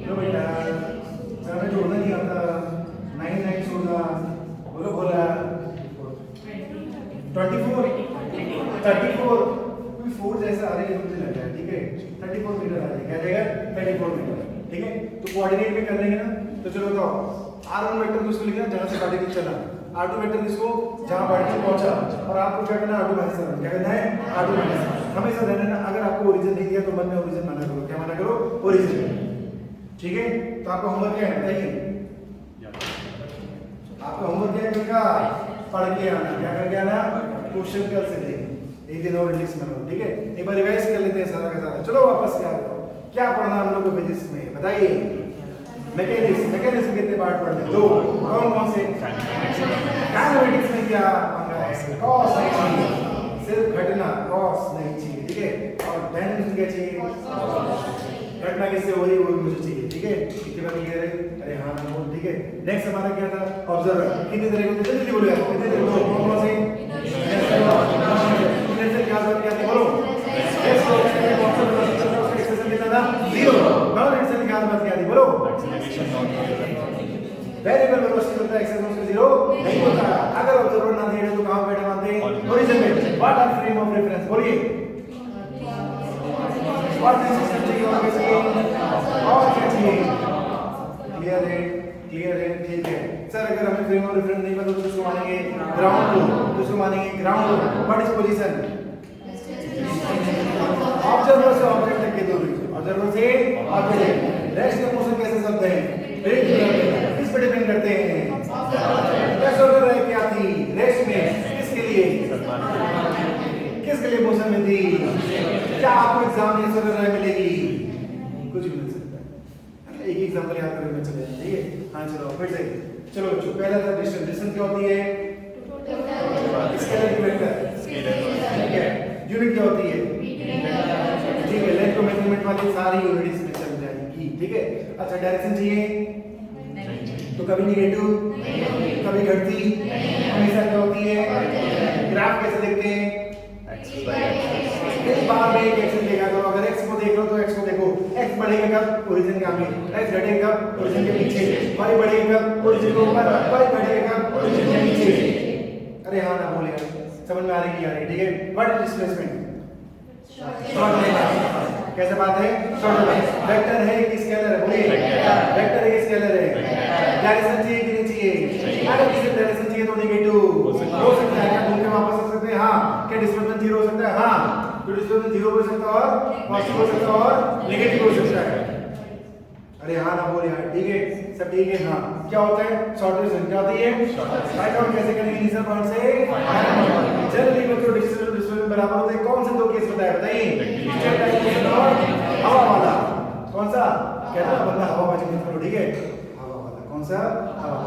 लो बेटा सर हमें जोड़ना नहीं आता 9 9 16 बोलो बोला 34 कोई 4 जैसा आ रहा है मुझे लग रहा है ठीक है 34 मीटर आ जाएगा क्या जाएगा 34 मीटर ठीक है तो कोऑर्डिनेट में कर लेंगे ना तो चलो बताओ r1 वेक्टर को इसको लिखना जहां से पार्टिकल चला r2 वेक्टर किसको जहां पार्टिकल पहुंचा और आपको क्या करना है r2 माइनस करना क्या करना है r2 माइनस हमेशा ध्यान रखना अगर आपको ओरिजिन नहीं दिया तो मन में ओरिजिन माना करो क्या माना करो ओरिजिन ठीक है तो आपका होमवर्क क्या है बताइए आपका होमवर्क क्या है कल का पढ़ के आना क्या करके आना क्वेश्चन कल से देखें एक दिन और रिलीज में ठीक है एक बार रिवाइज कर लेते हैं सारा का सारा चलो वापस क्या पढ़ना हम लोग को फिजिक्स में बताइए मैकेनिक्स कितने पार्ट पढ़ने दो कौन से काइनेमेटिक्स में क्या पंगा है कॉस नहीं चाहिए सिर्फ घटना कॉस नहीं चाहिए ठीक है और डायनामिक्स क्या चाहिए घटना किससे हो रही है वो मुझे चाहिए ठीक है कितने बार क्लियर है अरे हाँ बोल ठीक है नेक्स्ट हमारा क्या था ऑब्जर्वर कितने तरह के जल्दी बोलो यार कितने तरह के कौन से इनसे क्या बात क्या बोलो एक्सेशन कितना था 0 नॉन इनसे क्या बात क्या थी बोलो वेरिएबल वेलोसिटी होता है एक्सेशन से 0 नहीं होता अगर ऑब्जर्वर ना दिए तो कहां बैठे मानते हैं ओरिजिन में what are frame of reference बोलिए व्हाट इज सिस्टम चाहिए होगा कैसे और क्या चाहिए क्लियर है ठीक है सर अगर हमें फ्रेम ऑफ रेफरेंस नहीं पता तो किसको मानेंगे ग्राउंड को किसको मानेंगे ग्राउंड को व्हाट इज पोजीशन ऑब्जर्वर से ऑब्जेक्ट तक की दूरी ऑब्जर्वर से ऑब्जेक्ट रेस्ट का मोशन कैसे शब्द है किस पे डिपेंड करते हैं कैसे हो रहा है क्या थी रेस्ट में किसके लिए फिजिकल इमोशन में थी। क्या आपको एग्जाम में सर राय मिलेगी? कुछ भी मिल सकता है। एक एग्जांपल याद करके मैं चले जाए, ठीक है? हाँ चलो फिर से चलो बच्चों, पहला था डिस्टेंस। डिस्टेंस क्या होती है? स्केलर वेक्टर, ठीक है? यूनिट क्या होती है? ठीक है, लेंथ को मेजरमेंट वाली सारी यूनिट्स में चल जाएगी, ठीक है? अच्छा, डायरेक्शन चाहिए तो कभी नेगेटिव, कभी घटती, हमेशा क्या होती है? ग्राफ कैसे देखते हैं? इस बार में एक एक्स देखा करो, अगर x को देख लो तो x को देखो, x बढ़ेगा कब? ओरिजिन के आगे, x घटेगा कब? ओरिजिन के पीछे, y बढ़ेगा कब? ओरिजिन के ऊपर, y घटेगा कब? ओरिजिन के नीचे। अरे हाँ ना बोले, समझ में आ रही है? ठीक है? What is displacement? Short line. कैसे बात है? Short line. वेक्टर है कि स्केलर है? बोलिए, वेक्टर है कि स्केलर है? डायरेक्शन चाहिए कि नहीं चाहिए? अगर किसी डायरेक्शन चाहिए तो नेगेटिव हो सकता है। क्या घूम के वापस आ सकते हैं? हाँ। क्या डिस्प्लेसमेंट 0 हो सकता है? हाँ। तो डिस्प्लेसमेंट 0 हो सकता है और पॉजिटिव हो सकता है और नेगेटिव हो सकता है। अरे हाँ ना बोले यार, ठीक है? सब ठीक है? हाँ। क्या होता है? शॉर्ट डिस्टेंस क्या होती है? फाइंड आउट कैसे करेंगे? इनिशियल पॉइंट से जनरली बच्चों डिस्प्लेसमेंट बराबर होते हैं। कौन से दो केस बताए बताइए? स्ट्रेट लाइन और हवा वाला। कौन सा? कहता है बंदा हवा वाला मत करो, ठीक है? हवा वाला कौन सा? हवा।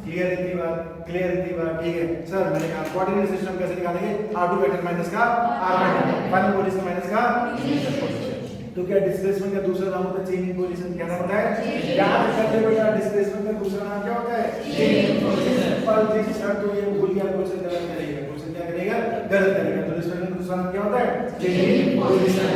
क्लियर है इतनी बात? क्लियर है इतनी बात? ठीक है सर, मैंने कहा कोऑर्डिनेट सिस्टम कैसे निकालेंगे? r2 वेक्टर माइनस का r vector, final position minus का इनिशियल पोजीशन। तो क्या डिस्प्लेसमेंट का दूसरा नाम होता है चेंज इन पोजीशन? क्या नाम होता है? याद करते बेटा, डिस्प्लेसमेंट का दूसरा नाम क्या होता है? Change in position. पर जिस शर्त को ये भूल गया, क्वेश्चन गलत करेगा। क्वेश्चन क्या करेगा? गलत करेगा। तो डिस्प्लेसमेंट का दूसरा नाम क्या होता है? Change in position.